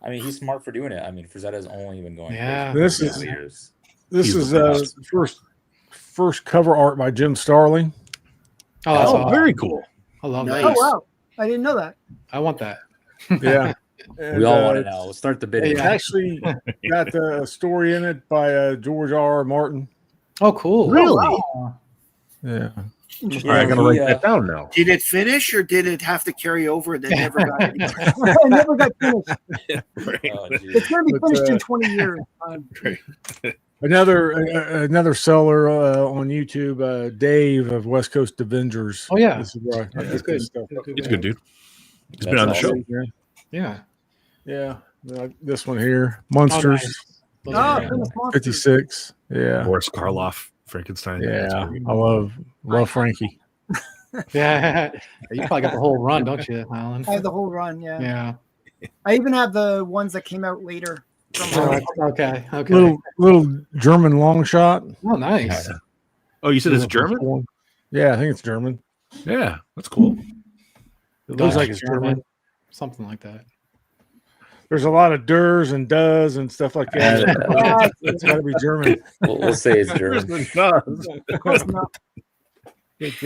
I mean, he's smart for doing it. I mean, Frazetta's only been going. Yeah. crazy This for is- years. This He's is the best. first cover art by Jim Starling. Oh, that's Oh, awesome. very cool. I love Nice. that. Oh wow, I didn't know that. I want that. Yeah, We all want it now. Let's start the bidding. It's actually got a story in it by George R. Martin. Oh, cool. Really? Yeah, All right, I gotta write that down now. Did it finish or did it have to carry over and then never got anywhere? I never got finished. Oh, geez. It's going to be But, finished in 20 years. another seller on YouTube, Dave of West Coast Avengers. Oh, yeah. This is where I Yeah, get he's good. this stuff. He's a good dude. He's That's been on the awesome. show. Yeah. Yeah, this one here, Monsters, Those Oh, are great. Plymouth Monsters. 56. Yeah, Boris Karloff, Frankenstein. yeah, I love Frankie. Yeah. You probably got the whole run, don't you, Alan? I have the whole run, yeah. Yeah. I even have the ones that came out later. From Okay. Okay. Little German long shot. Oh, nice. Oh, you said it's German? Yeah, I think it's German. Yeah, that's cool. It looks like it's German. Something like that. There's a lot of ders and does and stuff like that. It's got to be German. We'll say it's German. Of course not. It's,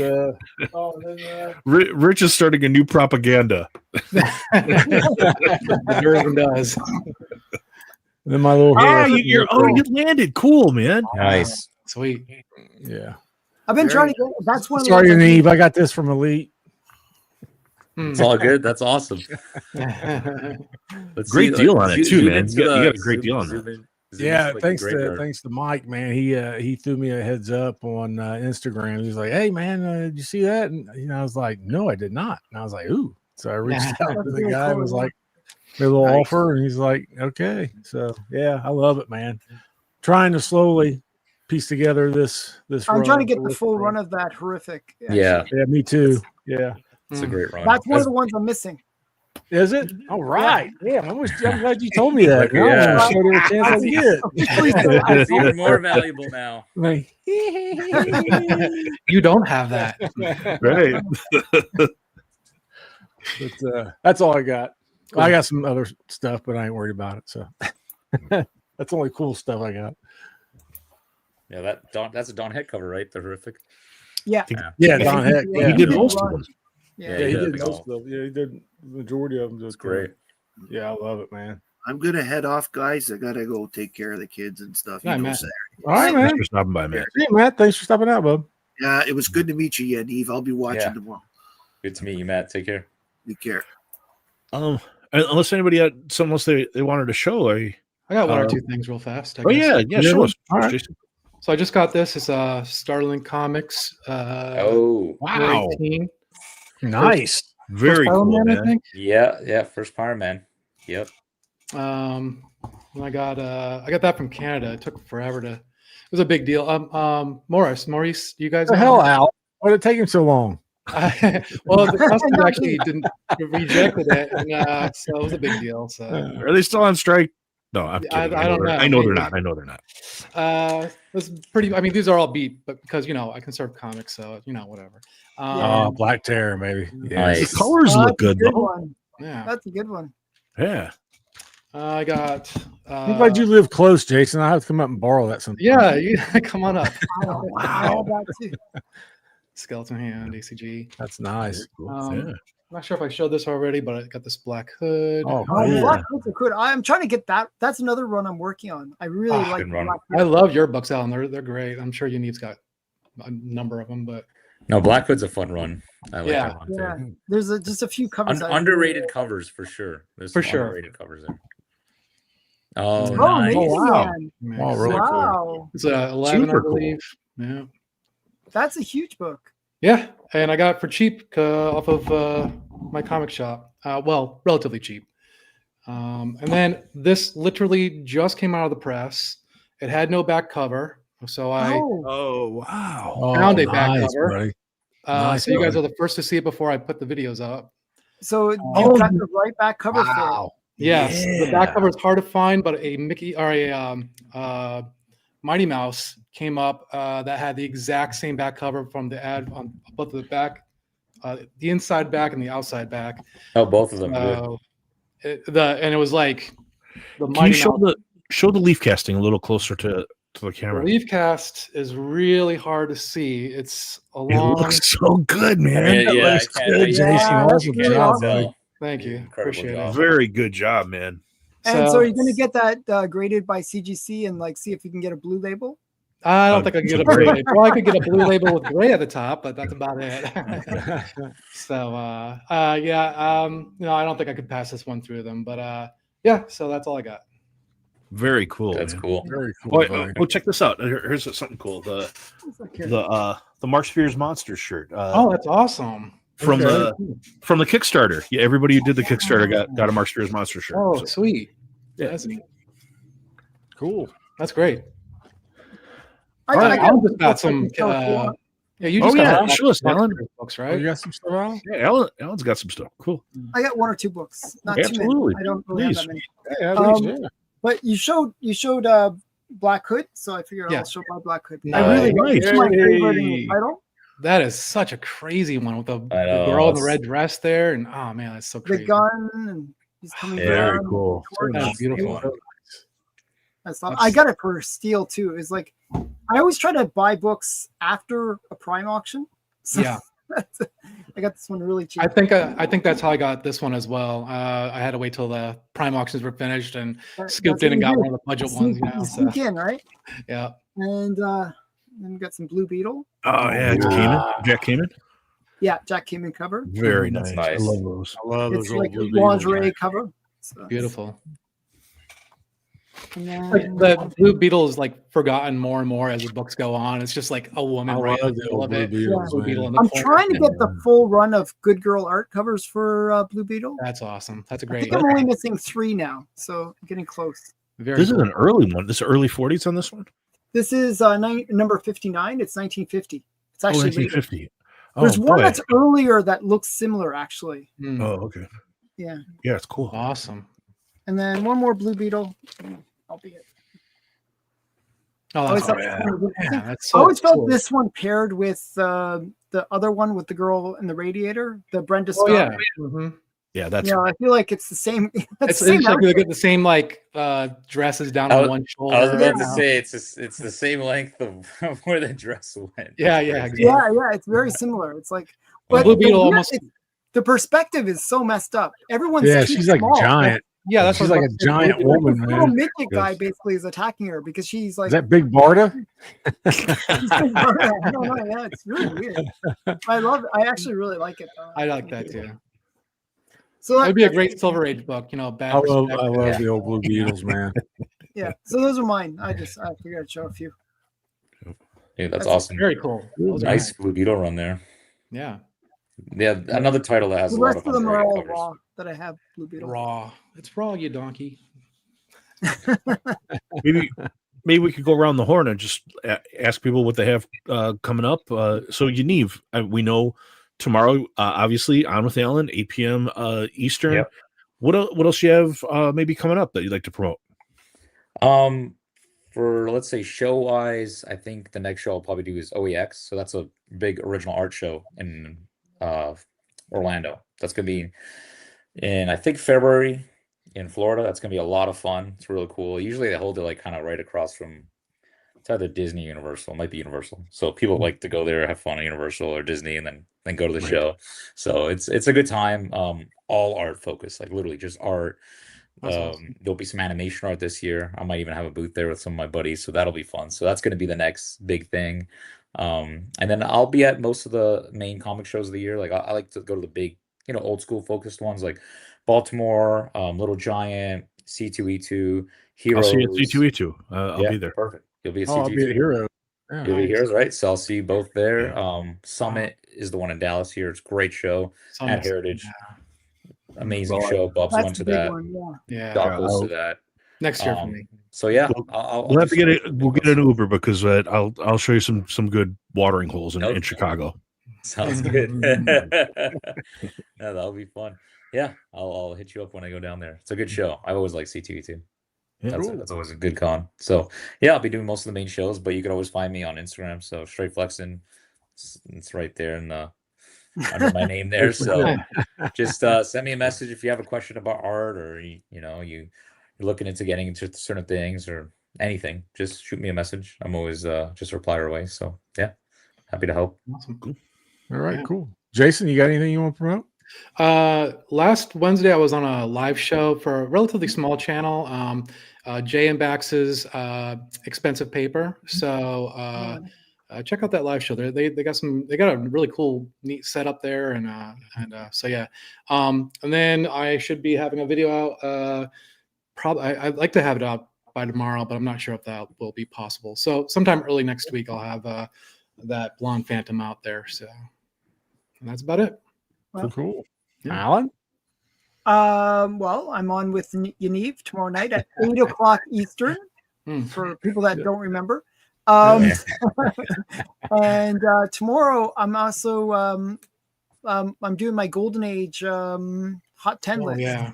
Rich is starting a new propaganda. The Durban does. then my little you landed. Cool, man. Nice. Sweet. yeah. I've been trying to get. That's one. Sorry, of the ones Yaniv. I got this from Elite. It's all good. That's awesome. Great deal on it too, man. You got a great deal on that. Yeah, thanks to Mike, man. He threw me a heads up on Instagram. He was like, "Hey, man, did you see that?" And I was like, "No, I did not." And I was like, "Ooh!" So I reached out to the guy. Was like, "A little offer," and he's like, "Okay." So yeah, I love it, man. Trying to slowly piece together this. I'm trying to get the full run of that horrific. Yeah, me too. Yeah, it's a great run. That's one of the ones I'm missing. Is it? All right. Yeah, I'm glad you told me that. Yeah. Now I'm sure there's a chance I get. It's even more valuable now. Like, You don't have that. Right. but that's all I got. I got some other stuff, but I ain't worried about it. So that's only cool stuff I got. Yeah, that's a Don Heck cover, right? The horrific. Yeah. Yeah, Don Heck. He Yeah, did most of them. Yeah. he did did most of them. Yeah, he did the majority of them. It's great. Yeah, I love it, man. I'm gonna head off, guys. I gotta go take care of the kids and stuff. Yeah, man. Saturday. All right, man. Thanks for stopping by, man. Hey, Matt, thanks for stopping out, bub. Yeah, it was good to meet you, Yaniv. I'll be watching Yeah. tomorrow. Good to meet you, Matt. Take care. Take care. Unless anybody had something else they wanted to show, I got one or two things real fast. I Oh guess. yeah, show us. All right. Jason. So I just got this. It's Starling Comics. Oh, Wow, 18. Nice. very First Iron cool, Man, I man. think. yeah. First Power Man. Yep. And I got that from Canada. It took forever to. It was a big deal. Maurice, do you guys? What the hell, Al? Why did it take him so long? Well, the customs actually rejected it, and so it was a big deal. So Are they still on strike? No, I'm kidding. I don't know. I know they're not. I know they're not. it's pretty. I mean, these are all beat, but because I can serve comics, so whatever. Black Terror, maybe. Yeah. Nice. The colors look That's a good good though. one. Yeah. That's a good one. Yeah. I got. I'm glad you live close, Jason. I have to come up and borrow that sometime. Yeah, you come on up. Wow. That too. Skeleton Hand, ACG. That's nice. Yeah. I'm not sure if I showed this already, but I got this Black Hood. Oh, Oh, yeah. Black Hoods are good. I'm trying to get that. That's another run I'm working on. I really like good run. Black I Hood. love your books, Alan. They're great. I'm sure Yaniv's got a number of them, but No, Black Hood's a fun run. I like Yeah. that one Yeah, too. there's just a few covers. I Underrated covers for sure. There's For some sure. underrated covers there. Oh, Oh, nice. amazing, wow. man. Oh, really cool. Wow, it's 11, Super I believe. Yeah. that's a huge book. Yeah, and I got it for cheap off of my comic shop. Well, relatively cheap. And then this literally just came out of the press. It had no back cover, so I Oh, Oh wow. Oh, Found a back cover. buddy. so you guys are the first to see it before I put the videos up. so you Oh, got the right back cover for it. Wow. Yes, the Yeah. back cover is hard to find, but a Mickey or a Mighty Mouse came up that had the exact same back cover from the ad on both the back, the inside back and the outside back. Oh, both of them. Good. And it was like the Can you Mighty show Mouse. the leaf casting a little closer to the The camera? leaf cast is really hard to see. It's a It long. looks so good, man. I mean, That yeah, looks I can't- good. I Jason, Yeah, awesome that's job, really buddy. Thank you. Incredible Appreciate job. it. Very good job, man. And so So- you're gonna get that graded by CGC and like see if you can get a blue label. I don't Oh, think I can so get a blue great. label. Well, I could get a blue label with gray at the top, but that's about it. So yeah, no, I don't think I could pass this one through them, but yeah, so that's all I got. Very cool. That's man. cool. Very cool. buddy. Oh, check this out. Here's something cool. The Mark Spears Monsters shirt. Oh, that's awesome. from okay. the Kickstarter. Yeah, everybody who did the Kickstarter got a Mark Spears Monster shirt. Oh, So, sweet. yeah. That's neat. Cool. That's great. I Right, got Alan just got some. stuff if you want. Yeah, you Oh, just yeah, got show us, Alan. books, Oh, right? you got some stuff out? yeah, Alan's got some stuff. Cool. I got one or two books, not Absolutely. too many. I don't really have Please. that many. Yeah, Um, But you showed Black Hood, so I figured Yeah. I'll show my Black Hood. Nice. I really Nice. it's my favorite in Yay. the title. That is such a crazy one with the I know, girl in the it's- red dress there, and oh man, that's so The crazy. gun and He's coming Very down. cool. That's beautiful. I got it for steel too. It's like I always try to buy books after a prime auction. So Yeah. I got this one really cheap. I think that's how I got this one as well. I had to wait till the prime auctions were finished and scooped in and got one of the budget ones. You sneak in, right? Yeah. And then we got some Blue Beetle. Oh yeah, it's Kamen. Jack Kamen. Yeah, Jack Kamen cover. Very That's nice. I nice. love those. I love It's those like old a Blue lingerie Beetles. cover. So Beautiful. And then, Like the Blue Beetle is like forgotten more and more as the books go on. It's just like a woman I right in love the the middle old of Blue it. Beetles, Blue Beetle man. in the I'm corner. trying to get the full run of Good Girl art covers for Blue Beetle. That's awesome. That's a I great. think I'm only missing 3 now, so I'm getting close. Very This cool. is an early one. This is early 40s on this one. This is number 59. It's 1950. It's actually later. 1950. There's one boy. that's earlier that looks similar, actually. Mm, Oh, okay. Yeah. Yeah, it's cool. awesome. And then one more Blue Beetle. I'll be it. Oh, I always that's, thought yeah. this one was interesting. That's I so always felt cool. this one paired with the other one with the girl in the radiator, the Brenda Oh Scott. yeah. Mhm. Yeah, that's Yeah, I feel like it's the same. It's like they get the same like dresses down on one shoulder. I was about to Yeah. say it's the same length of where the dress went. Yeah, It's yeah, crazy. exactly. Yeah, it's very similar. It's like, but Blue the Beetle weird- almost. the perspective is so messed up. Everyone's Yeah, too she's like small. giant. Yeah, that's She's what I like was a about to say. giant Blue Beetle- woman, The little man. midget guy Yes. basically is attacking her because she's like, Is that Big Barda? no, yeah, it's really weird. I actually really like it though. I like that too. So It would be a great Silver Age book, bad I love perspective. the old Blue Beetles, man. Yeah, so those are mine. I figured I'd show a few. Yeah, that's That's awesome. Very cool. Those are Nice Blue Beetle run there. Yeah. Yeah, another title that has The a lot rest of of them are all underrated covers. raw that I have. Blue Beetle. Raw. It's raw, you donkey. maybe we could go around the horn and just ask people what they have coming up. So Yaniv, we know tomorrow, obviously, On with Alan, 8 p.m. Eastern. Yep. What else you have maybe coming up that you'd like to promote? For let's say show wise, I think the next show I'll probably do is OEX. So that's a big original art show in Orlando. That's gonna be in I think February in Florida. That's gonna be a lot of fun. It's really cool. Usually they hold it like kind of right across from it's either Disney, Universal. It might be Universal. So people like to go there, have fun at Universal or Disney, and then go to the Right. show. So it's a good time. All art focused, like literally just art. That's awesome. There'll be some animation art this year. I might even have a booth there with some of my buddies, so that'll be fun. So that's going to be the next big thing. And then I'll be at most of the main comic shows of the year. Like I like to go to the big, old school focused ones like Baltimore, Little Giant, C2E2, Heroes. I'll see you at C2E2. I'll be there. Perfect. You'll be at Oh, I'll be C2E2. a hero. Yeah. You'll be Heroes, right? So I'll see you both there. Yeah. Summit is the one in Dallas here. It's a great show So at nice. Heritage. Amazing Well, show. Bubs That's went the to big that. one. Yeah. Yeah. Doc goes to that. Next year for me. So yeah, We'll- I'll We'll have to do get some- we'll get an Uber because I'll show you some good watering holes in Okay. Chicago. Sounds good. Yeah, that'll be fun. Yeah, I'll hit you up when I go down there. It's a good show. I've always liked C2E2. Yeah. That's always a good con. So yeah, I'll be doing most of the main shows, but you can always find me on Instagram. So Straight Flexin, it's right there in the under my name there. So just send me a message if you have a question about art or you're looking into getting into certain things or anything. Just shoot me a message. I'm always just reply right away. So yeah, happy to help. Awesome. All right, Yeah. cool. Jason, you got anything you want to promote? Last Wednesday, I was on a live show for a relatively small channel, Jay and Bax's Expensive Paper. So check out that live show. They got a really cool, neat setup there, and so yeah. And then I should be having a video out. Probably I'd like to have it out by tomorrow, but I'm not sure if that will be possible. So sometime early next week, I'll have that Blonde Phantom out there. So and that's about it. Cool. Yeah. Alan? Well, I'm on with Yaniv tomorrow night at 8:00 Eastern for people that don't remember. And tomorrow I'm also I'm doing my Golden Age Hot 10 list. Yeah,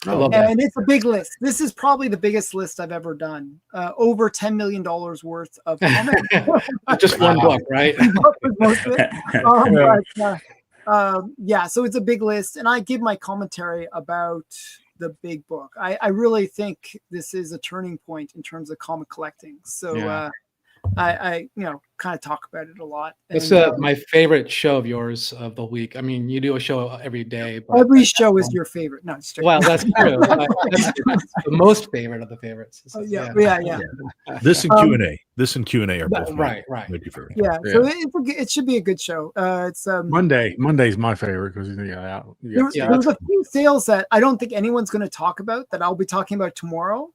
I love that. And it's a big list. This is probably the biggest list I've ever done. Over $10 million worth of comics. Just one book, right? Yeah, so it's a big list, and I give my commentary about the big book. I really think this is a turning point in terms of comic collecting. So I kind of talk about it a lot. That's my favorite show of yours of the week. I mean, you do a show every day. But every show is your favorite. No, it's well, that's true. That's the most favorite of the favorites. So, yeah. This and Q&A are both right. Yeah, so it should be a good show. It's Monday's my favorite because there was a few sales that I don't think anyone's going to talk about that I'll be talking about tomorrow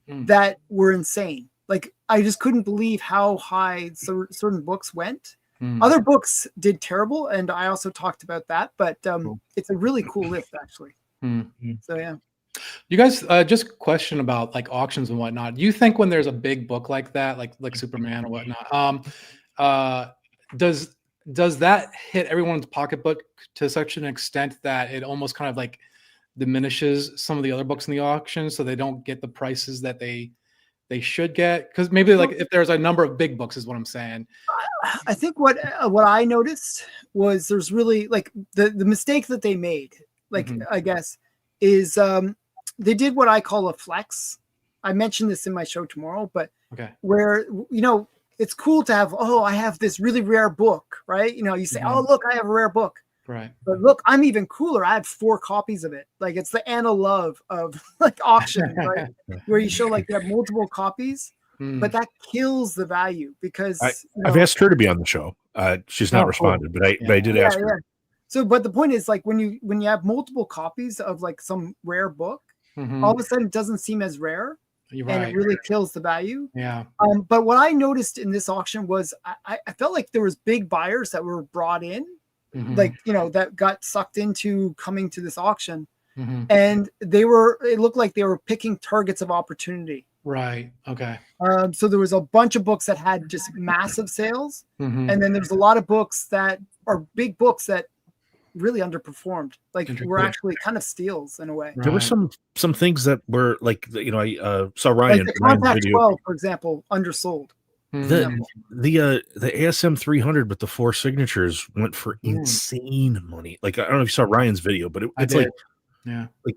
that were insane. Like, I just couldn't believe how high certain books went. Other books did terrible, and I also talked about that. But it's a really cool list, actually. So yeah. You guys just question about like auctions and whatnot. Do you think when there's a big book like that, like Superman or whatnot, does that hit everyone's pocketbook to such an extent that it almost kind of like diminishes some of the other books in the auction, so they don't get the prices that they should get? Because maybe like if there's a number of big books is what I'm saying. I think what I noticed was there's really like the mistake that they made, like I guess, is they did what I call a flex. I mentioned this in my show tomorrow, but where it's cool to have, I have this really rare book, right? You say, oh look, I have a rare book. Right. But look, I'm even cooler. I have 4 copies of it. Like, it's the Anna Love of like auction, right? Where you show like you have multiple copies, but that kills the value because I've asked her to be on the show. She's not responded, but I did ask her. So, but the point is, like, when you have multiple copies of like some rare book, all of a sudden it doesn't seem as rare. And it really kills the value. Yeah. But what I noticed in this auction was I felt like there was big buyers that were brought in. Like, that got sucked into coming to this auction, and it looked like they were picking targets of opportunity. Right. Okay. So there was a bunch of books that had just massive sales, and then there's a lot of books that are big books that really underperformed. Like, were actually kind of steals in a way. There were some things that were like, I saw Ryan. Like the Contact 12, for example, undersold. The ASM 300 with the 4 signatures went for insane money. Like, I don't know if you saw Ryan's video, but it's like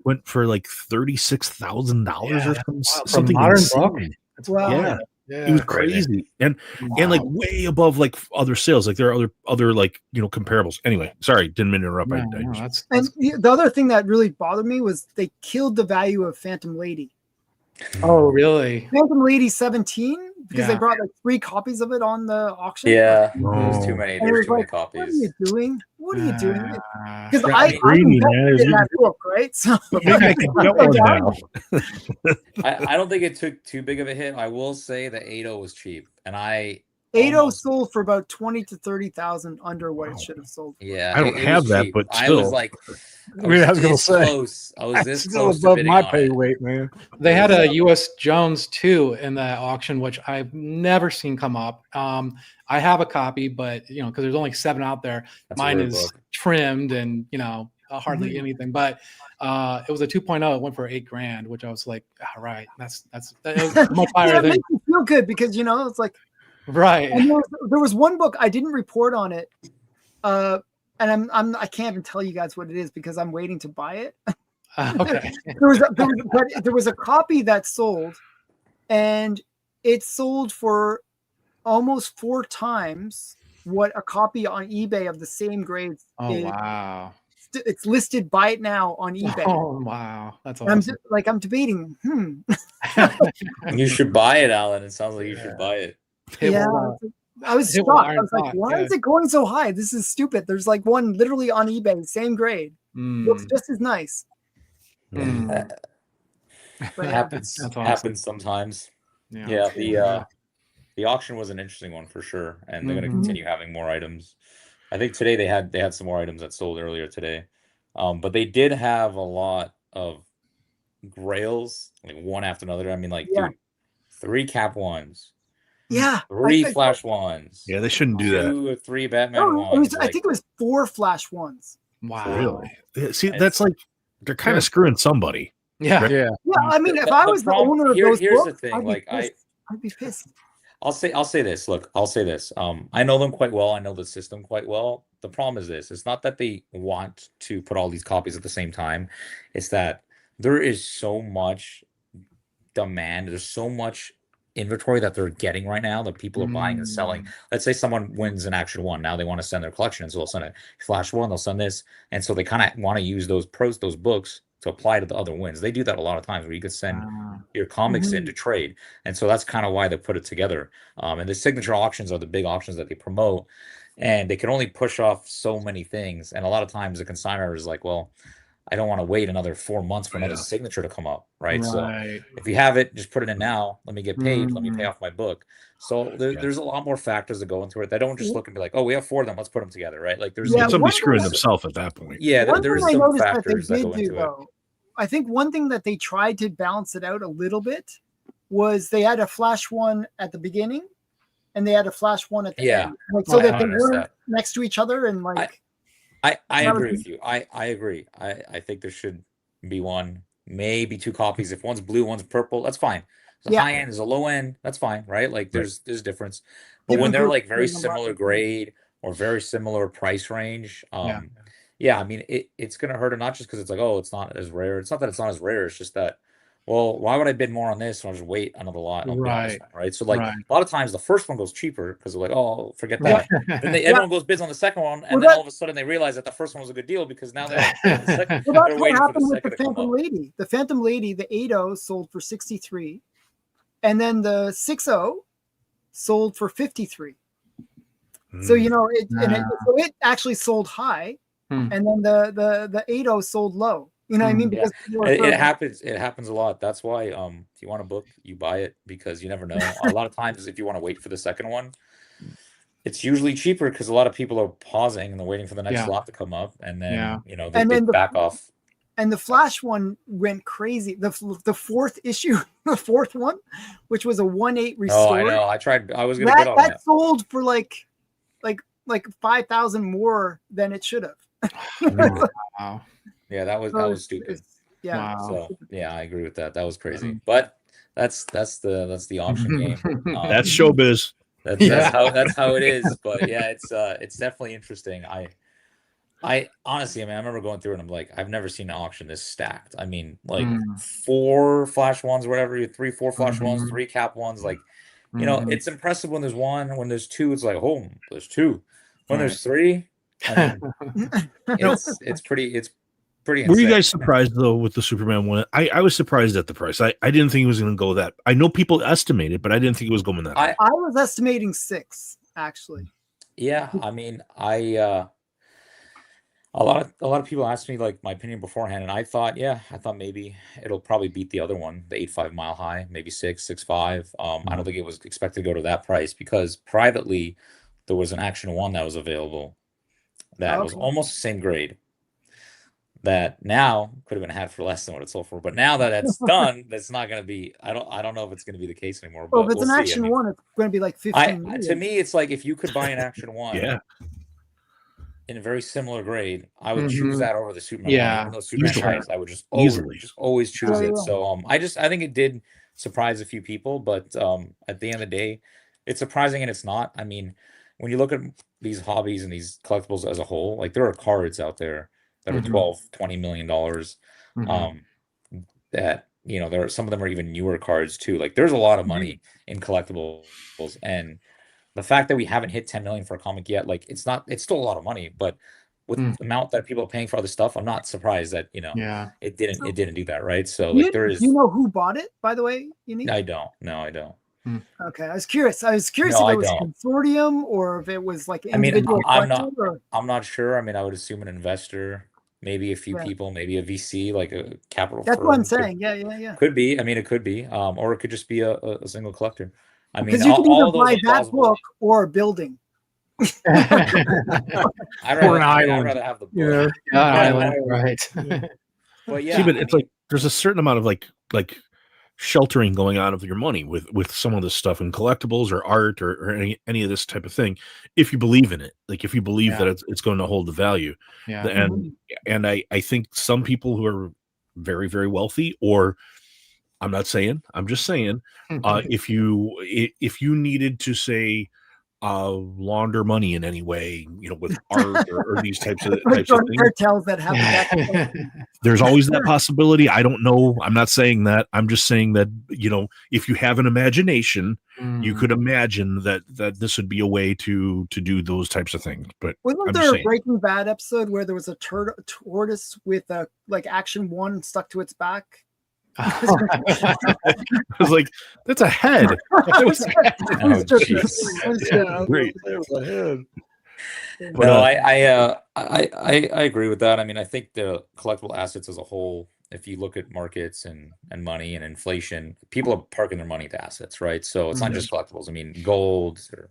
went for like $36,000 or something. Modern book. It was crazy, and like way above like other sales. Like there are other like comparables. Anyway, sorry, didn't mean to interrupt. And the other thing that really bothered me was they killed the value of Phantom Lady. Oh, really? Phantom Lady 17, because they brought like 3 copies of it on the auction. Yeah, there's too many. There's too many copies. What are you doing? Because I invested in that book, right? So I don't think it took too big of a hit. I will say that 8.0 was cheap, and 8.0 sold for about 20 to 30,000 under what it should have sold. Yeah, I don't have that, cheap. but still. I was like, I was going to say, close. I was this still close above to my bidding pay on it. weight, man. They had a U.S. Jones too in the auction, which I've never seen come up. I have a copy, but because there's only 7 out there. Mine is trimmed and hardly anything. But it was a 2.0. It went for $8,000, which I was like, all right, that was much higher It than. makes you feel good because it's like. Right. And there was one book I didn't report on it, and I can't even tell you guys what it is because I'm waiting to buy it. Okay. there was a copy that sold, and it sold for almost 4 times what a copy on eBay of the same grade. Oh wow! It's listed buy it now on eBay. Oh wow, that's awesome. I'm debating. You should buy it, Alan. It sounds like you should buy it. I was shocked. I was like, why is it going so high? This is stupid. There's like one literally on eBay, same grade. Looks just as nice. But happens sometimes. The auction was an interesting one for sure, and they're going to continue having more items. I think today they had some more items that sold earlier today, but they did have a lot of grails, like one after another. I mean, like dude, 3 Cap ones. Yeah. 3 Flash ones. Yeah, they shouldn't do that. 2 or 3 Batman ones. I think it was 4 Flash ones. Wow. Really? See, that's like they're kind of screwing somebody. Yeah. Right? Yeah. I mean, if I was the owner of those here's books, the thing. I'd be pissed. I'll say this. Look, I'll say this. I know them quite well. I know the system quite well. The problem is this: it's not that they want to put all these copies at the same time. It's that there is so much demand. There's so much inventory that they're getting right now that people are buying and selling. Let's say someone wins an Action 1. Now they want to send their collection. So they'll send a Flash 1, they'll send this. And so they kind of want to use those books to apply to the other wins. They do that a lot of times where you could send your comics in to trade. And so that's kind of why they put it together. And the signature auctions are the big auctions that they promote. And they can only push off so many things. And a lot of times the consignor is like, well, I don't want to wait another 4 months for another signature to come up, right? So if you have it, just put it in now. Let me get paid. Let me pay off my book. So there's a lot more factors that go into it. They don't just look and be like, oh, we have 4 of them. Let's put them together, right? Like there's somebody screwing themselves at that point. Yeah, there's some factors that go into it. I think one thing that they tried to balance it out a little bit was they had a Flash 1 at the beginning and they had a Flash 1 at the end. Like, so that they weren't next to each other and like. I agree with you. I agree. I think there should be one, maybe 2 copies. If one's blue, one's purple, that's fine. The high end is a low end, that's fine, right? Like there's difference. But when they're like very similar grade or very similar price range, I mean it's gonna hurt it, not just because it's like, oh, it's not as rare. It's not that it's not as rare, it's just that, well, why would I bid more on this when I'll just wait another lot? Right. So like a lot of times the first one goes cheaper because they're like, oh, forget that. Then everyone goes bids on the second one, and then all of a sudden they realize that the first one was a good deal because now they're that's what happened with the Phantom Lady. The Phantom Lady, the 8.0 sold for 63, and then the 6.0 sold for 53. So so it actually sold high, and then the 8.0 sold low. You know what I mean? Because it happens. It happens a lot. That's why if you want a book, you buy it because you never know. A lot of times, if you want to wait for the second one, it's usually cheaper because a lot of people are pausing and they're waiting for the next lot to come up, and then they back off. And the Flash one went crazy. The fourth issue, the fourth one, which was a 1.8 restore. Oh, I know. I tried. I was going to bid on that. That sold for like 5,000 more than it should have. Wow. Yeah, that was stupid. Yeah. Wow. So yeah, I agree with that. That was crazy. But that's the auction game. That's showbiz. That's how it is. But yeah, it's definitely interesting. I honestly, I mean, I remember going through it and I'm like, I've never seen an auction this stacked. I mean, like 4 Flash 1s, whatever, 3, 4 Flash 1s, 3 cap 1s. Like, you know, it's impressive when there's 1. When there's 2, it's like, oh, there's 2. When there's 3, I mean, it's pretty insane. Were you guys surprised though with the Superman one? I was surprised at the price. I didn't think it was going to go that. I know people estimated, but I didn't think it was going that high. I was estimating 6 actually. Yeah, I mean, a lot of people asked me like my opinion beforehand, and I thought maybe it'll probably beat the other one, the 8.5 Mile High, maybe 6.5. I don't think it was expected to go to that price because privately there was an Action 1 that was available that was almost the same grade. That now could have been had for less than what it sold for, but now that it's done, that's not going to be. I don't know if it's going to be the case anymore. But if it's an Action 1, it's going to be like 15. To me, it's like if you could buy an Action 1, in a very similar grade, I would choose that over the Superman. Yeah, even though Superman price, I would just always choose it. So I think it did surprise a few people, but at the end of the day, it's surprising and it's not. I mean, when you look at these hobbies and these collectibles as a whole, like there are cards out there that are $12-20 million. That there are some of them are even newer cards too. Like there's a lot of money in collectibles, and the fact that we haven't hit 10 million for a comic yet, like it's still a lot of money, but with the amount that people are paying for other stuff, I'm not surprised that it didn't do that, right? So like there is. Do you know who bought it, by the way? I don't. No, I don't. Okay, I was curious. If it was a consortium or if it was like an individual collector. I'm not sure. I mean, I would assume an investor, maybe a few people, maybe a VC, like a capital. That's what I'm saying. Yeah. Could be. I mean, it could be. Or it could just be a single collector. I mean, because you can either buy that book or a building. I'd rather have the book. Right. But yeah, see, but it's like there's a certain amount of like sheltering going on of your money with some of this stuff in collectibles or art or any of this type of thing, if you believe in it, like if you believe that it's going to hold the value. And I think some people who are very, very wealthy, or I'm just saying if you needed to say launder money in any way, with art or these types of Like things. cartels that have There's always that possibility. I don't know. I'm not saying that. I'm just saying that, if you have an imagination, you could imagine that this would be a way to do those types of things. But wasn't there a Breaking Bad episode where there was a tortoise with a Action 1 stuck to its back? I was like, that's a head. Great. There was a head. But, no, I agree with that. I mean, I think the collectible assets as a whole, if you look at markets and money and inflation, people are parking their money to assets, right? So it's not just collectibles. I mean, gold or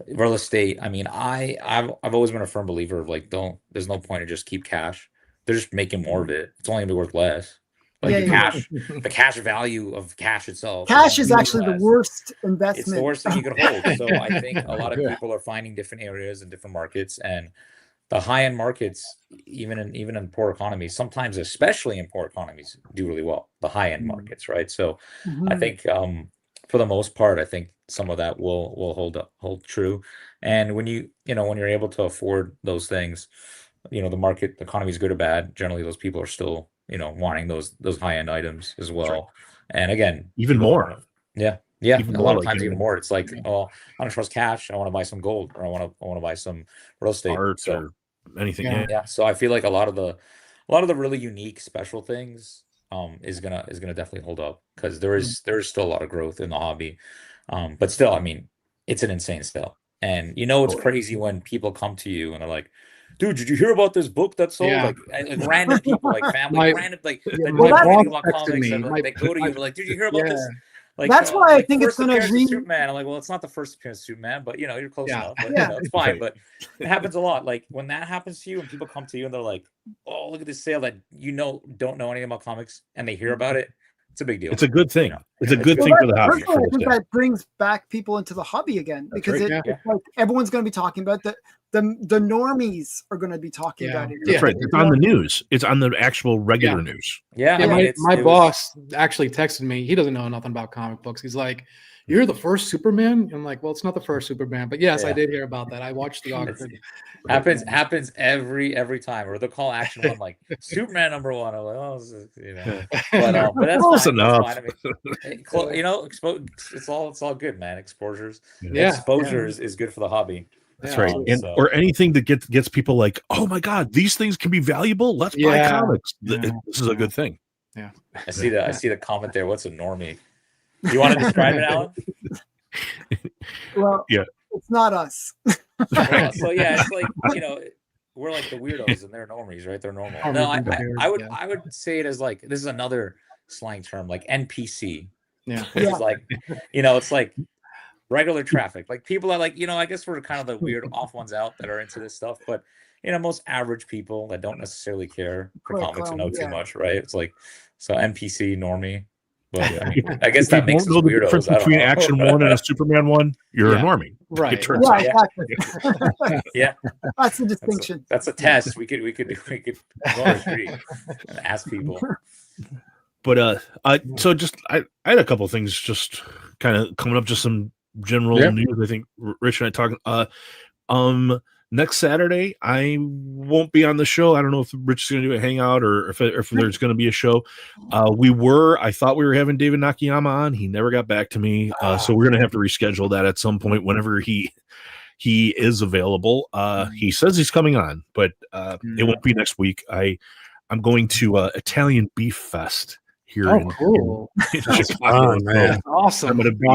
real estate. I mean, I've always been a firm believer of there's no point to just keep cash. They're just making more of it. It's only gonna be worth less. The cash value of cash itself. Cash is actually the worst investment. It's the worst thing you can hold. So I think a lot of people are finding different areas and different markets, and the high-end markets, even in poor economies, sometimes, especially in poor economies, do really well. The high-end markets, right? So I think for the most part, I think some of that will hold true. And when you're able to afford those things, the economy is good or bad. Generally, those people are still wanting those high-end items as well. Right. And again, even more. Yeah. Even a lot of times, even more. It's like, I don't trust cash. I want to buy some gold, or I want to buy some real estate, art, or anything. Yeah. So I feel like a lot of the really unique, special things is gonna definitely hold up, because there is still a lot of growth in the hobby. But still, I mean, it's an insane sale, and it's crazy when people come to you and they're like, dude, did you hear about this book that sold? Like random people, like family, random, like my boss texted me. They go to you, like, did you hear about this? Like, that's why I think it's going to be Superman. I'm like, well, it's not the first appearance of Superman, but you're close enough. But, it's fine. But it happens a lot. Like when that happens to you, and people come to you and they're like, oh, look at this sale that don't know anything about comics, and they hear about it. It's a big deal. It's a good thing. It's a good thing for the hobby. I think that brings back people into the hobby again, because it's like everyone's going to be talking about the normies are going to be talking about it. That's right. It's on the news. It's on the actual regular news. My boss actually texted me. He doesn't know nothing about comic books. He's like, "You're the first Superman?" I'm like, "Well, it's not the first Superman, but yes, I did hear about that. I watched the auction." Happens every time. Or they'll call Action 1 like Superman #1. I'm like, but that's close fine. enough. That's fine. I mean, it's all good, man. Exposures is good for the hobby. That's right. And or anything that gets people like, oh my God, these things can be valuable. Let's buy comics. This is a good thing. Yeah. I see the comment there. What's a normie? Do you want to describe it, Alan? Well, it's not us. So it's like, we're like the weirdos and they're normies, right? They're normal. No, I would say it as like, this is another slang term, like NPC. Yeah. It's like, it's like regular traffic. Like people are like, I guess we're kind of the weird off ones out that are into this stuff, but most average people that don't necessarily care for comics and know too much, right? It's like, so NPC, normie. But I guess that makes us weirdos. The difference between Action 1 and a Superman 1, you're a normie. Right. Exactly. Yeah. That's the distinction. That's a test. We could go on the street and ask people. But so just I had a couple of things just kind of coming up, just some general news. I think Rich and I talking. Next Saturday, I won't be on the show. I don't know if Rich is going to do a hangout or if there's going to be a show. I thought we were having David Nakayama on. He never got back to me. So we're going to have to reschedule that at some point whenever he is available. He says he's coming on, but it won't be next week. I'm going to Italian Beef Fest here in Chicago. Man. Awesome. I'm going to be.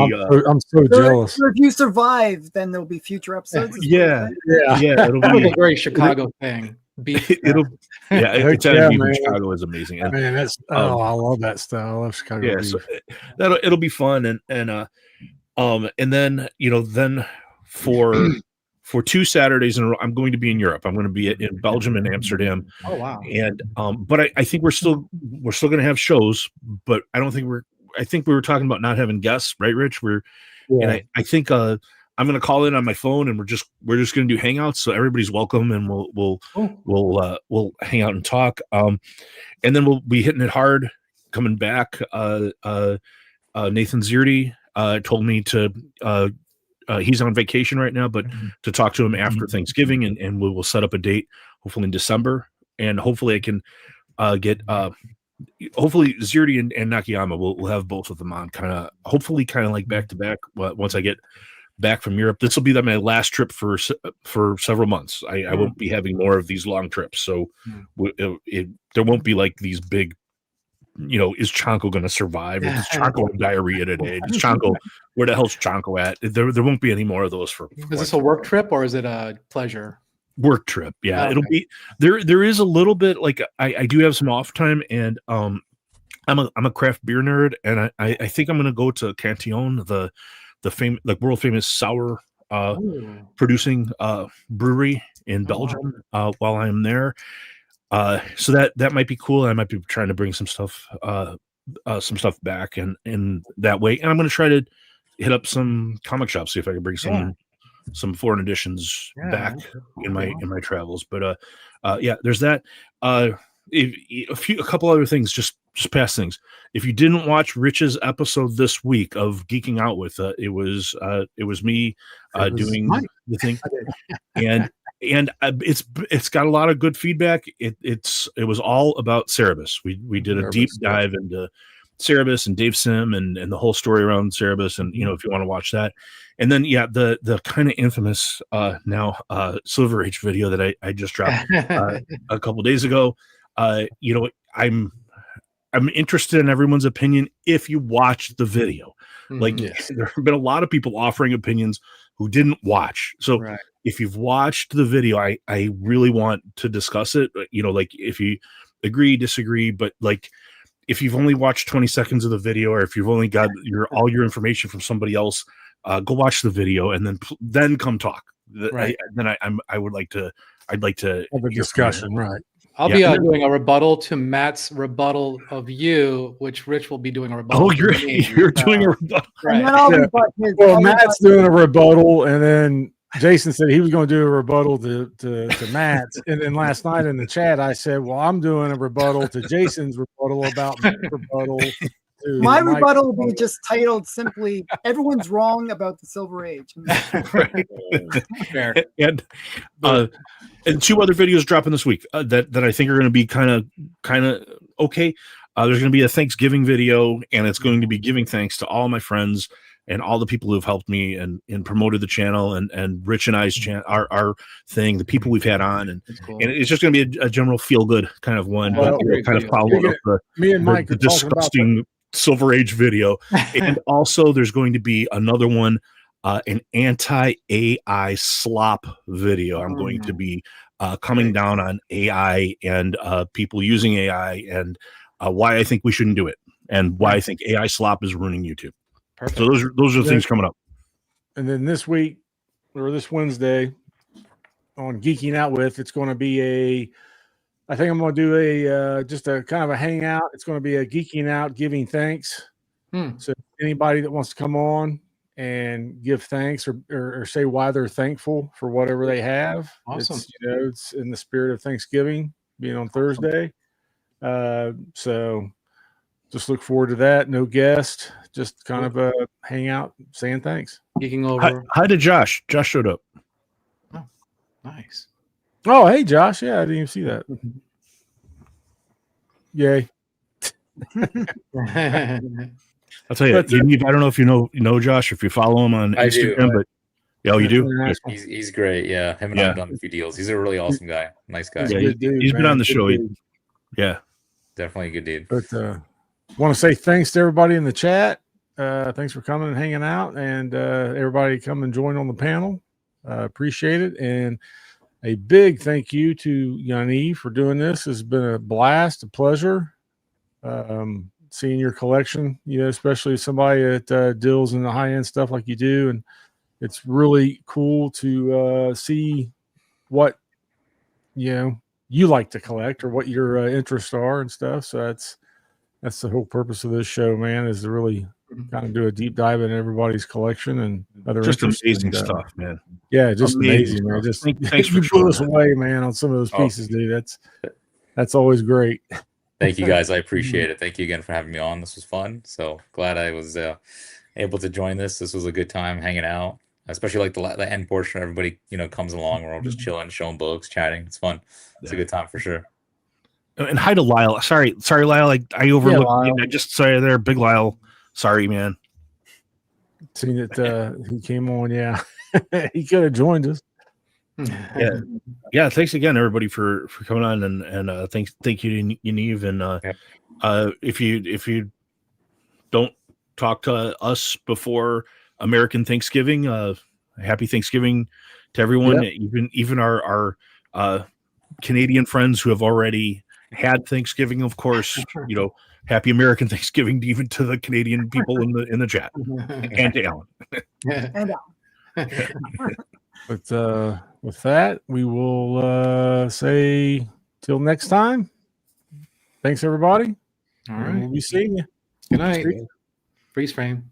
I'm so jealous. So if you survive, then there'll be future episodes. Yeah. It'll be a very Chicago thing. Beef. Italian beef in Chicago is amazing. And, man, that's I love that style. I love Chicago beef. So it'll be fun, and then then for 2 Saturdays in a row, I'm going to be in Europe. I'm going to be in Belgium and Amsterdam. Oh wow! And but I think we're still going to have shows, but I don't think I think we were talking about not having guests, right, Rich? And I think I'm going to call in on my phone, and we're just going to do hangouts, so everybody's welcome, and we'll hang out and talk. And then we'll be hitting it hard coming back. Nathan Zierdy told me to he's on vacation right now, but to talk to him after Thanksgiving, and we will set up a date, hopefully in December, and hopefully I can get hopefully Zirdi and Nakayama will have both of them on hopefully like back to back once I get back from Europe. This will be my last trip for several months. I won't be having more of these long trips, so there won't be like these big, is Chanko going to survive? Is Chanko in diarrhea today? Is Chanko, where the hell's Chanko at? There won't be any more of those for. Is this a work trip or is it a pleasure? Work trip, yeah. Okay. It'll be there is a little bit like I do have some off time, and I'm a craft beer nerd, and I think I'm gonna go to Cantillon, the world famous sour producing brewery in Belgium while I'm there. So that might be cool. I might be trying to bring some stuff back and in that way, and I'm gonna try to hit up some comic shops, see if I can bring some foreign editions back in my travels. But there's that. A couple other things, just past things. If you didn't watch Rich's episode this week of Geeking Out with, it was me doing the thing, and it's got a lot of good feedback. It was all about Cerebus. We did a deep dive into Cerebus and Dave Sim and the whole story around Cerebus, and if you want to watch that. And then the kind of infamous now Silver Age video that I just dropped a couple days ago. I'm interested in everyone's opinion if you watched the video. There have been a lot of people offering opinions who didn't watch. So if you've watched the video, I really want to discuss it. If you agree, disagree, but if you've only watched 20 seconds of the video, or if you've only got all your information from somebody else, go watch the video and then come talk. I'd like to have a discussion. Right. I'll be doing a rebuttal to Matt's rebuttal of you, which Rich will be doing a rebuttal. Oh, you're doing a rebuttal. Right. Well, Matt's doing a rebuttal, and then Jason said he was going to do a rebuttal to Matt's. And then last night in the chat, I said, well, I'm doing a rebuttal to Jason's rebuttal about Matt's rebuttal. My rebuttal will be just titled simply, everyone's wrong about the Silver Age. Fair. And two other videos dropping this week that I think are going to be kind of okay. There's going to be a Thanksgiving video, and it's going to be giving thanks to all my friends and all the people who've helped me and promoted the channel and Rich and I's channel, our thing, the people we've had on, and it's just going to be a general feel good kind of one, but kind of follow up me and Mike the disgusting Silver Age video. And also there's going to be another one, an anti-AI slop video. I'm going to be coming down on AI and people using AI and why I think we shouldn't do it and why I think AI slop is ruining YouTube. Perfect. So those are the things coming up. And then this week or this Wednesday on Geeking Out With, it's going to be I think I'm going to do just a kind of a hangout. It's going to be a Geeking Out giving thanks. So anybody that wants to come on and give thanks or say why they're thankful for whatever they have. Awesome. It's in the spirit of Thanksgiving being on Thursday. So just look forward to that. No guest, just kind of a hangout saying thanks. Geeking over. Hi to Josh. Josh showed up. Oh, nice. Oh, hey, Josh. Yeah, I didn't even see that. Yay. I'll tell you, Yaniv, I don't know if you know Josh, if you follow him on Instagram, but you do? He's great. Yeah. Him and I have done a few deals. He's a really awesome guy. Nice guy. Yeah, he's been on the show. Definitely a good dude. But want to say thanks to everybody in the chat. Thanks for coming and hanging out, and everybody come and join on the panel. Appreciate it. And a big thank you to Yaniv for doing this. It's been a blast, a pleasure. Seeing your collection, especially somebody that deals in the high-end stuff like you do. And it's really cool to see what, you like to collect or what your interests are and stuff. So that's the whole purpose of this show, man, is to really kind of do a deep dive in everybody's collection and other just amazing stuff, man. Yeah, just amazing, man. Just thanks for pulling us away, man, on some of those pieces, dude. That's always great. Thank you guys. I appreciate it. Thank you again for having me on. This was fun. So glad I was able to join this. This was a good time hanging out. especially like the end portion. Everybody, comes along. We're all just chilling, showing books, chatting. It's fun. It's a good time for sure. And hi to Lyle. Sorry, Lyle. I overlooked you. I just sorry there, big Lyle. Sorry, man. Seeing that he came on, yeah. He could have joined us. Yeah. Thanks again, everybody, for coming on, and thank you to Yaniv. And if you don't talk to us before American Thanksgiving, happy Thanksgiving to everyone. Yep. Even our Canadian friends who have already had Thanksgiving, of course. Happy American Thanksgiving even to the Canadian people in the chat and to Alan. And But with that, we will say till next time. Thanks, everybody. All right. We'll be seeing you. Good night. Freeze frame.